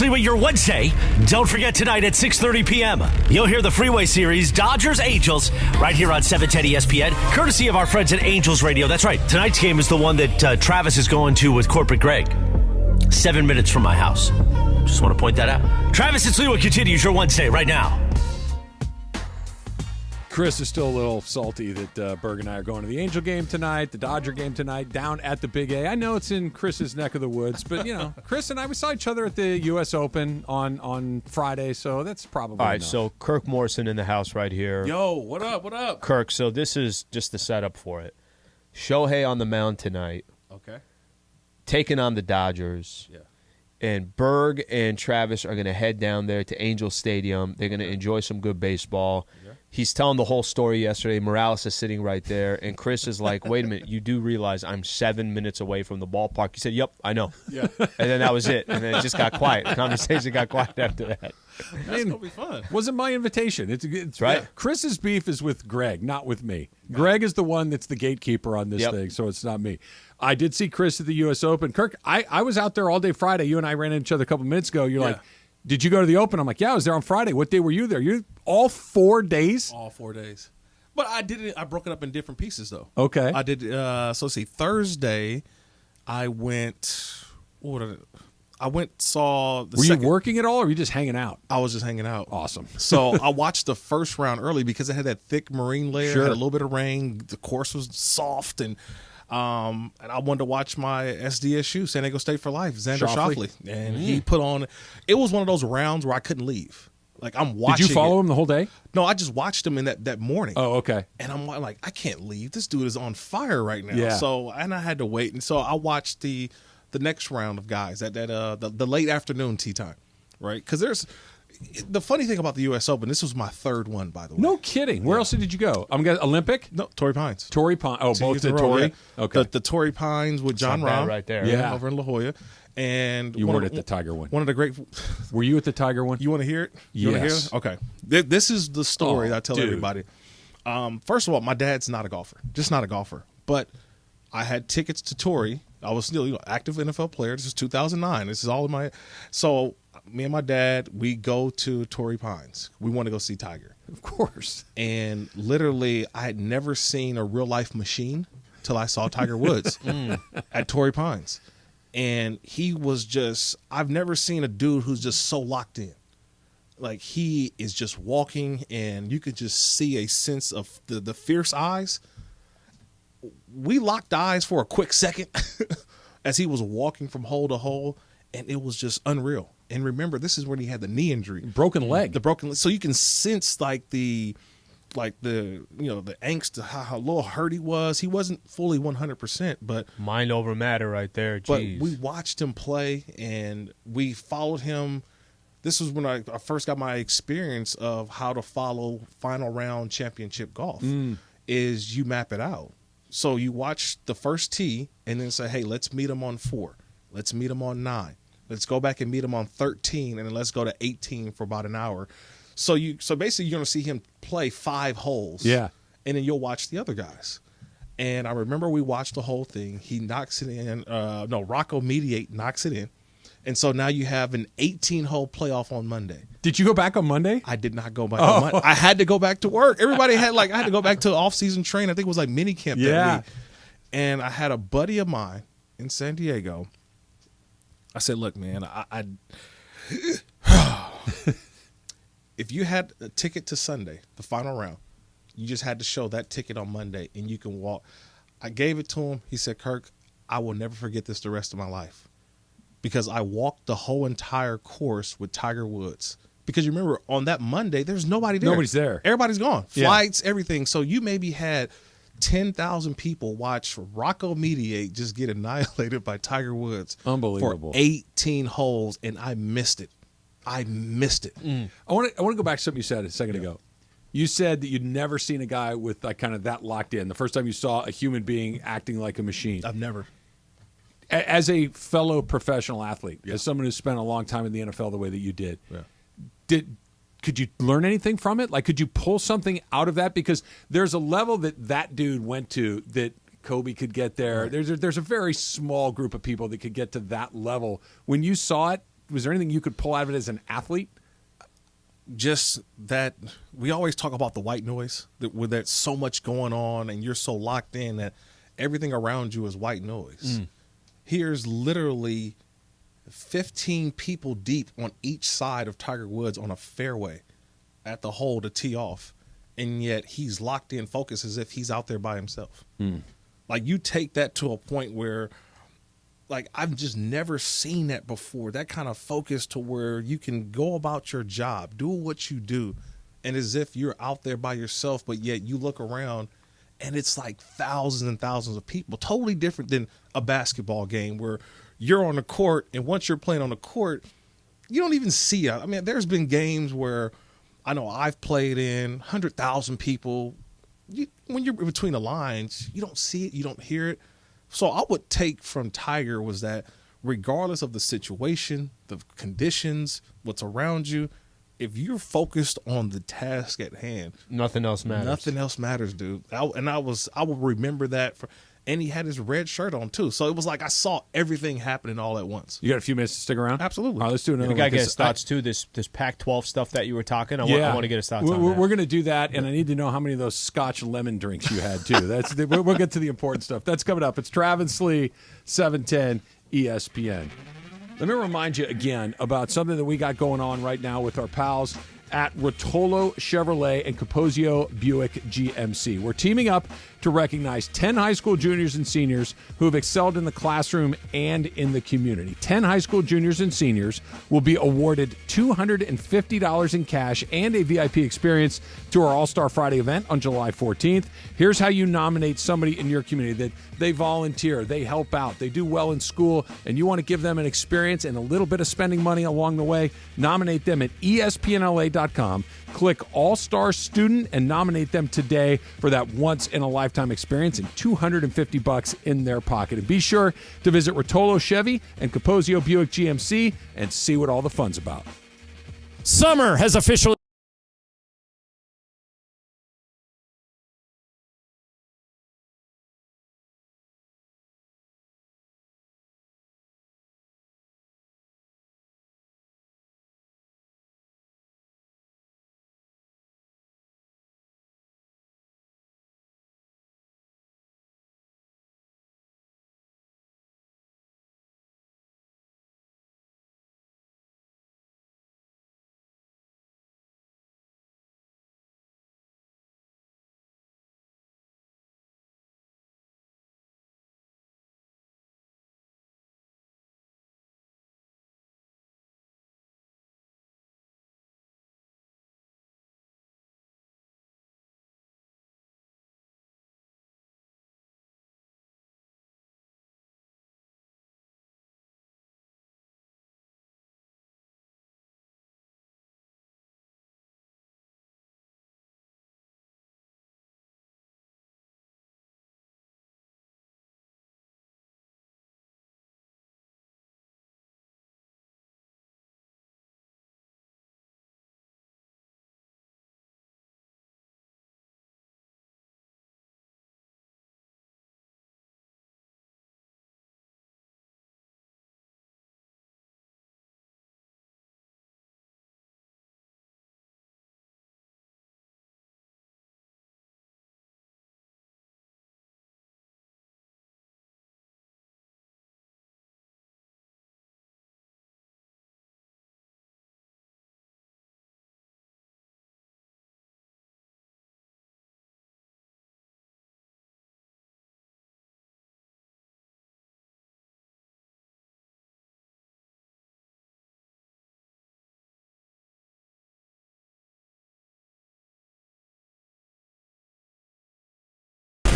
Sliwa, your Wednesday. Don't forget tonight at 6:30 p.m. You'll hear the Freeway Series, Dodgers Angels, right here on 710 ESPN, courtesy of our friends at Angels Radio. That's right. Tonight's game is the one that Travis is going to with Corporate Greg. 7 minutes from my house. Just want to point that out. Travis and Sliwa continues your Wednesday right now. Chris is still a little salty that Berg and I are going to the Angel game tonight, the Dodger game tonight, down at the Big A. I know it's in Chris's neck of the woods, but, Chris and I, we saw each other at the U.S. Open on Friday, so that's probably all right, enough. so Kirk Morrison in the house right here. Yo, what up? Kirk, so this is just the setup for it. Shohei on the mound tonight. Okay. Taking on the Dodgers. Yeah. And Berg and Travis are going to head down there to Angel Stadium. They're going to enjoy some good baseball. Yeah. He's telling the whole story yesterday. Morales is sitting right there. And Chris is like, wait a minute, you do realize I'm 7 minutes away from the ballpark. He said, yep, I know. Yeah. And then that was it. And then it just got quiet. The conversation got quiet after that. That's going to be fun. Wasn't my invitation. It's right. Yeah. Chris's beef is with Greg, not with me. Greg is the one that's the gatekeeper on this thing, so it's not me. I did see Chris at the U.S. Open. Kirk, I was out there all day Friday. You and I ran into each other a couple minutes ago. You're like, did you go to the Open? I'm like, yeah, I was there on Friday. What day were you there? You all 4 days? All 4 days. But I did it. I broke it up in different pieces, though. Okay. I did. So let's see. Thursday, I went. Saw the. Were you working at all, or were you just hanging out? I was just hanging out. Awesome. So I watched the first round early because it had that thick marine layer. Sure. Had a little bit of rain. The course was soft, and I wanted to watch my SDSU, San Diego State for Life, Xander Schauffele. And he put on. It was one of those rounds where I couldn't leave. Like, I'm watching. Did you follow him the whole day? No, I just watched him in that morning. Oh, okay. And I'm like, I can't leave. This dude is on fire right now. Yeah. So, and I had to wait. And so I watched the next round of guys at the late afternoon tee time, right? Because there's the funny thing about the U.S. Open. This was my third one, by the way. No kidding. Where else did you go? I'm going Olympic. No, Torrey Pines. Torrey Pines. Oh, both the Torrey. Yeah. Okay. The Torrey Pines with John Rahm right there. Yeah. over in La Jolla. And you weren't at the Tiger one. One of the great. Were you at the Tiger one? You want to hear it? You want to hear it? Okay. This is the story that I tell everybody. First of all, my dad's not a golfer, just not a golfer. But I had tickets to Torrey. I was still active NFL player. This is 2009. This is all in my. So me and my dad, we go to Torrey Pines. We want to go see Tiger, of course. And literally, I had never seen a real life machine till I saw Tiger Woods at Torrey Pines. And he was just, I've never seen a dude who's just so locked in. Like, he is just walking, and you could just see a sense of the fierce eyes. We locked eyes for a quick second as he was walking from hole to hole, and it was just unreal. And remember, this is when he had the knee injury. Broken leg. The broken leg. So you can sense, the angst, how little hurt he was. He wasn't fully 100%, but mind over matter right there. Jeez. But we watched him play, and we followed him. This was when I first got my experience of how to follow final round championship golf. Is you map it out. So you watch the first tee and then say, hey, let's meet him on 4. Let's meet him on 9. Let's go back and meet him on 13, and then let's go to 18 for about an hour. So basically you're going to see him play 5 holes. Yeah. And then you'll watch the other guys. And I remember we watched the whole thing. He knocks it in. Rocco Mediate knocks it in. And so now you have an 18-hole playoff on Monday. Did you go back on Monday? I did not go back on Monday. I had to go back to work. Everybody had I had to go back to off-season train. I think it was like mini camp that week. And I had a buddy of mine in San Diego. I said, look, man, if you had a ticket to Sunday, the final round, you just had to show that ticket on Monday and you can walk. I gave it to him. He said, Kirk, I will never forget this the rest of my life because I walked the whole entire course with Tiger Woods. Because you remember, on that Monday, there's nobody there. Nobody's there. Everybody's gone. Flights, everything. So you maybe had 10,000 people watch Rocco Mediate just get annihilated by Tiger Woods. Unbelievable. For 18 holes, and I missed it. I want to go back to something you said a second ago. You said that you'd never seen a guy with kind of that locked in. The first time you saw a human being acting like a machine. I've never. As a fellow professional athlete, as someone who spent a long time in the NFL the way that you did, could you learn anything from it? Like, could you pull something out of that? Because there's a level that dude went to that Kobe could get there. Right. There's a very small group of people that could get to that level. When you saw it, Was there anything you could pull out of it as an athlete? Just that we always talk about the white noise, where there's so much going on and you're so locked in that everything around you is white noise. Here's literally 15 people deep on each side of Tiger Woods on a fairway at the hole to tee off, and yet he's locked in focus as if he's out there by himself. Like, you take that to a point where, like, I've just never seen that before, that kind of focus to where you can go about your job, do what you do, and as if you're out there by yourself, but yet you look around and it's like thousands and thousands of people. Totally different than a basketball game where you're on the court, and once you're playing on the court, you don't even see it. I mean, there's been games where I know I've played in 100,000 people. When you're between the lines, you don't see it, you don't hear it. So I would take from Tiger was that regardless of the situation, the conditions, what's around you, if you're focused on the task at hand, nothing else matters. Nothing else matters, dude. I will remember that. And he had his red shirt on too, so it was like I saw everything happening all at once. You got a few minutes to stick around? Absolutely. All right, let's do another. We got to get his thoughts too. This Pac-12 stuff that you were talking. I want to get his thoughts on that. We're going to do that, and I need to know how many of those Scotch lemon drinks you had too. We'll get to the important stuff. That's coming up. It's Travis Lee, 710 ESPN. Let me remind you again about something that we got going on right now with our pals at Rotolo Chevrolet and Capozio Buick GMC. We're teaming up to recognize 10 high school juniors and seniors who have excelled in the classroom and in the community. 10 high school juniors and seniors will be awarded $250 in cash and a VIP experience to our All-Star Friday event on July 14th. Here's how you nominate somebody in your community that they volunteer, they help out, they do well in school, and you want to give them an experience and a little bit of spending money along the way. Nominate them at espnla.com. Click All-Star Student and nominate them today for that once-in-a-lifetime experience and $250 in their pocket. And be sure to visit Rotolo Chevy and Capozio Buick GMC and see what all the fun's about. Summer has officially...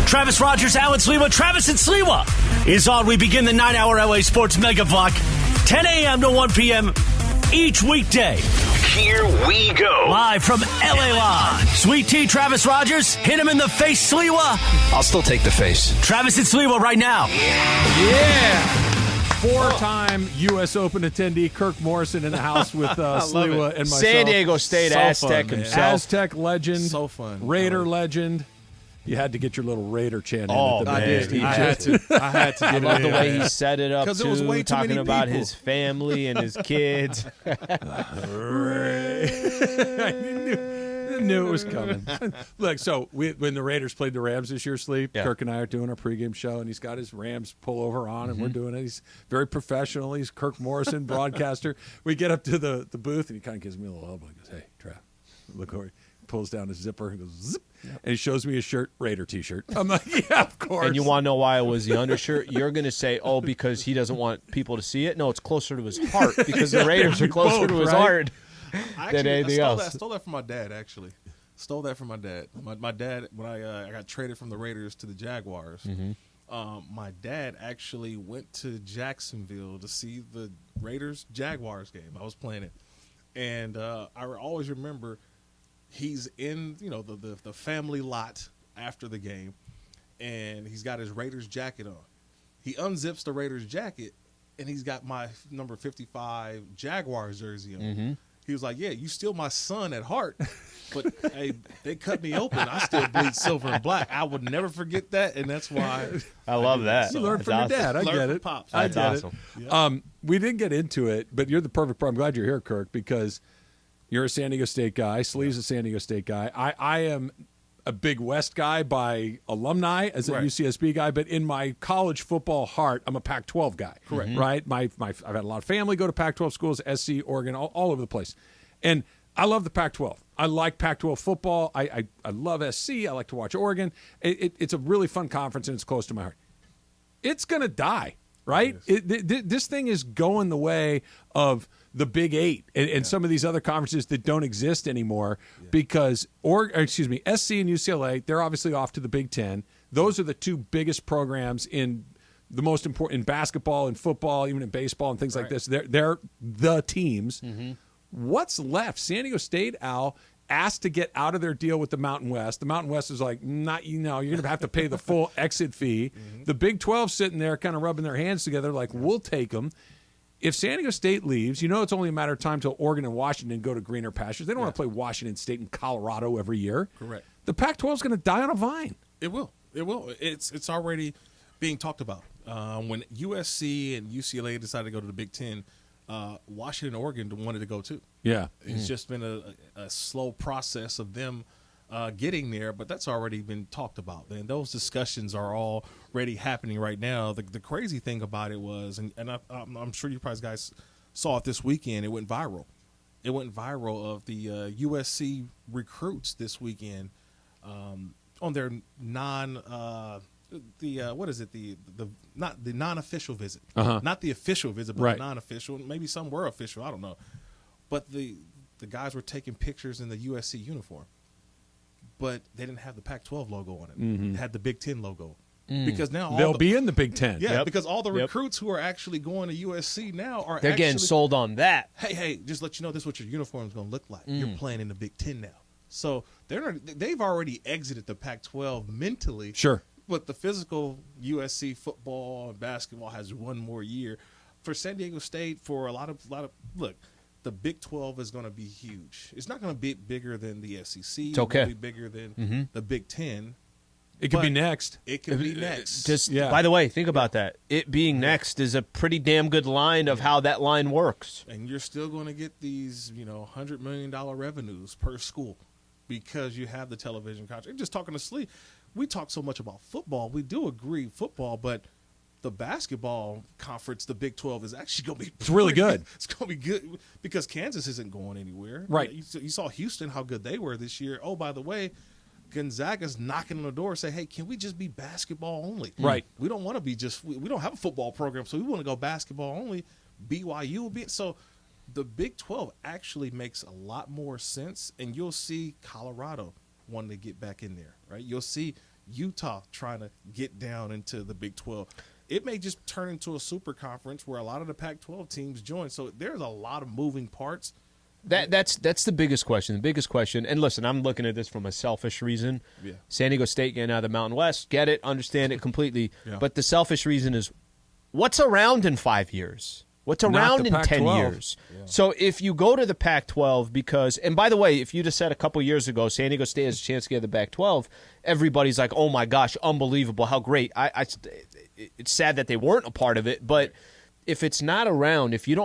Travis Rogers, Alan Sliwa, Travis and Sliwa is on. We begin the 9-hour LA Sports Mega Block, 10 a.m. to 1 p.m. each weekday. Here we go. Live from LA Live. Sweet Tea, Travis Rogers, hit him in the face, Sliwa. I'll still take the face. Travis and Sliwa right now. Yeah. Four-time U.S. Open attendee Kirk Morrison in the house with Sliwa and myself. San Diego State Aztec himself. Aztec legend. So fun. Raider legend. You had to get your little Raider chant in. Oh, at the I band. did. I had to get I love the way he set it up, 'Cause too, there was way too talking many about people. his family and his kids. I knew it was coming. Look, so when the Raiders played the Rams this year, Kirk and I are doing our pregame show, and he's got his Rams pullover on, and we're doing it. He's very professional. He's Kirk Morrison, broadcaster. We get up to the booth, and he kind of gives me a little elbow. He goes, "Hey, Trav, look over." He pulls down his zipper and goes, zip, and he shows me his shirt, Raider T-shirt. I'm like, yeah, of course. And you want to know why it was the undershirt? You're going to say, oh, because he doesn't want people to see it? No, it's closer to his heart because the Raiders are closer to his heart than anything else. I stole that from my dad, actually. Stole that from my dad. My dad, when I got traded from the Raiders to the Jaguars, my dad actually went to Jacksonville to see the Raiders-Jaguars game. I was playing it. And I always remember he's in, the family lot after the game, and he's got his Raiders jacket on. He unzips the Raiders jacket, and he's got my number 55 Jaguars jersey on. He was like, yeah, you still my son at heart, but hey, they cut me open. I still bleed silver and black. I would never forget that, and that's why I love that. You learned from your dad. I get it. Pops. I That's get awesome. it. Yep. We didn't get into it, but you're the perfect. I'm glad you're here, Kirk, because you're a San Diego State guy. Slee's a San Diego State guy. I am a big West guy by alumni as a UCSB guy, but in my college football heart, I'm a Pac-12 guy. Correct. Right? I've had a lot of family go to Pac-12 schools, SC, Oregon, all over the place. And I love the Pac-12. I like Pac-12 football. I love SC. I like to watch Oregon. It's a really fun conference, and it's close to my heart. It's going to die, right? This thing is going the way of the Big Eight and some of these other conferences that don't exist anymore because, SC and UCLA, they're obviously off to the Big Ten. Those are the two biggest programs in the most important in basketball and football, even in baseball and things like this. They're the teams. What's left? San Diego State, Al, asked to get out of their deal with the Mountain West. The Mountain West is like, you're going to have to pay the full exit fee. The Big 12 sitting there kind of rubbing their hands together like, we'll take them. If San Diego State leaves, it's only a matter of time till Oregon and Washington go to greener pastures. They don't want to play Washington State and Colorado every year. Correct. The Pac-12 is going to die on a vine. It will. It's already being talked about. When USC and UCLA decided to go to the Big Ten, Washington and Oregon wanted to go too. Yeah. It's just been a slow process of them getting there, but that's already been talked about. And those discussions are already happening right now. The crazy thing about it was, and I'm sure you guys saw it this weekend, it went viral. It went viral of the USC recruits this weekend on their not the non-official visit, not the official visit, but the non-official. Maybe some were official, I don't know. But the guys were taking pictures in the USC uniform, but they didn't have the Pac-12 logo on it. It had the Big Ten logo. Because now they'll be in the Big Ten. Yeah, because all the recruits who are actually going to USC now they're getting sold on that. Hey, just let you know this is what your uniform is going to look like. You're playing in the Big Ten now. So they've already exited the Pac-12 mentally. Sure. But the physical USC football and basketball has one more year. For San Diego State, for a lot of look, the Big 12 is going to be huge. It's not going to be bigger than the SEC. It's okay. It'll be bigger than the Big 10. It could be next. It could be next. By the way, think about that. It being next is a pretty damn good line of how that line works. And you're still going to get these, $100 million revenues per school because you have the television contract. Just talking to Slee, we talk so much about football. We do agree football, but the basketball conference, the Big 12, is actually going to be it's really good. It's going to be good because Kansas isn't going anywhere. Right. You saw Houston, how good they were this year. Oh, by the way, Gonzaga's knocking on the door and say, hey, can we just be basketball only? Right. We don't want to be we don't have a football program, so we want to go basketball only. BYU will be – so the Big 12 actually makes a lot more sense, and you'll see Colorado wanting to get back in there, right? You'll see Utah trying to get down into the Big 12. It may just turn into a super conference where a lot of the Pac-12 teams join. So there's a lot of moving parts. That's the biggest question. The biggest question, and listen, I'm looking at this from a selfish reason. Yeah. San Diego State getting out of the Mountain West, get it, understand it completely. Yeah. But the selfish reason is, what's around in 5 years? What's around in 10 Pac-12. years? Yeah. So if you go to the Pac-12 because, and by the way, if you just said a couple years ago, San Diego State has a chance to get the Pac-12, everybody's like, oh my gosh, unbelievable, how great. It's sad that they weren't a part of it, but if it's not around, if you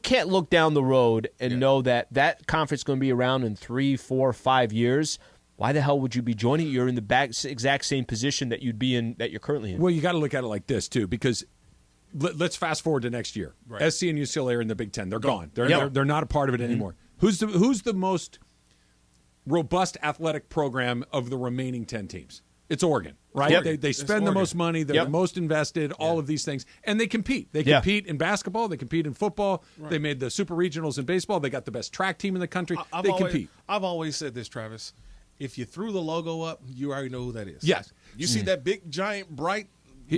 can't look down the road and know that conference is going to be around in 3, 4, 5 years, why the hell would you be joining it? You're in the exact same position that you'd be in, that you're currently in. Well, you got to look at it like this, too, because let's fast forward to next year. Right. SC and UCLA are in the Big Ten. They're gone. They're not a part of it anymore. Who's the most robust athletic program of the remaining 10 teams? It's Oregon, right? Yep. They spend the most money. They're the most invested, all of these things. And they compete. They compete in basketball. They compete in football. Right. They made the super regionals in baseball. They got the best track team in the country. They compete. I've always said this, Travis. If you threw the logo up, you already know who that is. Yes. You see that big, giant, bright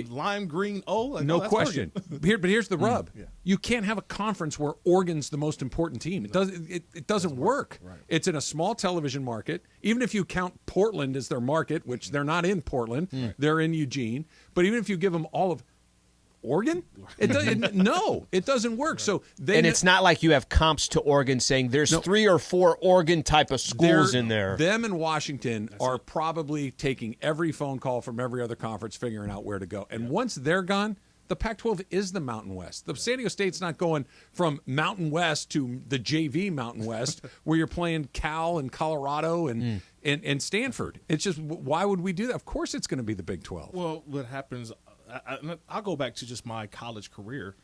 lime green O? Like, no question. But here's the rub. You can't have a conference where Oregon's the most important team. It doesn't work. Right. It's in a small television market. Even if you count Portland as their market, which they're not in Portland, they're in Eugene. But even if you give them all of Oregon? It doesn't work. Right. So it's not like you have comps to Oregon saying there's 3 or 4 Oregon type of schools in there. Them and Washington are probably taking every phone call from every other conference, figuring out where to go. And once they're gone, the Pac-12 is the Mountain West. The San Diego State's not going from Mountain West to the JV Mountain West, where you're playing Cal and Colorado and Stanford. It's just, why would we do that? Of course it's going to be the Big 12. Well, what happens, I'll go back to just my college career.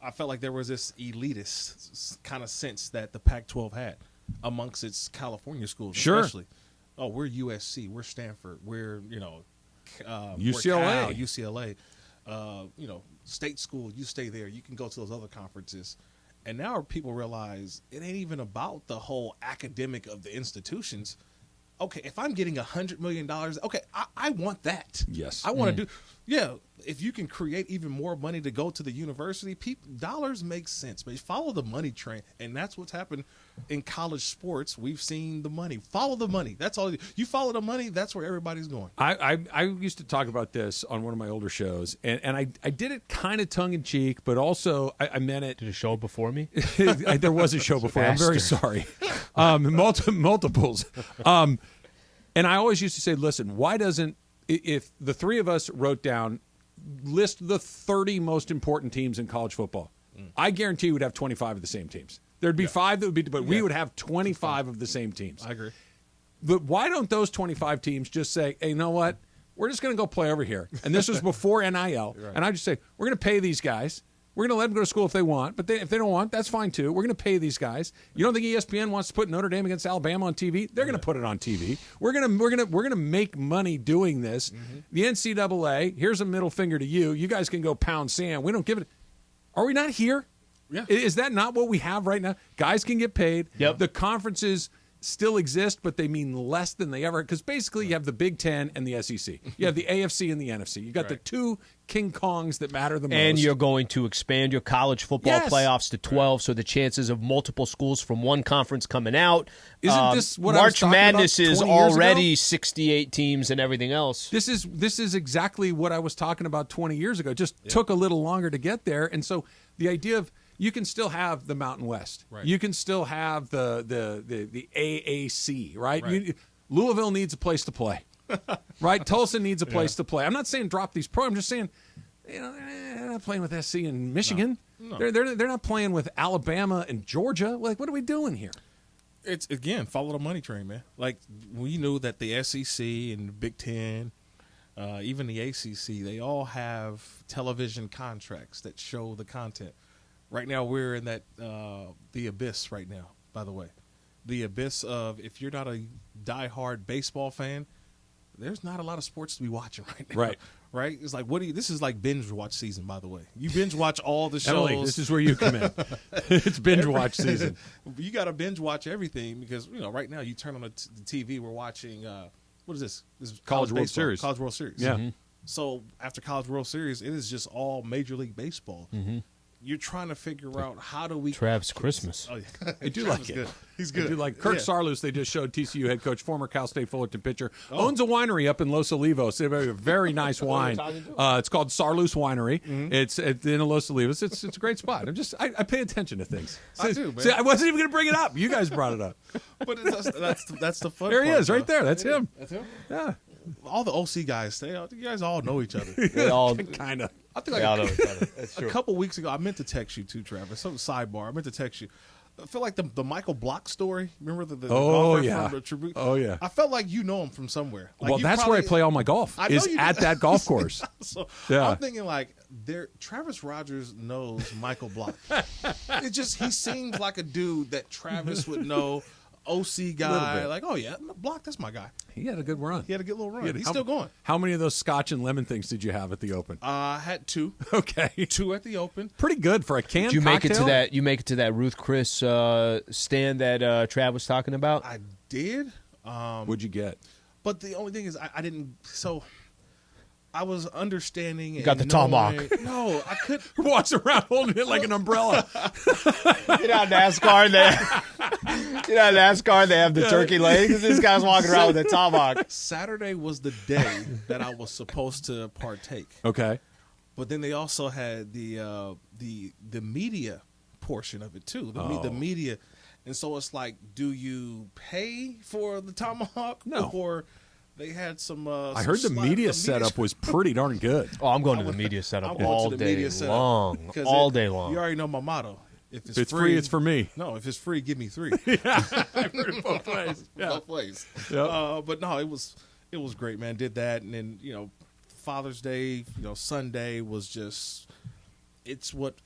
I felt like there was this elitist kind of sense that the Pac-12 had amongst its California schools, especially. Oh, we're USC, we're Stanford, we're UCLA, UCLA. State school, you stay there. You can go to those other conferences. And now people realize it ain't even about the whole academic of the institutions. Okay, if I'm getting $100 million, okay, I want that. Yes. I want to do, if you can create even more money to go to the university, dollars make sense. But follow the money train, and that's what's happened in college sports. We've seen the money. Follow the money. That's all. You follow the money, that's where everybody's going. I used to talk about this on one of my older shows, and I did it kind of tongue-in-cheek, but also I meant it. Did a show before me? There was a show before. I'm very sorry. Multiples. And I always used to say, listen, why doesn't, if the three of us wrote down, list the 30 most important teams in college football, I guarantee we'd have 25 of the same teams. There'd be 5 that would be, but we would have 25 of the same teams. I agree. But why don't those 25 teams just say, hey, you know what? We're just going to go play over here. And this was before NIL. Right. And I just say, we're going to pay these guys. We're going to let them go to school if they want, but if they don't want, that's fine too. We're going to pay these guys. You don't think ESPN wants to put Notre Dame against Alabama on TV? They're going to put it on TV. We're going to make money doing this. Mm-hmm. The NCAA, here's a middle finger to you. You guys can go pound sand. We don't give it. Are we not here? Yeah. Is that not what we have right now? Guys can get paid. Yep. The conferences still exist, but they mean less than they ever, because basically you have the Big Ten and the SEC. You have the AFC and the NFC. You got the two King Kongs that matter the most. And you're going to expand your college football playoffs to 12, so the chances of multiple schools from one conference coming out. Isn't this what March I was Madness about 20 is years already ago? 68 teams and everything else. This is exactly what I was talking about 20 years ago. It just took a little longer to get there. And so the idea of, you can still have the Mountain West. Right. You can still have the AAC, right? Louisville needs a place to play, right? Tulsa needs a place to play. I'm not saying drop these programs. I'm just saying, they're not playing with SC and Michigan. No. They're not playing with Alabama and Georgia. Like, what are we doing here? It's, again, follow the money train, man. Like, we knew that the SEC and the Big Ten, even the ACC, they all have television contracts that show the content. Right now, we're in that the abyss right now, by the way. The abyss of, if you're not a diehard baseball fan, there's not a lot of sports to be watching right now. Right? It's like, this is like binge watch season, by the way. You binge watch all the shows. Emily, this is where you come in. It's binge watch season. You got to binge watch everything because, right now you turn on the TV, we're watching, what is this? This is College World Series. College World Series. Yeah. Mm-hmm. So after College World Series, it is just all Major League Baseball. Mm-hmm. you're trying to figure out how do we Trav's Christmas. Oh, yeah. I do like it. Good. He's good. I do like Kirk Sarloos. They just showed TCU head coach, former Cal State Fullerton pitcher, owns a winery up in Los Olivos. They have a very nice wine. It's called Sarloos Winery. Mm-hmm. It's in Los Olivos. It's a great spot. I pay attention to things. I do, man. See, I wasn't even going to bring it up. You guys brought it up. But that's the fun. There he part, is, right there. That's him. That's him. Yeah. All the OC guys, you guys all know each other. They all kind of. I think they all know each other. That's true. A couple weeks ago, I meant to text you too, Travis. Some sidebar. I meant to text you. I feel like the Michael Block story. Remember the golfer from Tribute? Oh yeah. I felt like you know him from somewhere. Like well, that's where I play all my golf. Is at that golf course. So yeah. I'm thinking like, Travis Rogers knows Michael Block. It just he seems like a dude that Travis would know. OC guy, like, oh yeah, Block, that's my guy. He had a good run. He had a good little run. He's still going. How many of those Scotch and lemon things did you have at the Open? I had 2. Okay, 2 at the Open. Pretty good for a canned Did you make cocktail? it to that? You make it to that Ruth Chris stand that Trav was talking about? I did. What'd you get? But the only thing is, I didn't. So I was understanding. You got the tomahawk. No, I could. Walks around holding it like an umbrella. You know, NASCAR. They have the turkey legs. This guy's walking around with a tomahawk. Saturday was the day that I was supposed to partake. Okay. But then they also had the media portion of it too. The media, and so it's like, do you pay for the tomahawk? No. Or they had some. I heard the media setup was pretty darn good. Oh, I'm going to the media setup all day long. You already know my motto. If it's free, it's for me. No, if it's free, give me 3. Yeah, I've heard it both ways. Yeah. Both ways. Yep. But no, it was great, man. Did that, and then Father's Day, Sunday was just. It's what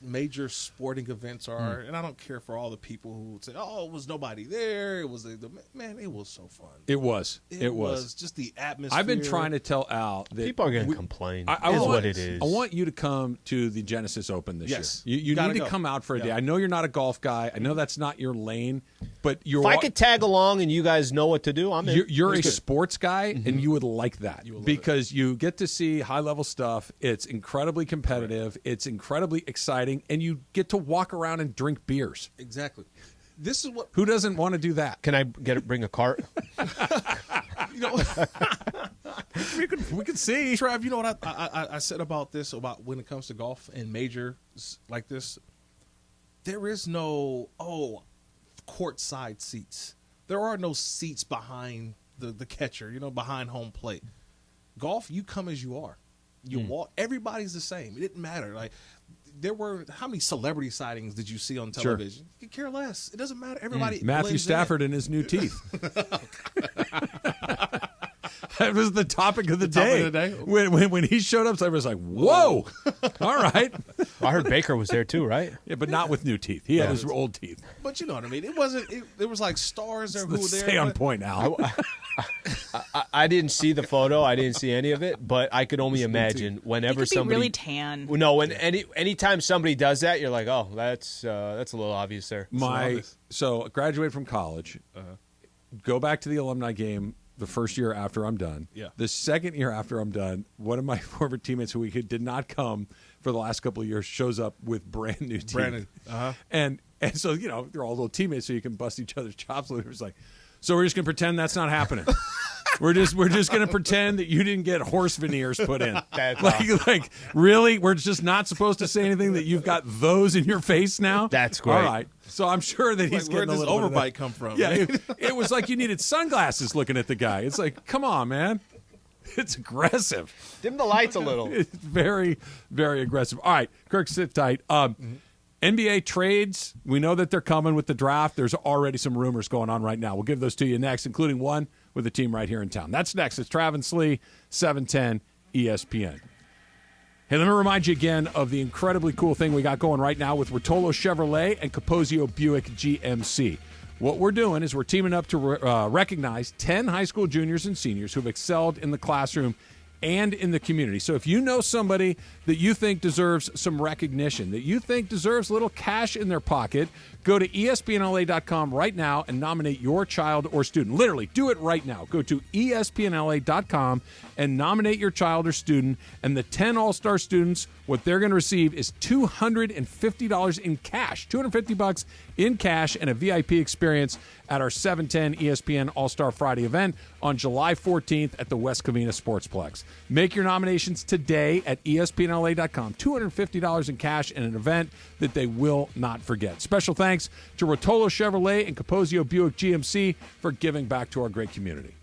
major sporting events are, and I don't care for all the people who would say, "Oh, it was nobody there." It was man. It was so fun. It was. It was just the atmosphere. I've been trying to tell Al that people are going to complain. What it is. I want you to come to the Genesis Open this year. You need to come out for a day. I know you're not a golf guy. I know that's not your lane, but if I could tag along and you guys know what to do, I'm in. You're a sports guy, and you would like that because you get to see high level stuff. It's incredibly competitive. Right. It's incredibly exciting, and you get to walk around and drink beers. Exactly. This is what. Who doesn't want to do that? Can I bring a cart? we could see. Trav, you know what I said about this, about when it comes to golf and majors like this? There is no courtside seats. There are no seats behind the catcher, behind home plate. Golf, you come as you are. You walk. Everybody's the same. It didn't matter. Like how many celebrity sightings did you see on television? Sure. You care less. It doesn't matter. Everybody. Matthew Stafford and his new teeth. That was the topic of the day. When he showed up, so I was like, "Whoa!" All right. I heard Baker was there too, right? Yeah, but not with new teeth. He had his old teeth. But you know what I mean. It wasn't. There was like stars there who were there. Stay on point, Al. I didn't see the photo. I didn't see any of it, but I could only imagine whenever somebody really tan. No, anytime somebody does that, you're like, oh, that's a little obvious there. So I graduated from college. Go back to the alumni game. The first year after I'm done. Yeah. The second year after I'm done, one of my former teammates who did not come for the last couple of years shows up with brand new teeth. Brandon. And so, they're all little teammates, so you can bust each other's chops. It was like, so we're just going to pretend that's not happening. We're just going to pretend that you didn't get horse veneers put in. That's awesome. Like, really? We're just not supposed to say anything that you've got those in your face now? That's great. All right. So I'm sure that he's getting a little overbite bit of that. come from? Yeah, it was like you needed sunglasses looking at the guy. It's like, come on, man. It's aggressive. Dim the lights a little. It's very, very aggressive. All right, Kirk, sit tight. NBA trades, we know that they're coming with the draft. There's already some rumors going on right now. We'll give those to you next, including one with a team right here in town. That's next. It's Trav and Slee, 710 ESPN. Hey, let me remind you again of the incredibly cool thing we got going right now with Rotolo Chevrolet and Capozio Buick GMC. What we're doing is we're teaming up to recognize 10 high school juniors and seniors who've excelled in the classroom and in the community. So if you know somebody that you think deserves some recognition, that you think deserves a little cash in their pocket, go to ESPNLA.com right now and nominate your child or student. Literally, do it right now. Go to ESPNLA.com and nominate your child or student. And the 10 All-Star students, what they're going to receive is $250 in cash, $250 in cash, and a VIP experience at our 710 ESPN All-Star Friday event on July 14th at the West Covina Sportsplex. Make your nominations today at ESPNLA.com. $250 in cash and an event that they will not forget. Special thanks to Rotolo Chevrolet and Capozio Buick GMC for giving back to our great community.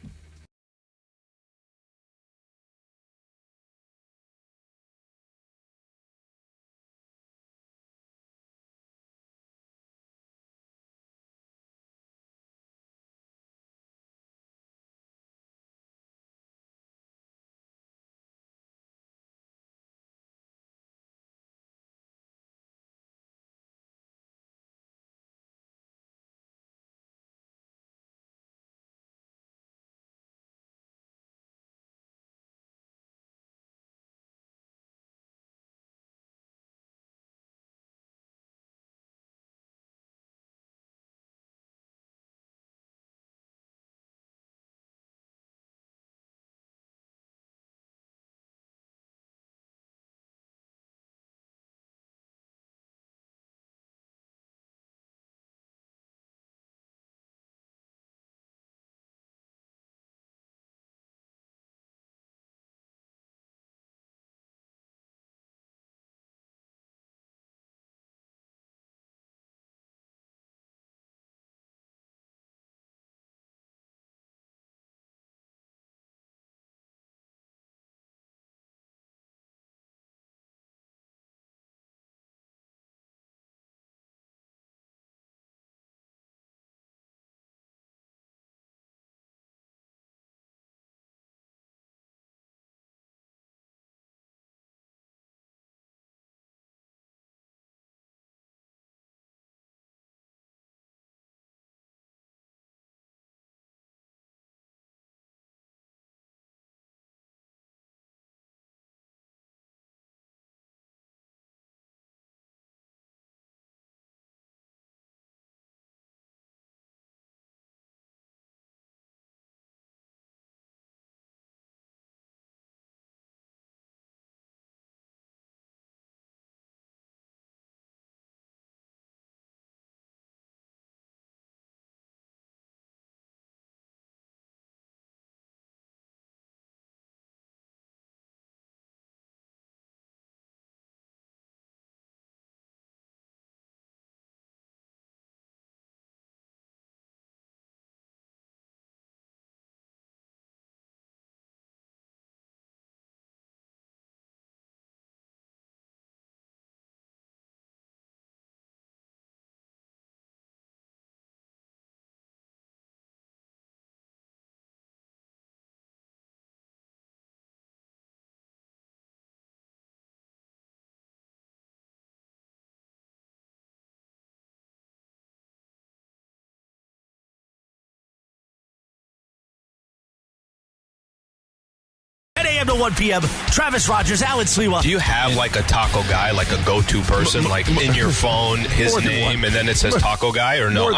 A.m. to 1 p.m. Travis Rogers, Alan Sliwa. Do you have like a taco guy, like a go-to person, like in your phone, his name, and then it says taco guy, or no?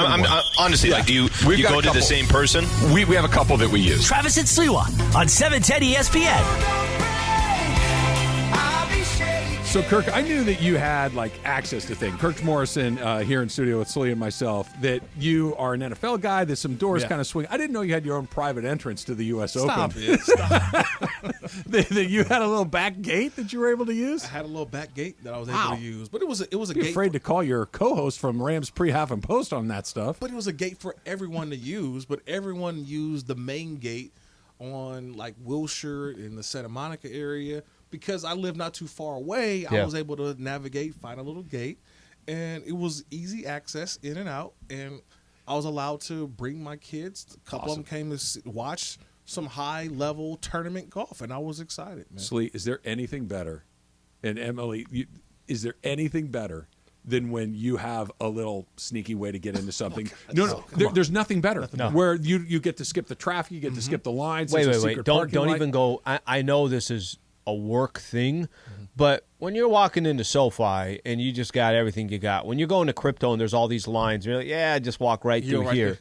Honestly, like, do you go to the same person? We have a couple that we use. Travis and Sliwa on 710 ESPN. So, Kirk, I knew that you had, like, access to things. Kirk Morrison here in studio with Sully and myself, that you are an NFL guy, that some doors kind of swing. I didn't know you had your own private entrance to the U.S. Open. Stop it. Stop. that you had a little back gate that you were able to use? I had a little back gate that I was able to use. But it was a gate. Afraid to call your co-host from Rams pre-half and post on that stuff. But it was a gate for everyone to use, but everyone used the main gate on, like, Wilshire in the Santa Monica area. Because I live not too far away, I was able to navigate, find a little gate, and it was easy access in and out. And I was allowed to bring my kids. A couple of them came to watch some high-level tournament golf, and I was excited, man. Slee, is there anything better? And Emily, is there anything better than when you have a little sneaky way to get into something. There's nothing better. Where you get to skip the traffic, you get to skip the lines. Wait. Don't even go. I know this is a work thing, but when you're walking into SoFi and you just got everything you got, when you're going to crypto and there's all these lines, you're like, just walk right through here.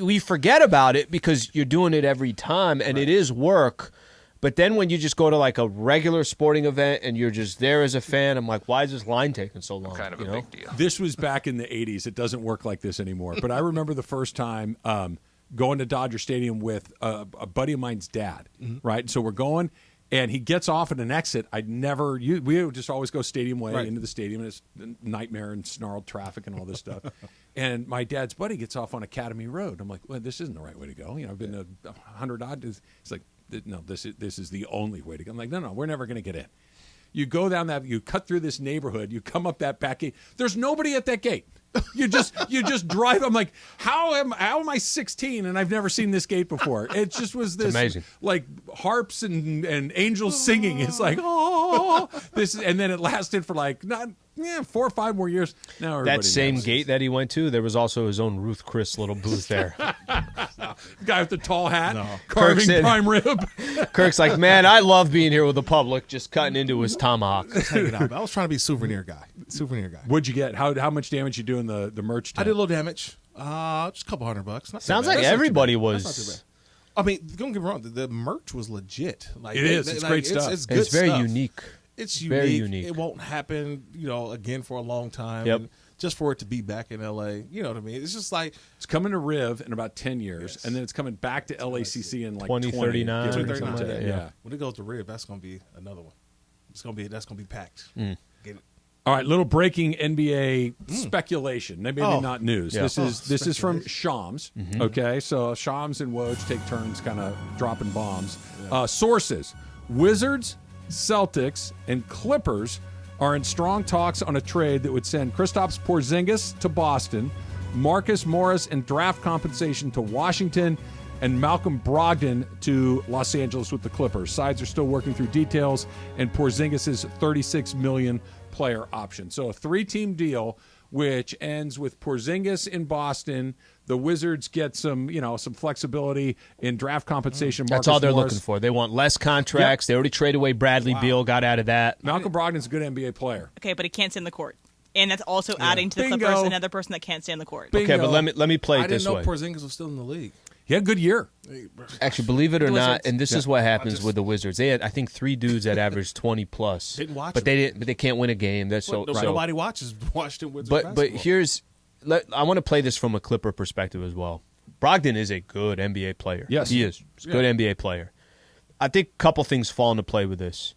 We forget about it because you're doing it every time, and it is work. But then when you just go to like a regular sporting event and you're just there as a fan, I'm like, why is this line taking so long? Kind of a big deal. This was back in the 80s. It doesn't work like this anymore. But I remember the first time going to Dodger Stadium with a buddy of mine's dad, right? So we're going, and he gets off at an exit. We would just always go Stadium Way into the stadium, and it's a nightmare and snarled traffic and all this stuff. And my dad's buddy gets off on Academy Road. I'm like, well, this isn't the right way to go. I've been to 100 odd. It's like, no, this is the only way to go. I'm like, no, we're never going to get in. You go down you cut through this neighborhood, you come up that back gate. There's nobody at that gate. You just drive. I'm like, how am I 16 and I've never seen this gate before? It just was this like harps and angels singing. It's like, and then it lasted for like 4 or 5 more years. Now that same gate that he went to, there was also his own Ruth Chris little booth there. Guy with the tall hat, carving prime rib. Kirk's like, man, I love being here with the public, just cutting into his tomahawk. I was trying to be a souvenir guy. What'd you get? How much damage you doing the merch tent? I did a little damage. Just a couple $100. Sounds like everybody was. I mean, don't get me wrong. The merch was legit. Like it is. It's great stuff. It's good very stuff. unique. It's very unique. It won't happen, again for a long time. Yep. And just for it to be back in LA, you know what I mean? It's just like it's coming to Riv in about 10 years, and then it's coming back to LACC in like 2039. 2039. Yeah. When it goes to Riv, that's going to be another one. That's going to be packed. Mm. Get it. All right, little breaking NBA speculation. Maybe not news. Yeah. This is from Shams. Okay, so Shams and Woj take turns kind of dropping bombs. Yeah. Sources: Wizards, Celtics, and Clippers are in strong talks on a trade that would send Kristaps Porzingis to Boston, Marcus Morris and draft compensation to Washington, and Malcolm Brogdon to Los Angeles with the Clippers. Sides are still working through details, and Porzingis' $36 million player option. So a 3-team deal, which ends with Porzingis in Boston. The Wizards get some flexibility in draft compensation. That's all they're looking for. They want less contracts. Yep. They already traded away Bradley Beal, got out of that. Malcolm Brogdon's a good NBA player. Okay, but he can't stay in the court. And that's also adding to the Bingo. Clippers another person that can't stay in the court. Bingo. Okay, but let me play it this way. I didn't know Porzingis was still in the league. He had a good year. Actually, believe it or not, and this is what happens with the Wizards. They had, I think, 3 dudes that averaged 20 plus. Didn't watch but them. they can't win a game. That's nobody watched them Wizards basketball. But I want to play this from a Clipper perspective as well. Brogdon is a good NBA player. Yes, he is. He's a good NBA player. I think a couple things fall into play with this.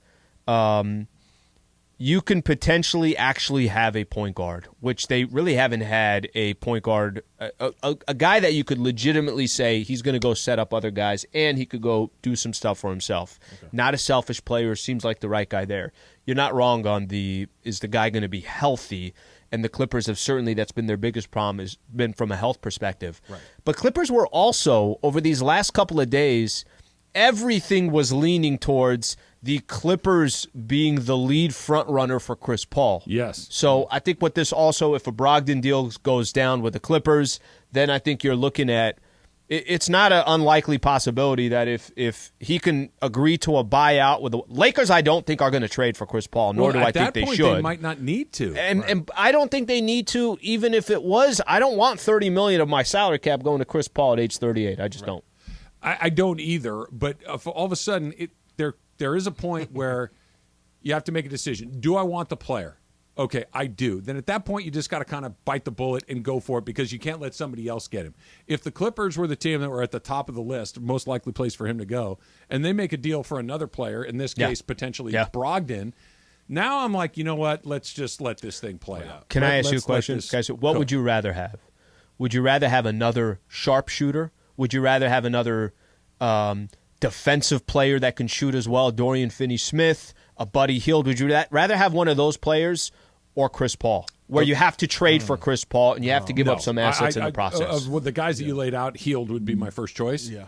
You can potentially actually have a point guard, which they really haven't had a point guard, a guy that you could legitimately say he's going to go set up other guys and he could go do some stuff for himself. Okay. Not a selfish player, seems like the right guy there. You're not wrong on is the guy going to be healthy? And the Clippers have certainly, that's been their biggest problem, has been from a health perspective. Right. But Clippers were also, over these last couple of days, everything was leaning towards the Clippers being the lead front runner for Chris Paul. Yes. So I think what this also, if a Brogdon deal goes down with the Clippers, then I think you're looking at, it's not an unlikely possibility that if he can agree to a buyout with the Lakers, I don't think are going to trade for Chris Paul, nor do I think they should. At that point, they might not need to. And I don't think they need to, even if it was. I don't want $30 million of my salary cap going to Chris Paul at age 38. I just don't. I don't either, but all of a sudden, there is a point where you have to make a decision. Do I want the player? Okay, I do. Then at that point, you just got to kind of bite the bullet and go for it because you can't let somebody else get him. If the Clippers were the team that were at the top of the list, most likely place for him to go, and they make a deal for another player, in this case, potentially Brogdon, now I'm like, you know what? Let's just let this thing play out. Can I ask you a question? Guys, what would you rather have? Would you rather have another sharpshooter? Would you rather have another defensive player that can shoot as well, Dorian Finney-Smith, a Buddy Hield? Would you rather have one of those players or Chris Paul, where you have to trade for Chris Paul and you have to give up some assets in the process? Of the guys that you laid out, Hield would be my first choice. Yeah.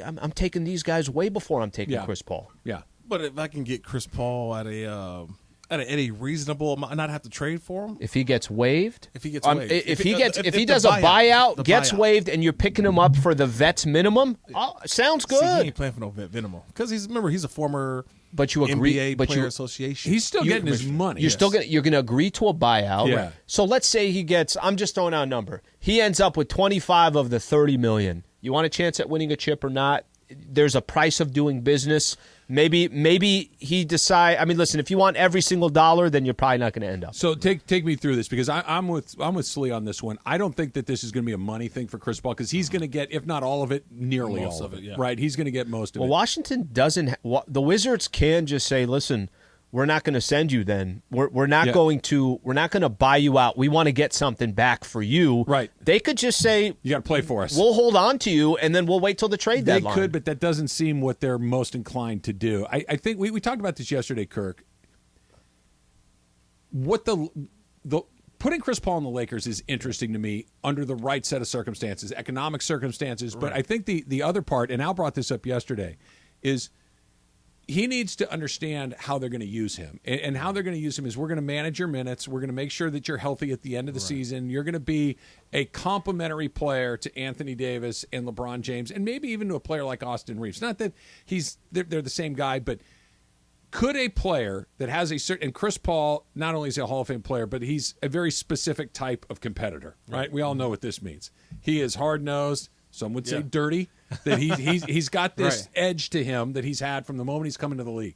I'm taking these guys way before I'm taking Chris Paul. Yeah. But if I can get Chris Paul at a at a reasonable amount, not have to trade for him. If he gets waived, if he does a buyout, gets waived, and you're picking him up for the vets minimum, sounds good. See, he ain't playing for no vet minimum because he's a former. But you agree, NBA Player Association. He's still getting his money. You're going to agree to a buyout. Yeah. Right? So let's say he gets. I'm just throwing out a number. He ends up with 25 of the 30 million. You want a chance at winning a chip or not? There's a price of doing business. Maybe he decide. I mean, listen. If you want every single dollar, then you're probably not going to end up. So take me through this because I'm with Sliwa on this one. I don't think that this is going to be a money thing for Chris Paul because he's going to get, if not all of it, nearly most all of it. Yeah. Right? He's going to get most of it. Well, Washington doesn't. The Wizards can just say, "Listen, we're not going to send you. Then we're not going to buy you out. We want to get something back for you." Right? They could just say, "You got to play for us. We'll hold on to you, and then we'll wait till the trade deadline." They could, but that doesn't seem what they're most inclined to do. I think we talked about this yesterday, Kirk. What the putting Chris Paul in the Lakers is interesting to me under the right set of circumstances, economic circumstances. Right. But I think the other part, and Al brought this up yesterday, is he needs to understand how they're going to use him. And how they're going to use him is we're going to manage your minutes. We're going to make sure that you're healthy at the end of the season. You're going to be a complementary player to Anthony Davis and LeBron James and maybe even to a player like Austin Reeves. Not that they're the same guy, but could a player that has a certain – and Chris Paul not only is a Hall of Fame player, but he's a very specific type of competitor, right? We all know what this means. He is hard-nosed. Some would say dirty. That he's got this edge to him that he's had from the moment he's come into the league.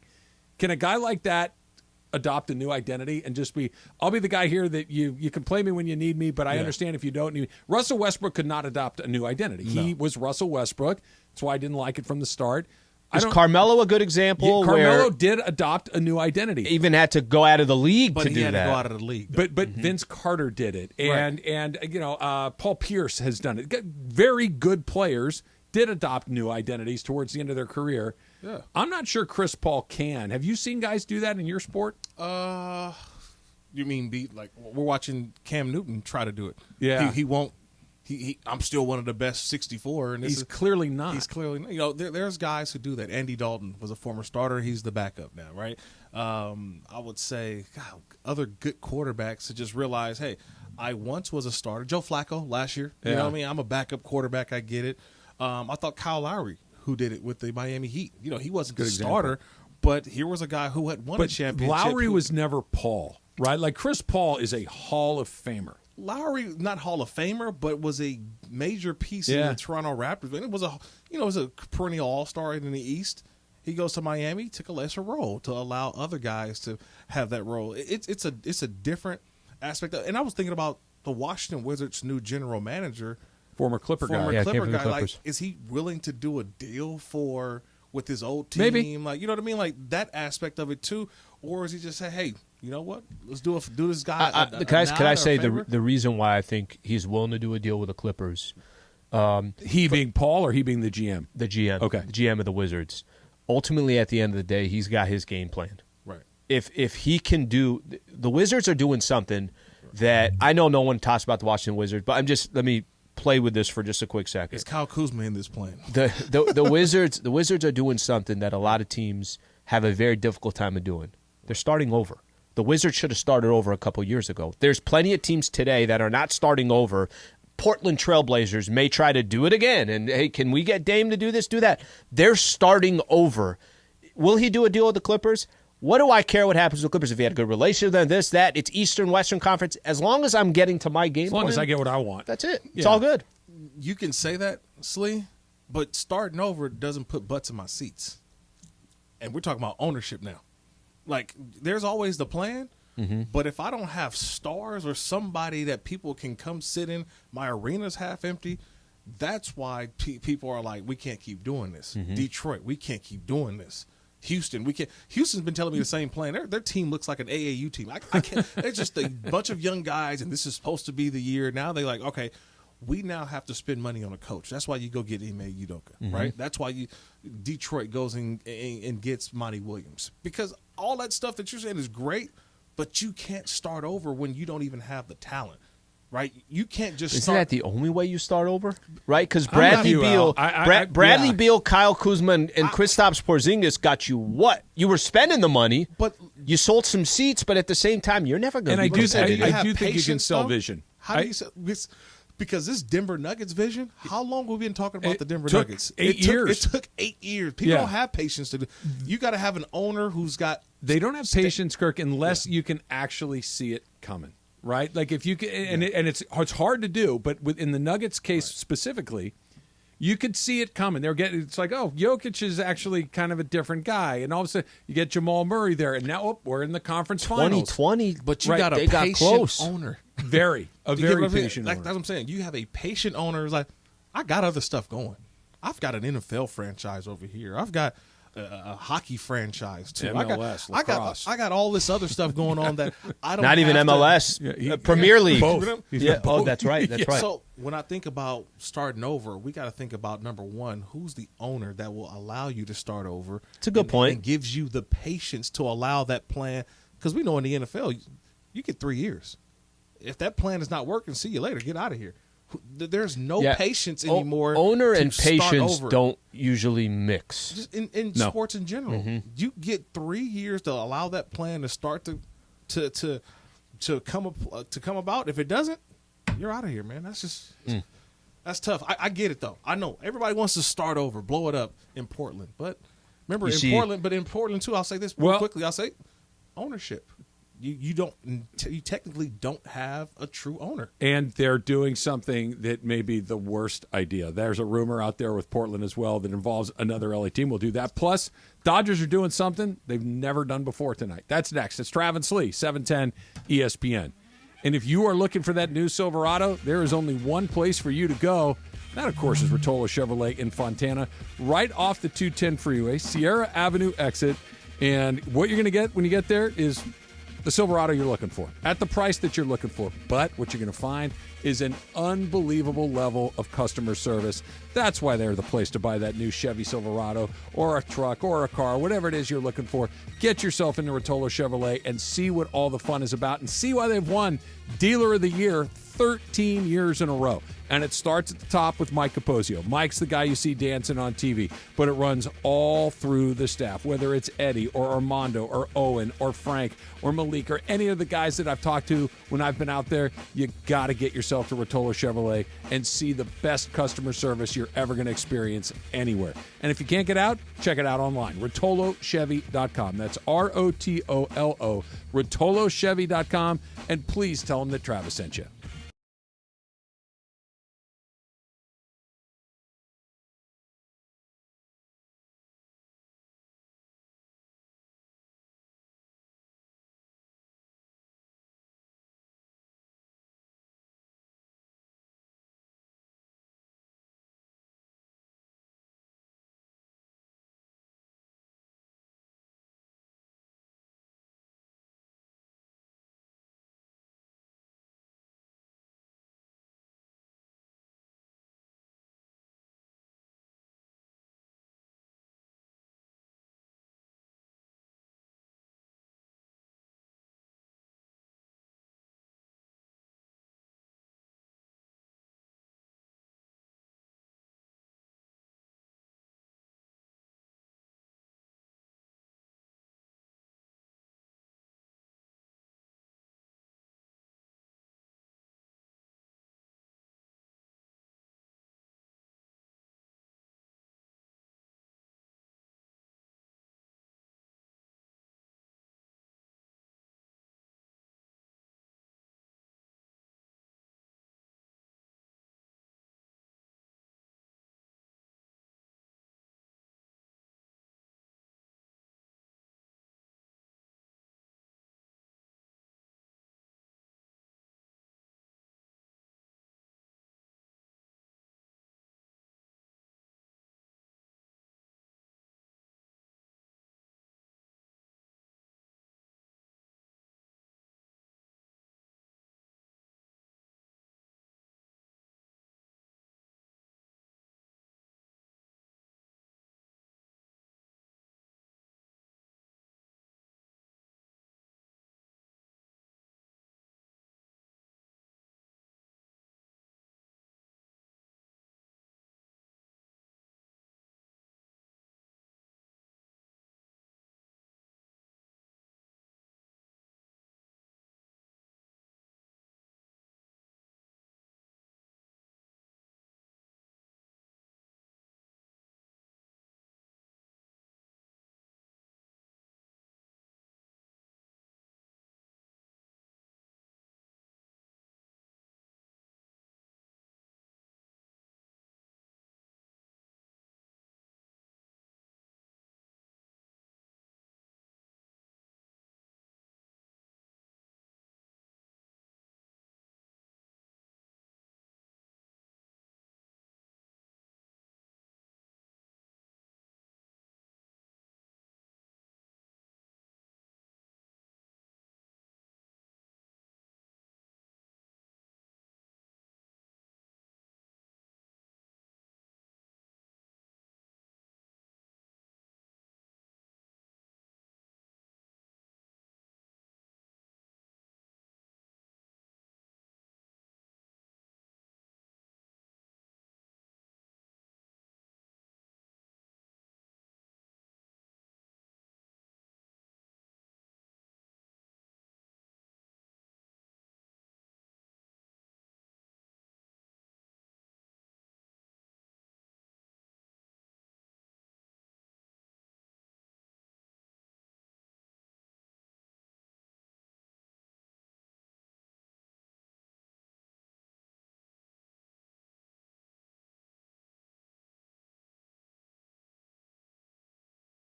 Can a guy like that adopt a new identity and just be, I'll be the guy here that you can play me when you need me, but I understand if you don't need me. Russell Westbrook could not adopt a new identity. No. He was Russell Westbrook. That's why I didn't like it from the start. Is Carmelo a good example? Carmelo did adopt a new identity. Even had to go out of the league to do that. He had to go out of the league. But Vince Carter did it. And Paul Pierce has done it. Very good players did adopt new identities towards the end of their career. Yeah. I'm not sure Chris Paul can. Have you seen guys do that in your sport? You mean we're watching Cam Newton try to do it. Yeah. He won't. I'm still one of the best 64. And he's clearly not. He's clearly not. There's guys who do that. Andy Dalton was a former starter. He's the backup now, right? I would say other good quarterbacks to just realize, hey, I once was a starter. Joe Flacco last year. You know what I mean? I'm a backup quarterback. I get it. I thought Kyle Lowry, who did it with the Miami Heat. He wasn't the starter, but here was a guy who had won a championship. Lowry was never Paul, right? Like Chris Paul is a Hall of Famer. Lowry, not Hall of Famer, but was a major piece in the Toronto Raptors. And it was a perennial All-Star in the East. He goes to Miami, took a lesser role to allow other guys to have that role. It's a different aspect. And I was thinking about the Washington Wizards' new general manager, former Clipper guy. Like, is he willing to do a deal with his old team? Maybe. Like, you know what I mean? Like that aspect of it too. Or is he just say, hey, you know what? Let's do this guy. Can I say the reason why I think he's willing to do a deal with the Clippers? He being Paul or he being the GM? The GM. Okay. The GM of the Wizards. Ultimately, at the end of the day, he's got his game plan. Right. If he can do – the Wizards are doing something that – I know no one talks about the Washington Wizards, but let me play with this for just a quick second. Is Kyle Kuzma in this plan? The Wizards are doing something that a lot of teams have a very difficult time of doing. They're starting over. The Wizards should have started over a couple years ago. There's plenty of teams today that are not starting over. Portland Trailblazers may try to do it again. And, hey, can we get Dame to do this, do that? They're starting over. Will he do a deal with the Clippers? What do I care what happens with the Clippers? If he had a good relationship, then this, that. It's Eastern, Western Conference. As long as I'm getting to my game as long plan, as I get what I want. That's it. It's all good. You can say that, Slee, but starting over doesn't put butts in my seats. And we're talking about ownership now. Like, there's always the plan, but if I don't have stars or somebody that people can come sit in, my arena's half empty, that's why people are like, we can't keep doing this. Detroit, we can't keep doing this. Houston, we can't. Houston's been telling me the same plan. Their team looks like an AAU team. I can't. They're just a bunch of young guys, and this is supposed to be the year. Now they're like, okay, we now have to spend money on a coach. That's why you go get Ime Udoka, right? That's why Detroit goes and gets Monty Williams. Because all that stuff that you're saying is great, but you can't start over when you don't even have the talent. right? You can't just Isn't start. that the only way you start over? Right? Because Bradley Beal, yeah. Beal, Kyle Kuzma, and Kristaps Porzingis got you what? You were spending the money, but you sold some seats, but at the same time, you're never going to be competitive. I do think you can sell vision. How do you sell this? Because this Denver Nuggets vision, how long have we been talking about the Denver took Nuggets? 8 years. It took 8 years. People don't have patience to do. You got to have an owner who's got. They don't have patience, Kirk, unless you can actually see it coming. Right? Like if you can, and it's hard to do, but in the Nuggets case specifically, you could see it coming. It's like, oh, Jokic is actually kind of a different guy, and all of a sudden you get Jamal Murray there, and now we're in the conference finals. 2020, but you got a patient owner. A very patient owner. That's what I'm saying. You have a patient owner who's like, I got other stuff going. I've got an NFL franchise over here. I've got a hockey franchise too. MLS, I got all this other stuff going on that I don't. Not even MLS, Premier League. Both. Yeah. Oh, that's right. That's right. So when I think about starting over, we got to think about number one: who's the owner that will allow you to start over? It's a good point. And gives you the patience to allow that plan. Because we know in the NFL, you get 3 years. If that plan is not working, see you later. Get out of here. There's no patience anymore. Owner and patience don't usually mix. Just in sports in general, you get 3 years to allow that plan to start to come about. If it doesn't, you're out of here, man. That's just that's tough. I get it though. I know everybody wants to start over, blow it up in Portland, but remember in Portland too. I'll say this quickly. I'll say ownership. You technically don't have a true owner. And they're doing something that may be the worst idea. There's a rumor out there with Portland as well that involves another LA team will do that. Plus, Dodgers are doing something they've never done before tonight. That's next. It's Travis Lee, 710 ESPN. And if you are looking for that new Silverado, there is only one place for you to go. That, of course, is Rotolo Chevrolet in Fontana, right off the 210 freeway, Sierra Avenue exit. And what you're going to get when you get there is the Silverado you're looking for at the price that you're looking for. But what you're going to find is an unbelievable level of customer service. That's why they're the place to buy that new Chevy Silverado or a truck or a car, whatever it is you're looking for. Get yourself into Rotolo Chevrolet and see what all the fun is about and see why they've won Dealer of the Year 13 years in a row. And it starts at the top with Mike Capozio. Mike's the guy you see dancing on TV, but it runs all through the staff, whether it's Eddie or Armando or Owen or Frank or Malik or any of the guys that I've talked to when I've been out there. You got to get yourself to Rotolo Chevrolet and see the best customer service you're ever going to experience anywhere. And if you can't get out, check it out online, RotoloChevy.com. That's ROTOLO, RotoloChevy.com. And please tell them that Travis sent you.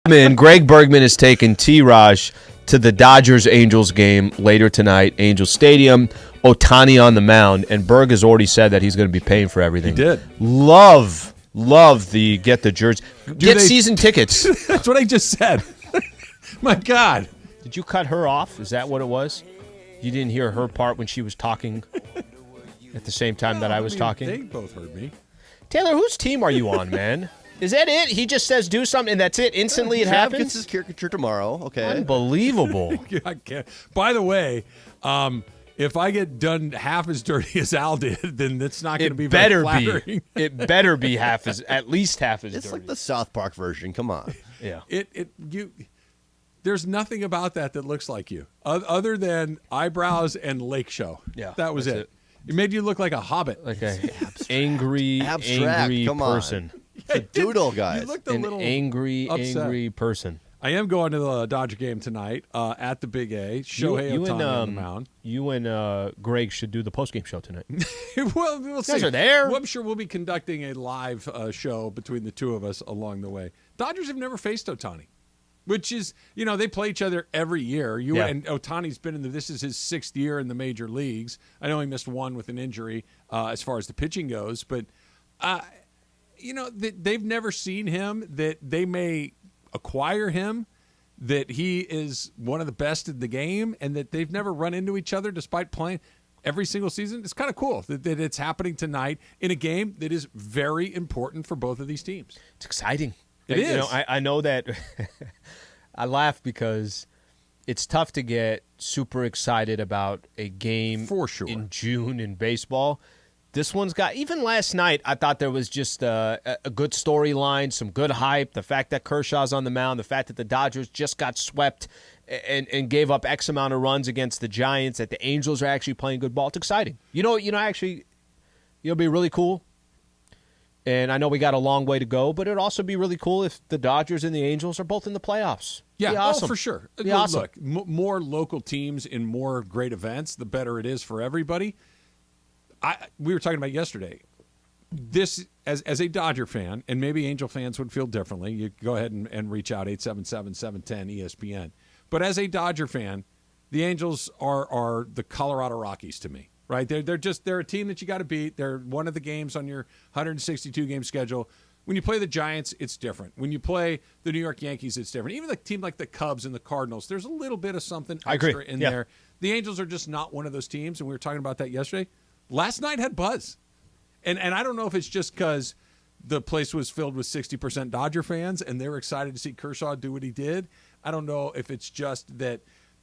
Greg Bergman is taking T-Raj to the Dodgers-Angels game later tonight, Angels Stadium. Ohtani on the mound, and Berg has already said that he's going to be paying for everything. He did. Love the get the jersey. Get season tickets. That's what I just said. My God. Did you cut her off? Is that what it was? You didn't hear her part when she was talking at the same time that I was talking? They both heard me. Taylor, whose team are you on, man? Is that it? He just says do something, and that's it? Instantly it happens? Gets his caricature tomorrow. Okay. Unbelievable. I can't. By the way, if I get done half as dirty as Al did, then it's not going to be very flattering. It better be at least half as dirty. It's like the South Park version. Come on. Yeah. There's nothing about that looks like you, other than eyebrows and lake show. Yeah, that was it. It made you look like a hobbit, like a angry person. It's a doodle, guys. You looked a little angry person. I am going to the Dodger game tonight at the Big A. Shohei Ohtani on the mound. You and Greg should do the postgame show tonight. Well, we'll see. You guys are there. Well, I'm sure we'll be conducting a live show between the two of us along the way. Dodgers have never faced Ohtani, which is, they play each other every year. And Ohtani's been this is his 6th year in the major leagues. I know he missed one with an injury as far as the pitching goes, but they've never seen him, that they may acquire him, that he is one of the best in the game, and that they've never run into each other despite playing every single season. It's kind of cool that it's happening tonight in a game that is very important for both of these teams. It's exciting. It is. I know that I laugh because it's tough to get super excited about a game for sure in June in baseball. This one's got, even last night, I thought there was just a good storyline, some good hype. The fact that Kershaw's on the mound, the fact that the Dodgers just got swept and gave up X amount of runs against the Giants, that the Angels are actually playing good ball. It's exciting. Actually, it'll be really cool. And I know we got a long way to go, but it'd also be really cool if the Dodgers and the Angels are both in the playoffs. Yeah, awesome. For sure. Be awesome. Look, more local teams in more great events, the better it is for everybody. We were talking about yesterday. This, as a Dodger fan, and maybe Angel fans would feel differently, you go ahead and reach out, 877-710-ESPN. But as a Dodger fan, the Angels are the Colorado Rockies to me. Right? They're a team that you got to beat. They're one of the games on your 162-game schedule. When you play the Giants, it's different. When you play the New York Yankees, it's different. Even a team like the Cubs and the Cardinals, there's a little bit of something extra in there. The Angels are just not one of those teams, and we were talking about that yesterday. Last night had buzz. And I don't know if it's just because the place was filled with 60% Dodger fans and they were excited to see Kershaw do what he did. I don't know if it's just that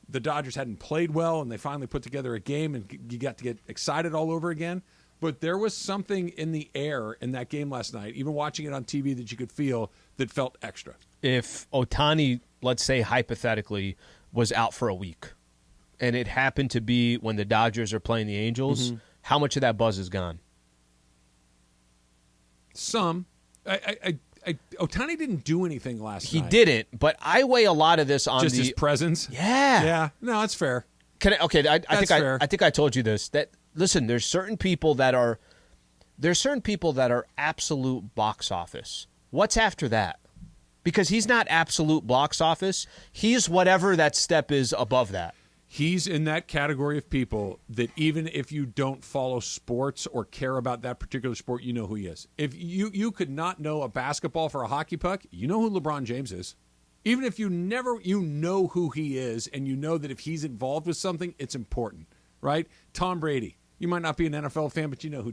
the Dodgers hadn't played well and they finally put together a game and you got to get excited all over again. But there was something in the air in that game last night, even watching it on TV, that you could feel that felt extra. If Ohtani, let's say hypothetically, was out for a week and it happened to be when the Dodgers are playing the Angels, how much of that buzz is gone? Some. Ohtani didn't do anything last night. He didn't, but I weigh a lot of this on just his presence. Yeah. Yeah. No, that's fair. I think I told you this. That listen, there's certain people that are absolute box office. What's after that? Because he's not absolute box office. He's whatever that step is above that. He's in that category of people that even if you don't follow sports or care about that particular sport, you know who he is. If you could not know a basketball for a hockey puck, you know who LeBron James is. Even if you know who he is, and you know that if he's involved with something, it's important, right? Tom Brady. You might not be an NFL fan, but you know who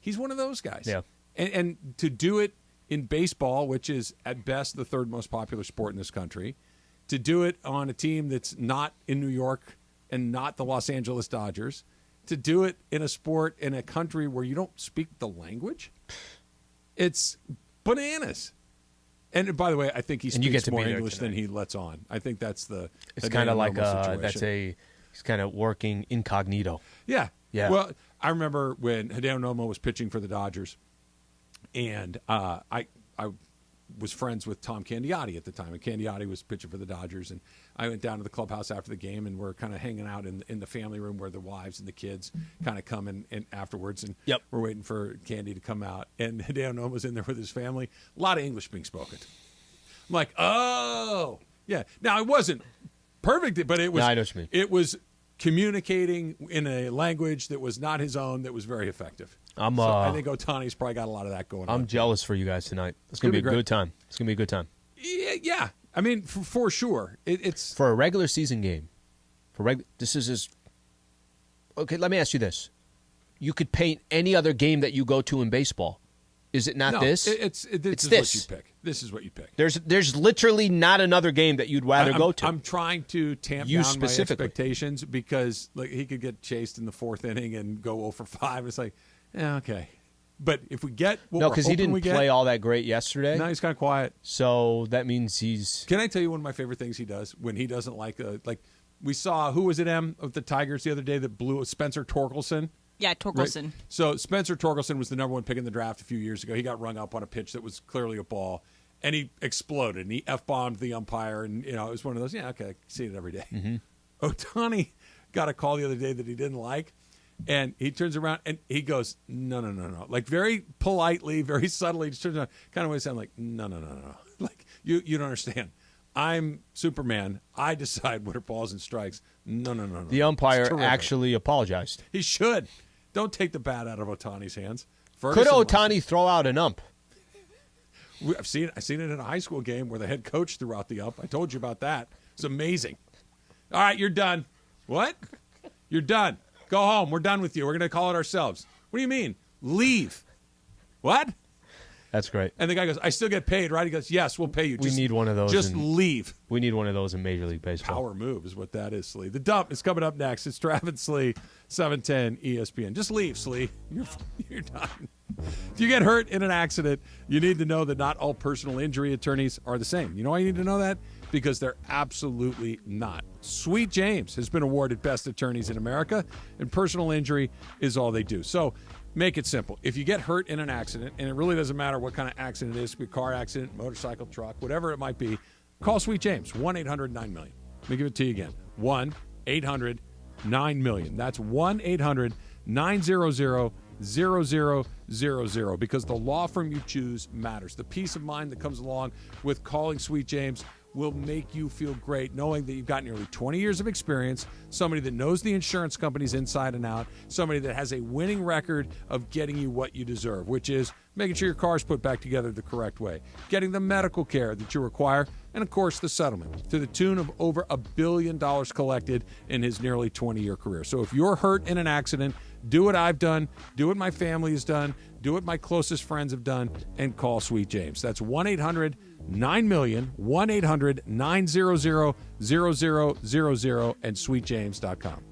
he's one of those guys. Yeah. And to do it in baseball, which is at best the third most popular sport in this country, to do it on a team that's not in New York and not the Los Angeles Dodgers, to do it in a sport in a country where you don't speak the language, it's bananas. And by the way, I think he speaks more English than he lets on. I think that's the it's kind of like he's kind of working incognito. Yeah. Yeah. Well, I remember when Hideo Nomo was pitching for the Dodgers, and I was friends with Tom Candiotti at the time, and Candiotti was pitching for the Dodgers, and I went down to the clubhouse after the game, and we're kind of hanging out in the family room where the wives and the kids kind of come in afterwards, and we're waiting for Candy to come out, and Hideo Nomo was in there with his family. A lot of English being spoken. I'm like, oh, yeah. Now, it wasn't perfect, but it was. No, I know what you mean. It was communicating in a language that was not his own that was very effective. I think Ohtani's probably got a lot of that going on. I'm jealous for you guys tonight. It's going to be a good time. It's going to be a good time. Yeah. I mean, for sure. It's for a regular season game. This is okay, let me ask you this. You could paint any other game that you go to in baseball. Is it not this? It's this. What you pick. This is what you pick. There's literally not another game that you'd rather go to. I'm trying to tamp down my expectations because he could get chased in the 4th inning and go 0 for 5. It's like, okay. But if we get no, because he didn't play all that great yesterday. No, he's kind of quiet. So that means he's. Can I tell you one of my favorite things he does when he doesn't like we saw who was it of the Tigers the other day that blew Spencer Torkelson. Yeah, Torkelson. Right? So Spencer Torkelson was the number 1 pick in the draft a few years ago. He got rung up on a pitch that was clearly a ball, and he exploded. And he F-bombed the umpire, and it was one of those. Yeah, okay, I see it every day. Mm-hmm. Ohtani got a call the other day that he didn't like. And he turns around and he goes, no. Like very politely, very subtly, just turns around, kind of way sound like, no. Like, you don't understand. I'm Superman. I decide what are balls and strikes. No. The umpire actually apologized. He should. Don't take the bat out of Ohtani's hands. Could Ohtani throw out an ump? I've seen it in a high school game where the head coach threw out the ump. I told you about that. It's amazing. All right, you're done. What? You're done. Go home. We're done with you. We're going to call it ourselves. What do you mean? Leave. What? That's great. And the guy goes, I still get paid, right? He goes, yes, we'll pay you. We need one of those. Just leave. We need one of those in Major League Baseball. Power move is what that is, Slee. The Dump is coming up next. It's Travis Slee, 710 ESPN. Just leave, Slee. You're done. If you get hurt in an accident, you need to know that not all personal injury attorneys are the same. You know why you need to know that? Because they're absolutely not. Sweet James has been awarded Best Attorneys in America, and personal injury is all they do. So make it simple. If you get hurt in an accident, and it really doesn't matter what kind of accident it is, it could be a car accident, motorcycle, truck, whatever it might be, call Sweet James, 1-800-9-MILLION. Let me give it to you again, 1-800-9-MILLION. That's 1-800-900-0000, because the law firm you choose matters. The peace of mind that comes along with calling Sweet James will make you feel great knowing that you've got nearly 20 years of experience, somebody that knows the insurance companies inside and out, somebody that has a winning record of getting you what you deserve, which is making sure your car's put back together the correct way, getting the medical care that you require, and, of course, the settlement to the tune of over $1 billion collected in his nearly 20-year career. So if you're hurt in an accident, do what I've done, do what my family has done, do what my closest friends have done, and call Sweet James. That's 1-800-9-MILLION, 1-800-900-0000, and sweetjames.com.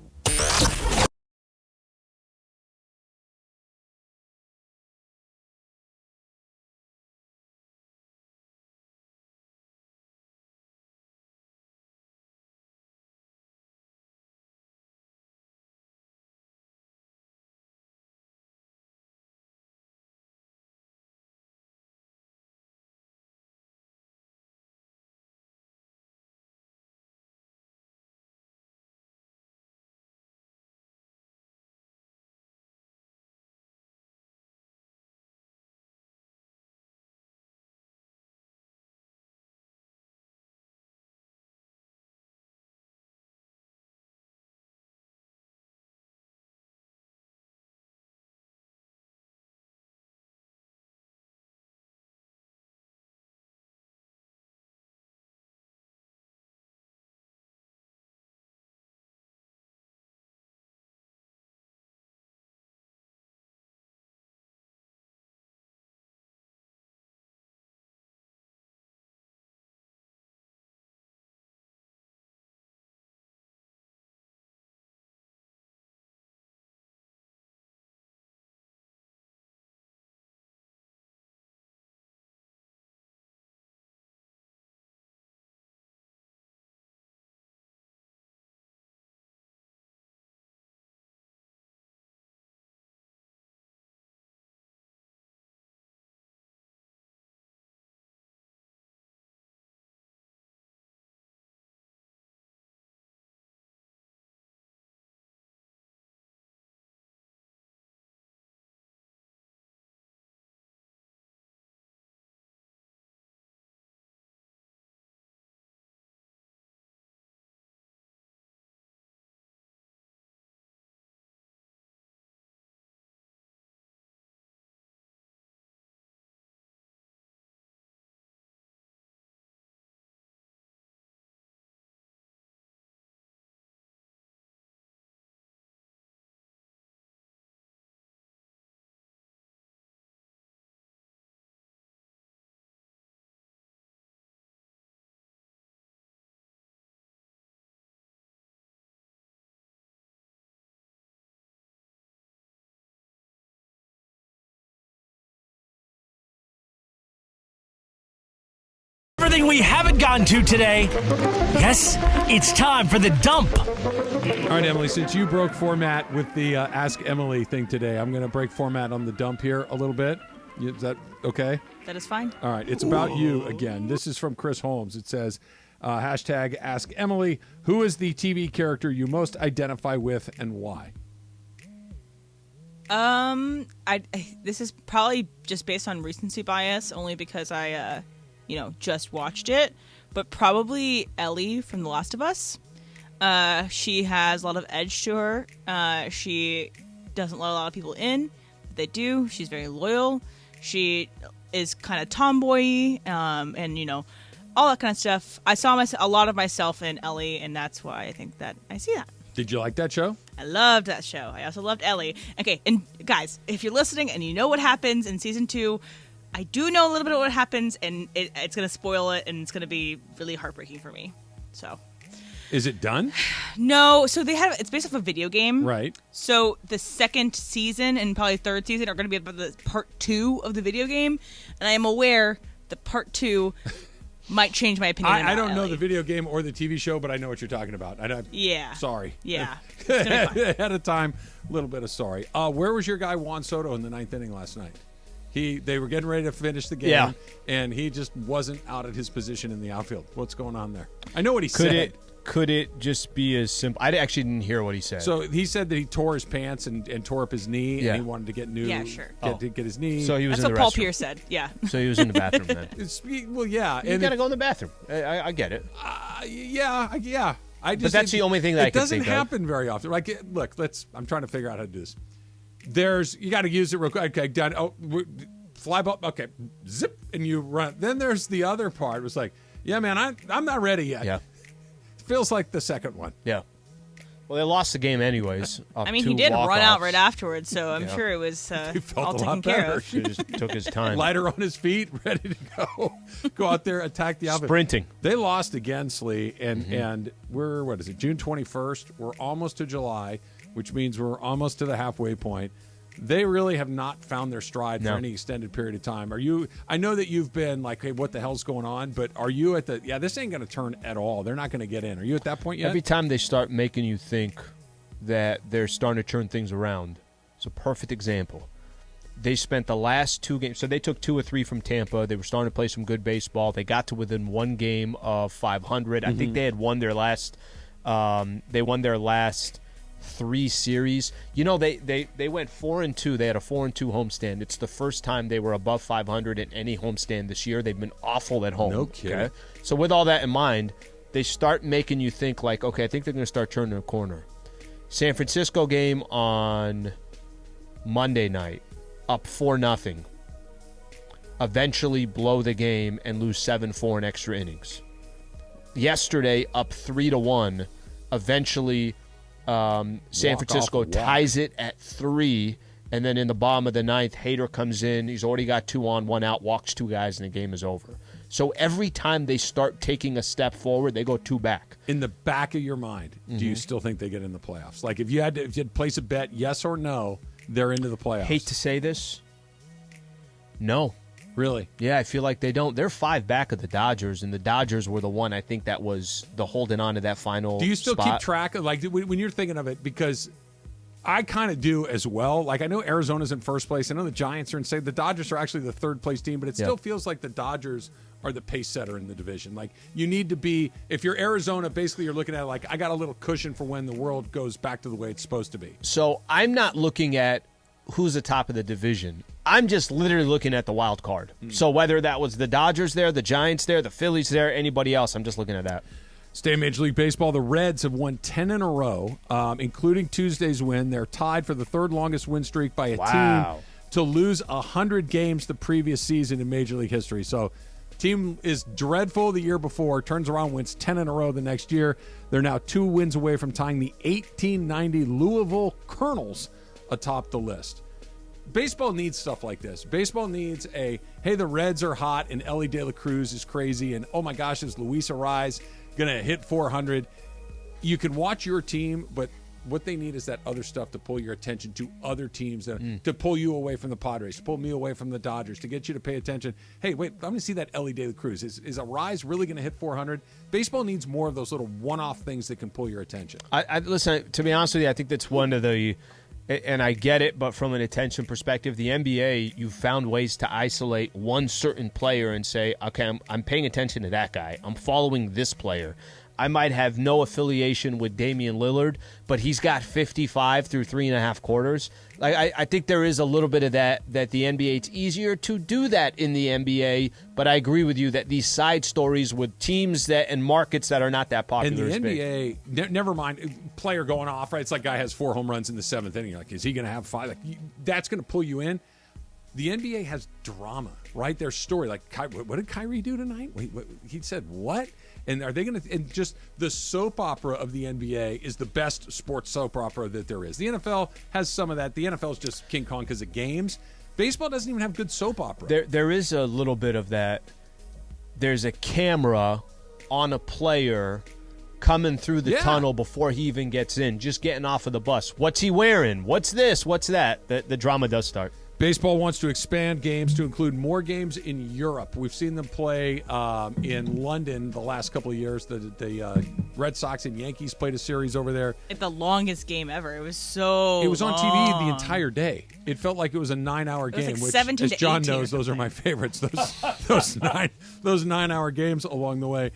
everything we haven't gotten to today. Yes, it's time for the dump. All right, Emily, since you broke format with the Ask Emily thing today, I'm going to break format on the dump here a little bit. Is that okay? That is fine. All right, it's about you again. This is from Chris Holmes. It says, hashtag Ask Emily, who is the TV character you most identify with and why? This is probably just based on recency bias, only because I, just watched it. But probably Ellie from The Last of Us. She has a lot of edge to her. She doesn't let a lot of people in. But they do. She's very loyal. She is kind of tomboy, and all that kind of stuff. I saw a lot of myself in Ellie, and that's why I think that I see that. Did you like that show? I loved that show. I also loved Ellie. Okay, and guys, if you're listening and you know what happens in season 2, I do know a little bit of what happens, and it's going to spoil it, and it's going to be really heartbreaking for me. So, is it done? No. So it's based off a video game, right? So the second season and probably third season are going to be about the part 2 of the video game, and I am aware that part 2 might change my opinion. I don't know the video game or the TV show, but I know what you're talking about. Yeah. Sorry. Yeah. Ahead of time, a little bit of sorry. Where was your guy Juan Soto in the 9th inning last night? They were getting ready to finish the game, and he just wasn't out at his position in the outfield. What's going on there? I know what he said. Could it just be as simple? I actually didn't hear what he said. So he said that he tore his pants and tore up his knee, and he wanted to get new. Yeah, sure. Get his knee. So he was That's in the what Paul restroom. Pierce said. Yeah. So he was in the bathroom then. Well, yeah. You got to go in the bathroom. I get it. Yeah. But that's the only thing that I can think of. It doesn't happen very often. Like, look, I'm trying to figure out how to do this. You got to use it real quick. Okay, done. Oh, fly ball. Okay, zip, and you run. Then there's the other part. It was like, yeah, man, I'm not ready yet. Yeah. Feels like the second one. Yeah. Well, they lost the game anyways. I mean, he did run out right afterwards, so I'm sure it was all taken care of. He just took his time. Lighter on his feet, ready to go out there, attack the outfit. Sprinting. They lost again, Slee, and we're, what is it, June 21st? We're almost to July, which means we're almost to the halfway point. They really have not found their stride for any extended period of time. I know that you've been like, hey, what the hell's going on? But are you at this ain't going to turn at all. They're not going to get in. Are you at that point yet? Every time they start making you think that they're starting to turn things around, it's a perfect example. They spent the last 2 games. So they took 2 or 3 from Tampa. They were starting to play some good baseball. They got to within 1 game of 500. I think they had won their last 3 series. They went 4-2. They had a 4-2 homestand. It's the first time they were above 500 in any homestand this year. They've been awful at home. No kidding. Okay? So with all that in mind, they start making you think like, okay, I think they're going to start turning a corner. San Francisco game on Monday night, up 4-0. Eventually blow the game and lose 7-4 in extra innings. Yesterday, up 3-1. Eventually San Francisco ties it at 3, and then in the bottom of the 9th, Hader comes in. He's already got 2 on, 1 out, walks 2 guys, and the game is over. So every time they start taking a step forward, they go 2 back. In the back of your mind, do you still think they get in the playoffs? Like if you had to place a bet, yes or no, they're into the playoffs. Hate to say this, no. Really? Yeah, I feel like they don't. They're 5 back of the Dodgers, and the Dodgers were the one I think that was the holding on to that final. Do you still spot. keep track of when you're thinking of it? Because I kind of do as well. Like I know Arizona's in first place. I know the Giants are in second. The Dodgers are actually the 3rd place team, but it still feels like the Dodgers are the pace setter in the division. Like you need to be. If you're Arizona, basically you're looking at it like I got a little cushion for when the world goes back to the way it's supposed to be. So I'm not looking at who's the top of the division. I'm just literally looking at the wild card. So whether that was the Dodgers there, the Giants there, the Phillies there, anybody else, I'm just looking at that. Stay in Major League Baseball. The Reds have won 10 in a row, including Tuesday's win. They're tied for the 3rd longest win streak by a team to lose 100 games the previous season in Major League history. So team is dreadful the year before, turns around, wins 10 in a row the next year. They're now 2 wins away from tying the 1890 Louisville Colonels atop the list. Baseball needs stuff like this. Baseball needs hey, the Reds are hot and Ellie De La Cruz is crazy and, oh my gosh, is Luis Arraez going to hit 400? You can watch your team, but what they need is that other stuff to pull your attention to other teams, to pull you away from the Padres, to pull me away from the Dodgers, to get you to pay attention. Hey, wait, I'm going to see that Ellie De La Cruz. Is a rise really going to hit 400? Baseball needs more of those little one-off things that can pull your attention. I listen, to be honest with you, I think that's one of the, and I get it, but from an attention perspective, the NBA, you've found ways to isolate one certain player and say, okay, I'm paying attention to that guy. I'm following this player. I might have no affiliation with Damian Lillard, but he's got 55 through 3.5 quarters. Like I think there is a little bit of that the NBA, it's easier to do that in the NBA, but I agree with you that these side stories with teams that and markets that are not that popular. In the NBA, never mind, player going off, right? It's like guy has 4 home runs in the 7th inning. You're like, is he going to have 5? Like, that's going to pull you in. The NBA has drama, right? Their story. Like, what did Kyrie do tonight? Wait, he said what? And are they going to? And just the soap opera of the NBA is the best sports soap opera that there is. The NFL has some of that. The NFL is just King Kong because of games. Baseball doesn't even have good soap opera. There is a little bit of that. There's a camera on a player coming through the tunnel before he even gets in, just getting off of the bus. What's he wearing? What's this? What's that? The drama does start. Baseball wants to expand games to include more games in Europe. We've seen them play in London the last couple of years. The Red Sox and Yankees played a series over there. It's the longest game ever. It was so It was on long. TV the entire day. It felt like it was a 9-hour game, like which, 17 as to John 18 knows, those are my favorites. Those 9-hour games along the way.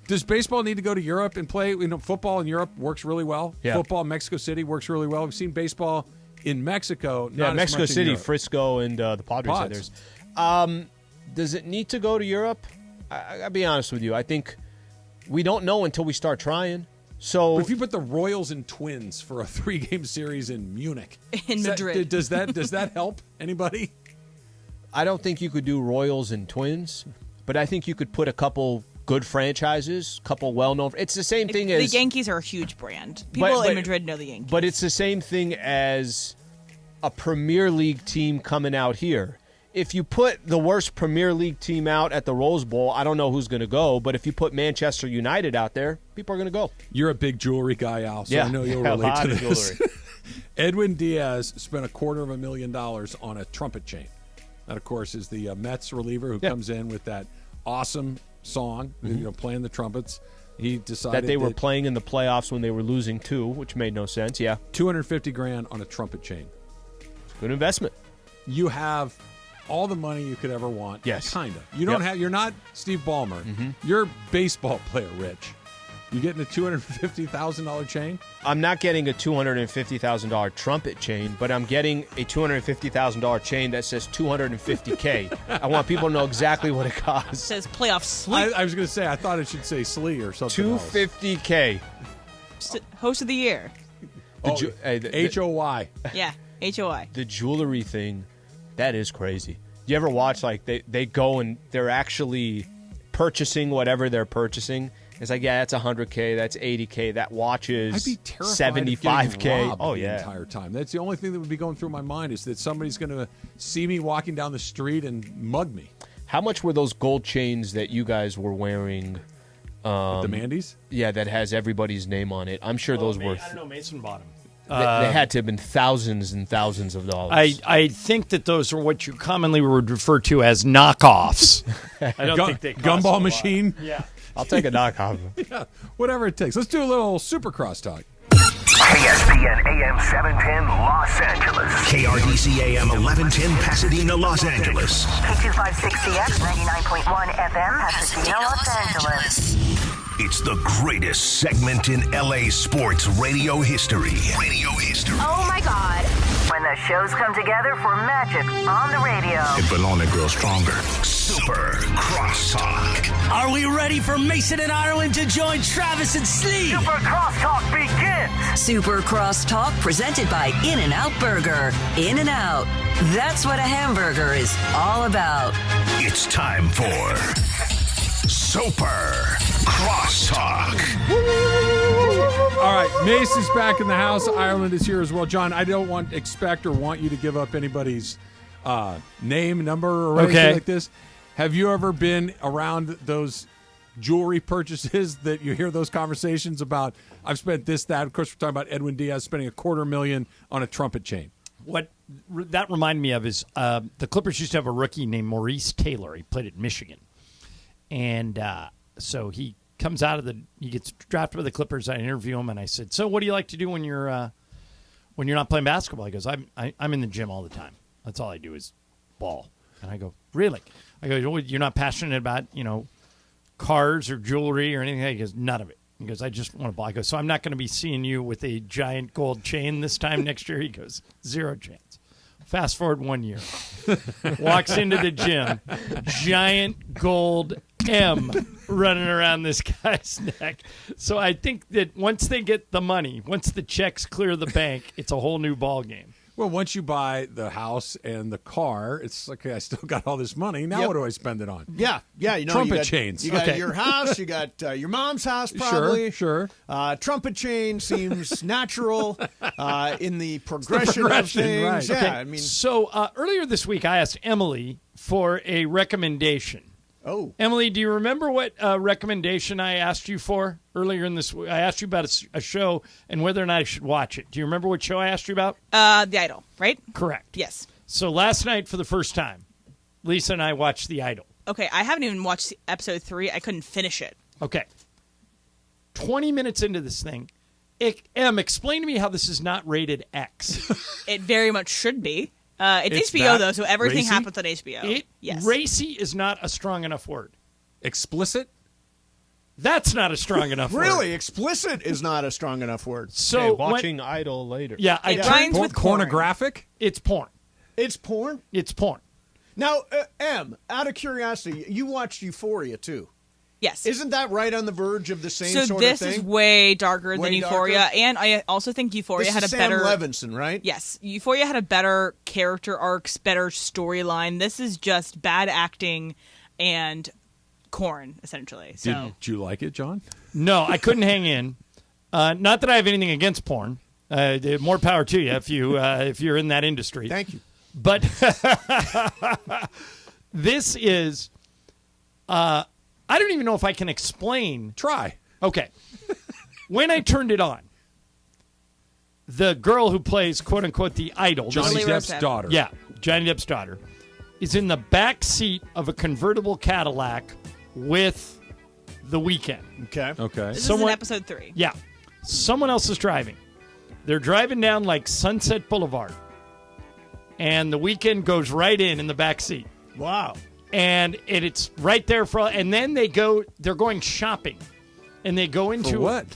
Does baseball need to go to Europe and play? Football in Europe works really well. Yeah. Football in Mexico City works really well. We've seen baseball in Mexico. Yeah, Mexico City, Europe. Frisco, and the Padres. Others. Does it need to go to Europe? I'll be honest with you. I think we don't know until we start trying. So, but if you put the Royals and Twins for a 3-game series in Munich, Madrid, does that help anybody? I don't think you could do Royals and Twins, but I think you could put a couple good franchises, couple well-known. It's the same thing as the Yankees are a huge brand. People in Madrid know the Yankees. But it's the same thing as a Premier League team coming out here. If you put the worst Premier League team out at the Rose Bowl, I don't know who's going to go. But if you put Manchester United out there, people are going to go. You're a big jewelry guy, Al, so I know you'll relate to this. Edwin Diaz spent $250,000 on a trumpet chain. That, of course, is the Mets reliever who comes in with that awesome song, playing the trumpets. He decided that they were playing in the playoffs when they were losing 2, which made no sense. Yeah, $250,000 on a trumpet chain. Good investment. You have all the money you could ever want. Yes, kind of. You don't have. You're not Steve Ballmer. You're baseball player rich. You getting a $250,000 chain? I'm not getting a $250,000 trumpet chain, but I'm getting a $250,000 chain that says $250K. I want people to know exactly what it costs. It says playoff sleep. I was going to say, I thought it should say Slee or something. $250K. Host of the year. HOY. Yeah, HOI. The jewelry thing, that is crazy. You ever watch, like, they go and they're actually purchasing whatever they're purchasing? It's like, yeah, that's $100K, that's $80K, that watch is I'd be terrified $75K. Oh, yeah. The entire time. That's the only thing that would be going through my mind is that somebody's going to see me walking down the street and mug me. How much were those gold chains that you guys were wearing? The Mandy's? Yeah, that has everybody's name on it. I'm sure those were. I don't know, Mason bought them. They had to have been thousands and thousands of dollars. I think that those are what you commonly would refer to as knockoffs. I don't think they cost Gumball machine? Yeah. I'll take a knockoff. Yeah, whatever it takes. Let's do a little super crosstalk. ESPN AM 710 Los Angeles. KRDC AM 1110 Pasadena, Los Angeles. K256CX 99.1 FM Pasadena, Los Angeles. It's the greatest segment in LA sports radio history. Oh my God. When the shows come together for magic on the radio. It will only grow stronger. Super Crosstalk. Are we ready for Mason and Ireland to join Travis and Slee? Super Crosstalk begins. Super Crosstalk presented by In-N-Out Burger. In-N-Out. That's what a hamburger is all about. It's time for Super Crosstalk. All right, Mason's back in the house. Ireland is here as well. John, I don't want you to give up anybody's name, number, or anything like this. Have you ever been around those jewelry purchases that you hear those conversations about. I've spent this, that. Of course, we're talking about Edwin Diaz spending $250,000 on a trumpet chain. What that reminded me of is the Clippers used to have a rookie named Maurice Taylor. He played at Michigan. And so he comes out of he gets drafted by the Clippers. I interview him, and I said, so what do you like to do when you're not playing basketball? He goes, I'm in the gym all the time. That's all I do is ball. And I go, really? I go, you're not passionate about, cars or jewelry or anything? He goes, none of it. He goes, I just want to ball. I go, so I'm not going to be seeing you with a giant gold chain this time next year? He goes, 0 chance. Fast forward 1 year. Walks into the gym, giant gold M running around this guy's neck. So I think that once they get the money, once the checks clear the bank, it's a whole new ball game. Well, once you buy the house and the car, it's like, okay, I still got all this money. Now what do I spend it on? Yeah. Trumpet chains. You got your house. You got your mom's house, probably. Sure. Trumpet chain seems natural in the progression of things. Right. Yeah, Okay. I mean, So earlier this week, I asked Emily for a recommendation. Oh, Emily, do you remember what recommendation I asked you for earlier in this week? I asked you about a show and whether or not I should watch it. Do you remember what show I asked you about? The Idol, right? Correct. Yes. So last night, for the first time, Lisa and I watched The Idol. Okay, I haven't even watched episode 3. I couldn't finish it. Okay. 20 minutes into this thing, explain to me how this is not rated X. It very much should be. It's HBO, that though, so everything racy? happens on HBO. Yes. Racy is not a strong enough word. Explicit? That's not a strong enough word. really, explicit is not a strong enough word. So watching Idol later. Yeah, It rhymes with porn. Pornographic? It's porn. It's porn? It's porn. Now, Em, out of curiosity, you watched Euphoria, too. Yes. Isn't that right on the verge of the same So sort of this thing? is way darker Way than Euphoria, darker? and I also think Euphoria This had a is Sam better Levinson, right? Yes, Euphoria had a better character arcs, better storyline. This is just bad acting and corn, essentially. So Did you like it, John? No, I couldn't hang in. Not that I have anything against porn. More power to you if you're in that industry. Thank you. But this is. I don't even know if I can explain. Try. Okay. When I turned it on, the girl who plays, quote unquote, the idol, Johnny Depp's daughter. Yeah, Johnny Depp's daughter, is in the back seat of a convertible Cadillac with The Weeknd. Okay. this is in episode 3. Yeah. Someone else is driving. They're driving down like Sunset Boulevard. And The Weeknd goes right in the back seat. Wow. And it's right there and then they're going shopping. And they go into For what?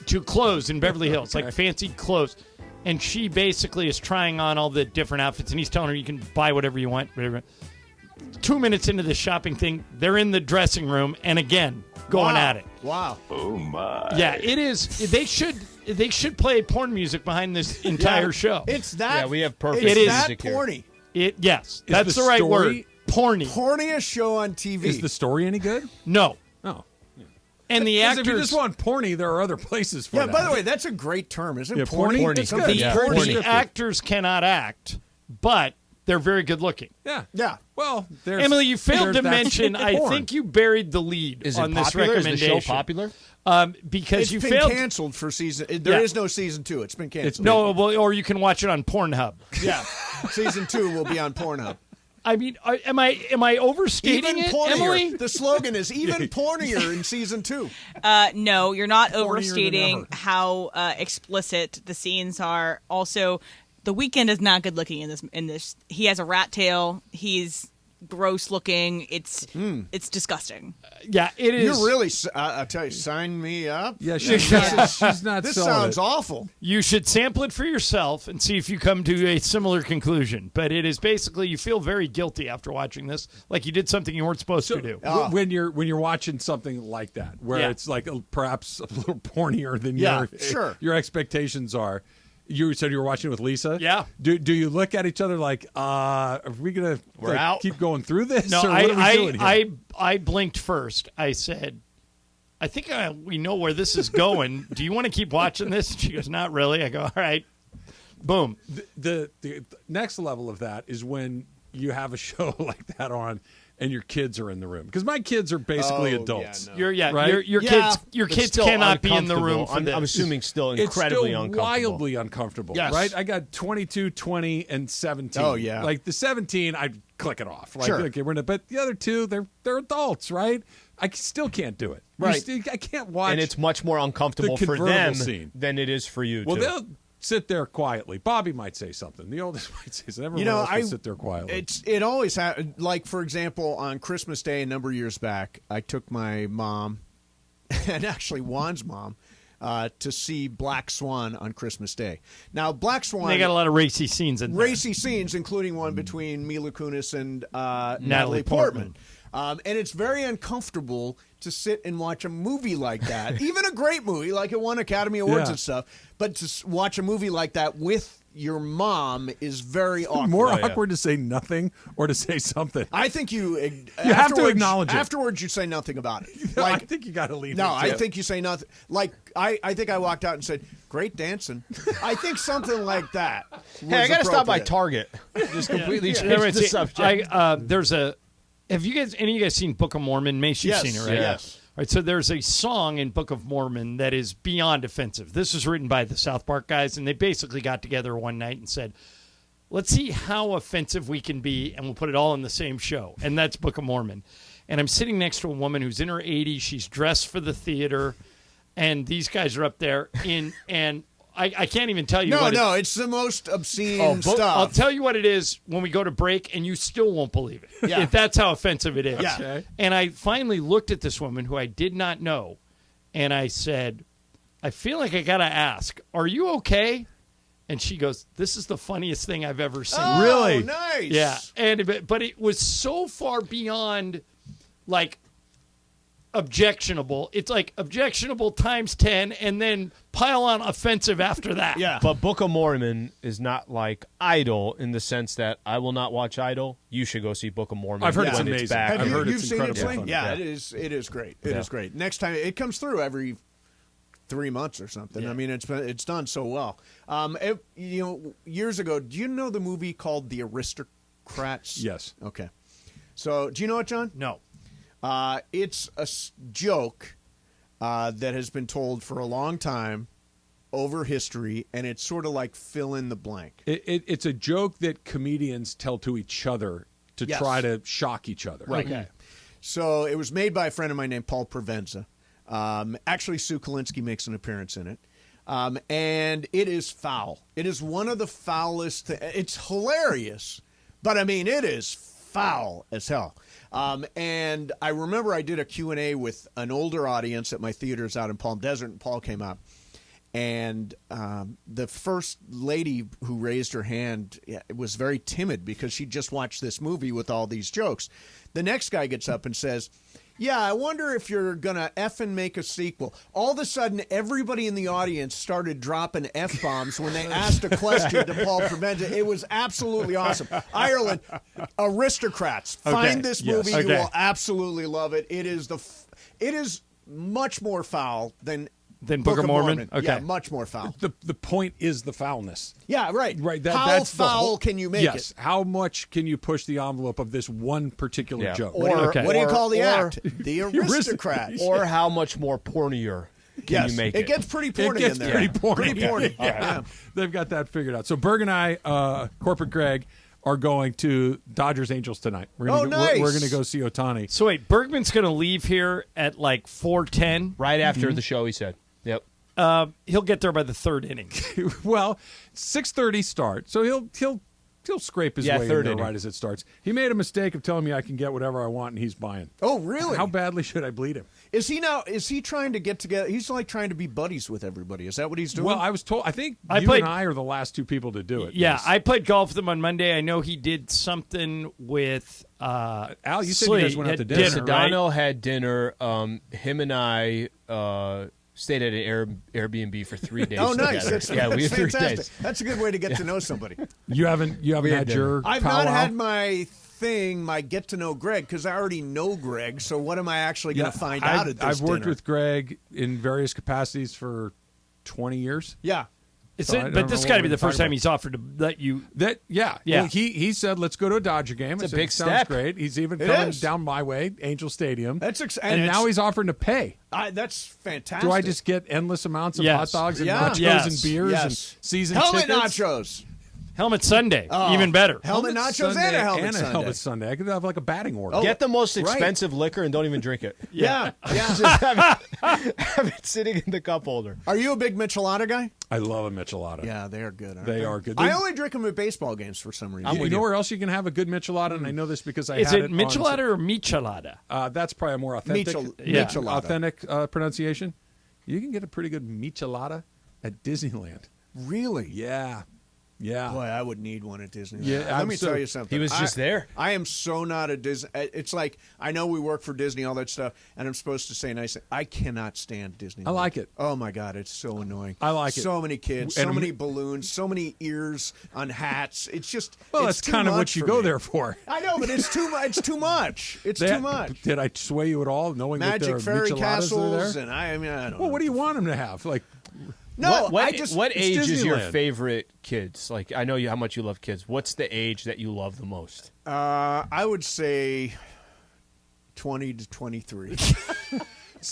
To clothes in Beverly Hills, like fancy clothes. And she basically is trying on all the different outfits, and he's telling her you can buy whatever you want. Whatever. 2 minutes into the shopping thing, they're in the dressing room, and again, going at it. Wow. Oh, my. Yeah, it is. They should play porn music behind this entire show. It's that. Yeah, we have perfect It's music that here. porny. Yes, Is that's the the right story- word. Porny. Porniest show on TV. Is the story any good? No. Oh. And the Because actors. if you just want porny, there are other places for Yeah, that. by the way, that's a great term, isn't Yeah, it? Porny. porny. It's Something good. Yeah, porny. the actors cannot act, but they're very good looking. Yeah. Yeah. Well, there's Emily, you failed there's to that mention. I porn. think you buried the lead Is on it this popular? Is the recommendation. show popular? Because It's you been failed. canceled for season. There is Yeah. no season 2. It's been canceled. No, well, or you can watch it on Pornhub. Yeah. Season 2 will be on Pornhub. I mean, am I overstating Even it, pornier. Emily? The slogan is even pornier in season 2. No, you're not than overstating ever. how explicit the scenes are. Also, The Weeknd is not good looking in this. He has a rat tail. He's gross looking. It's disgusting. Yeah, it is. You're really. I tell you, sign me up. Yeah, she's not This selling sounds it. awful. You should sample it for yourself and see if you come to a similar conclusion. But it is basically you feel very guilty after watching this, like you did something you weren't supposed to do. When you're watching something like that, where Yeah. it's like perhaps a little pornier than Yeah, sure. your expectations are. You said you were watching with Lisa. Yeah. Do you look at each other like, are we gonna out. keep going through this? No, or what are we doing here? I blinked first. I said, I think we know where this is going. Do you want to keep watching this? And she goes, not really. I go, all right. Boom. The next level of that is when you have a show like that on and your kids are in the room, because my kids are basically adults. Yeah, no. Right? Your kids cannot be in the room. I'm assuming still incredibly it's still uncomfortable. wildly uncomfortable. Yes. Right? I got 22, 20, and 17. Oh, yeah. Like the 17, I'd click it off. Like, Sure. okay, but the other two, they're adults, right? I still can't do it. Right. I can't watch. And it's much more uncomfortable the for convertible them scene. than it is for you. Well, too. they'll sit there quietly. Bobby might say something. The oldest might say something. Everyone else will sit there quietly. It always like, for example, on Christmas Day a number of years back, I took my mom, and actually Juan's mom, to see Black Swan on Christmas Day. Now, Black Swan... They got a lot of racy scenes in there. Racy scenes, including one between Mila Kunis and Natalie Portman. And it's very uncomfortable to sit and watch a movie like that, even a great movie, like it won Academy Awards and stuff, but to watch a movie like that with your mom is very awkward. More awkward to say nothing or to say something. I think you have to acknowledge it. Afterwards, you say nothing about it. I think you got to leave it. No, I think you say nothing. Like, I think I walked out and said, great dancing. I think something like that. Hey, I got to stop by Target. Just completely change the subject. There's a... Have you guys, any of you guys seen Book of Mormon? Mace, you've seen it, right? Yes. All right, so there's a song in Book of Mormon that is beyond offensive. This was written by the South Park guys, and they basically got together one night and said, let's see how offensive we can be, and we'll put it all in the same show. And that's Book of Mormon. And I'm sitting next to a woman who's in her 80s. She's dressed for the theater, and these guys are up there and I can't even tell you No, it's the most obscene stuff. I'll tell you what it is when we go to break, and you still won't believe it. Yeah. If that's how offensive it is. Yeah. Okay. And I finally looked at this woman who I did not know, and I said, I feel like I got to ask, are you okay? And she goes, this is the funniest thing I've ever seen. Oh, Really? nice. Yeah. But it was so far beyond, like, objectionable. It's like objectionable times 10 and then pile on offensive after that. Yeah. But Book of Mormon is not like Idol in the sense that I will not watch Idol. You should go see Book of Mormon. I've heard it's when amazing. back. Have heard you've it's seen it, incredibly Sling? funny. Yeah, Yeah. it is great. It is great. Next time it comes through every 3 months or something. Yeah. I mean, it's done so well. Years ago, do you know the movie called The Aristocrats? Yes. Okay. So, do you know it, John? No. It's a joke that has been told for a long time over history, and it's sort of like fill in the blank. It's a joke that comedians tell to each other to try to shock each other. Right. Okay. So it was made by a friend of mine named Paul Provenza. Actually, Sue Kalinsky makes an appearance in it. And it is foul. It is one of the foulest. It's hilarious, but I mean, it is foul as hell. And I remember I did a Q&A with an older audience at my theaters out in Palm Desert, and Paul came out. And the first lady who raised her hand was very timid because she just watched this movie with all these jokes. The next guy gets up and says, yeah, I wonder if you're going to effing make a sequel. All of a sudden, everybody in the audience started dropping F-bombs when they asked a question to Paul Provenza. It was absolutely awesome. Ireland, Aristocrats. Find this movie. You will absolutely love it. It is much more foul than Book of Mormon? Okay. Yeah, much more foul. The point is the foulness. Yeah, right. Right. How that's foul can you make it? Yes. How much can you push the envelope of this one particular joke? What do you call the act? The Aristocrats. Or how much more pornier can you make it? It gets pretty porny It gets in there. pretty porny. Pretty porny. Yeah. They've got that figured out. So Berg and I, Corporate Greg, are going to Dodgers Angels tonight. We're going to go see Ohtani. So wait, Bergman's going to leave here at like 4:10, right after the show. He said, "Yep." He'll get there by the third inning. Well, 6:30 start, so he'll scrape his way in there right as it starts. He made a mistake of telling me I can get whatever I want, and he's buying. Oh, really? How badly should I bleed him? Is he trying to get together? He's like trying to be buddies with everybody. Is that what he's doing? Well, I was told. I think and I are the last two people to do it. Yeah, yes. I played golf with him on Monday. I know he did something with Al. You said you guys went out to dinner. Sedano had dinner. Him and I stayed at an Airbnb for 3 days. Oh, nice! Together. We had 3 fantastic. days. That's a good way to get to know somebody. You haven't had your. I've powwow? not had my get to know Greg because I already know Greg. So what am I actually going to find out at this I've worked dinner? with Greg in various capacities for 20 years. Yeah. But this got to be the first time he's offered to let you. Yeah. Well, he said, let's go to a Dodger game. It's a big sounds step. great. He's even coming down my way, Angel Stadium. And now he's offering to pay. That's fantastic. Do I just get endless amounts of hot dogs and nachos and beers and season Helmet tickets? nachos. Helmet Sunday, even better. Helmet nachos Sunday and a helmet Sunday. Helmet Sunday. I could have like a batting order. Get the most expensive liquor and don't even drink it. Yeah. Just have it sitting in the cup holder. Are you a big Michelada guy? I love a Michelada. Yeah, they are good. They are good. I only drink them at baseball games for some reason. You know where else you can have a good Michelada? And I know this because I Is had it Michelada or Michelada? That's probably a more authentic, Michelada. authentic pronunciation. You can get a pretty good Michelada at Disneyland. Really? Yeah. Yeah. Boy, I would need one at Disneyland. Yeah, Let me tell you something. He was just there. I am so not a Disney. It's like, I know we work for Disney, all that stuff, and I'm supposed to say nice things. I cannot stand Disneyland. I like it. Oh, my God, it's so annoying. I like it. So many kids, And so many balloons, so many ears on hats. It's just, Well, it's that's too kind of much what you for go me. there for. I know, but it's too much. It's too much. It's too much. Did I sway you at all, knowing that there Magic are fairy Micheladas castles, there? and I mean, I don't know. Well, what do you want them to have? Like, No, what it's age is your Disneyland. favorite kids? Like, I know how much you love kids. What's the age that you love the most? I would say 20 to 23.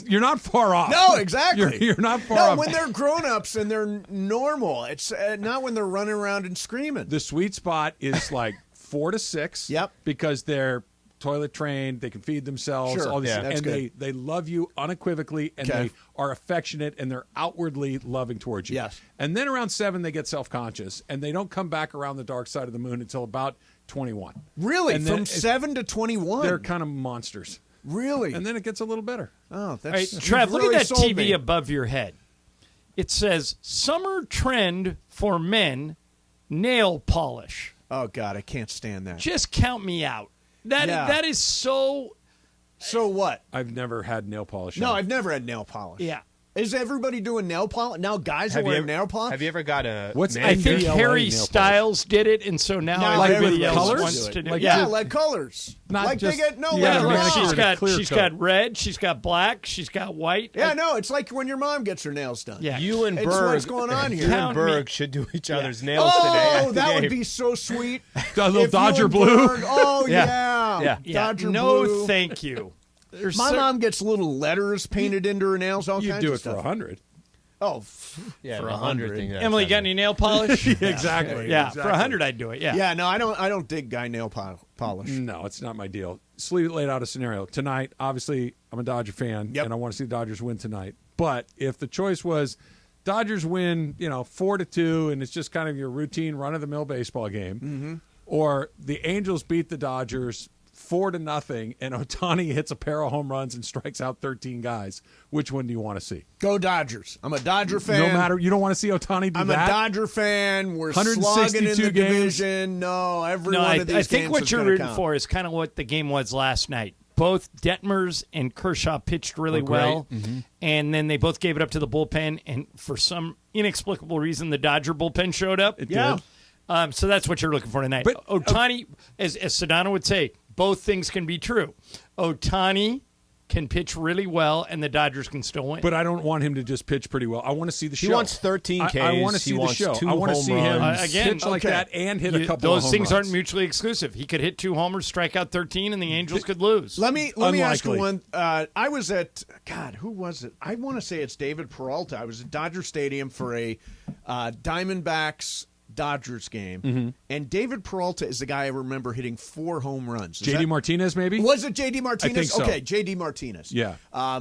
you're not far off. No, exactly. You're not far no, off. when they're grown-ups and they're normal. It's not when they're running around and screaming. The sweet spot is like 4 to 6. Yep. Because they're toilet trained, they can feed themselves, Sure. all this, Yeah, that's and good. they love you unequivocally, and Okay. they are affectionate, and they're outwardly loving towards you. Yes. And then around 7, they get self-conscious, and they don't come back around the dark side of the moon until about 21. Really? And then From 7 to 21? They're kind of monsters. Really? And then it gets a little better. Oh, All that's right, you've Trev, look really at that sold TV me. above your head. It says summer trend for men, nail polish. Oh, God, I can't stand that. Just count me out. That is so. So what? I've never had nail polish. No, on. I've never had nail polish. Yeah. Is everybody doing nail polish? Now guys are wearing nail polish? Have you ever got a What's I think NDLA Harry nail Styles did it, and so now Now everybody everybody else colors? wants to do Like it. Yeah, Yeah. like colors. Not like just- they get no yeah, later like on. She's got red, she's got black, she's got white. Yeah, no, it's like when your mom gets her nails done. Yeah. You and It's Berg, what's going on here. You and Count Berg me- should do each other's nails today. Oh, at the that would game. be so sweet. A little If you Dodger and blue. Berg- oh, Yeah. yeah. Yeah. Dodger no, blue. thank you. There's My mom gets little letters painted into her nails, all You kinds do of it for stuff. 100. Oh, Yeah, for the 100 thing. Emily, got any nail polish? Exactly. Yeah, exactly. for 100 I'd do it. Yeah. yeah, no, I don't dig guy nail polish. No, it's not my deal. Slee laid out a scenario. Tonight, obviously, I'm a Dodger fan, Yep. and I want to see the Dodgers win tonight. But if the choice was Dodgers win, 4-2, and it's just kind of your routine run-of-the-mill baseball game, or the Angels beat the Dodgers 4-0, and Ohtani hits a pair of home runs and strikes out 13 guys, which one do you want to see? Go Dodgers. I'm a Dodger fan. No matter, you don't want to see Ohtani do I'm that? a Dodger fan. We're 162 slugging in the games. division. No, every No, one of these I think games what is you're gonna rooting count. for is kind of what the game was last night. Both Detmers and Kershaw pitched really Were great. well, and then they both gave it up to the bullpen, and for some inexplicable reason, the Dodger bullpen showed up. It Yeah. did. So that's what you're looking for tonight. But- Ohtani, as Sedano would say, both things can be true. Ohtani can pitch really well, and the Dodgers can still win. But I don't want him to just pitch pretty well. I want to see the show. He wants 13 Ks. I want to see He the wants show. 2 I want to home see him runs. Again, pitch like okay. that and hit a couple those of home things aren't runs. mutually exclusive. He could hit 2 homers, strike out 13, and the Angels could lose. Let me ask you Unlikely. one. I was at who was it? I want to say it's David Peralta. I was at Dodger Stadium for a Diamondbacks Dodgers game, and David Peralta is the guy I remember hitting 4 home runs. Is JD that- Martinez, maybe? Was it JD Martinez? I think so. Okay, JD Martinez. Yeah.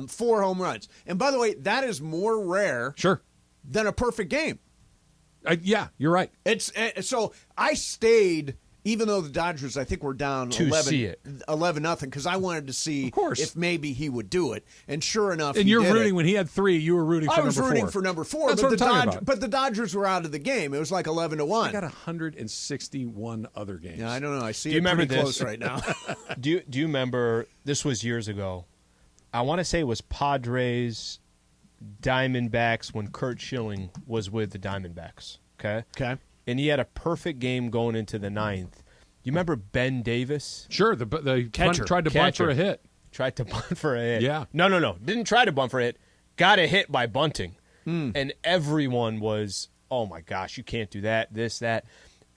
4 home runs. And by the way, that is more rare Sure. than a perfect game. Yeah, you're right. It's so I stayed, even though the Dodgers, I think, were down To 11-0, because I wanted to see Of course. if maybe he would do it. And sure enough, And he you're did rooting it. when he had 3. You were rooting for I was number 4. rooting for number 4, That's but what the I'm talking about. but the Dodgers were out of the game. It was like 11-1. I got 161 other games. Yeah, I don't know. I see Do you it remember pretty this? close right now. Do you remember, this was years ago, I want to say it was Padres, Diamondbacks, when Kurt Schilling was with the Diamondbacks, okay? Okay. And he had a perfect game going into the 9th. You remember Ben Davis? Sure, the Catcher. tried to bunt for a hit. Tried to bunt for a hit. Yeah. No. Didn't try to bunt for a hit. Got a hit by bunting. And everyone was oh my gosh, you can't do that, this, that.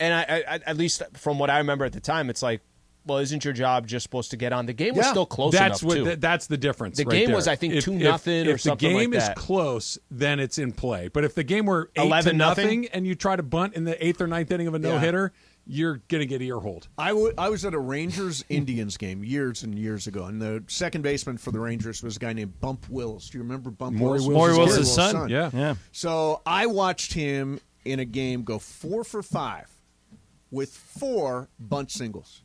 And I at least from what I remember at the time, it's like, well, isn't your job just supposed to get on? The game was still close enough, too. That's the difference. The game was, I think, 2-0 or something like that. If the game is close, then it's in play. But if the game were 8-0 and you try to bunt in the 8th or 9th inning of a no-hitter, you're going to get ear-holed. I was at a Rangers-Indians game years and years ago, and the second baseman for the Rangers was a guy named Bump Wills. Do you remember Bump Wills? Maury Wills' son. Yeah. So I watched him in a game go 4 for 5 with 4 bunt singles.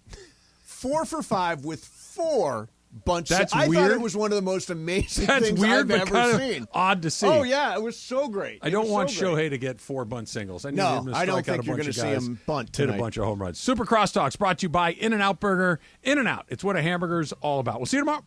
4 for 5 with 4 bunch. That's I weird. thought it was one of the most amazing That's things weird, I've but ever kind seen. of odd to see. Oh yeah, it was so great. I don't want Shohei to get 4 bunt singles. I need him to I don't strike out think a you're bunch going of to see guys, him bunt hit tonight. a bunch of home runs. Super Crosstalk's brought to you by In-N-Out Burger. In-N-Out, it's what a hamburger's all about. We'll see you tomorrow.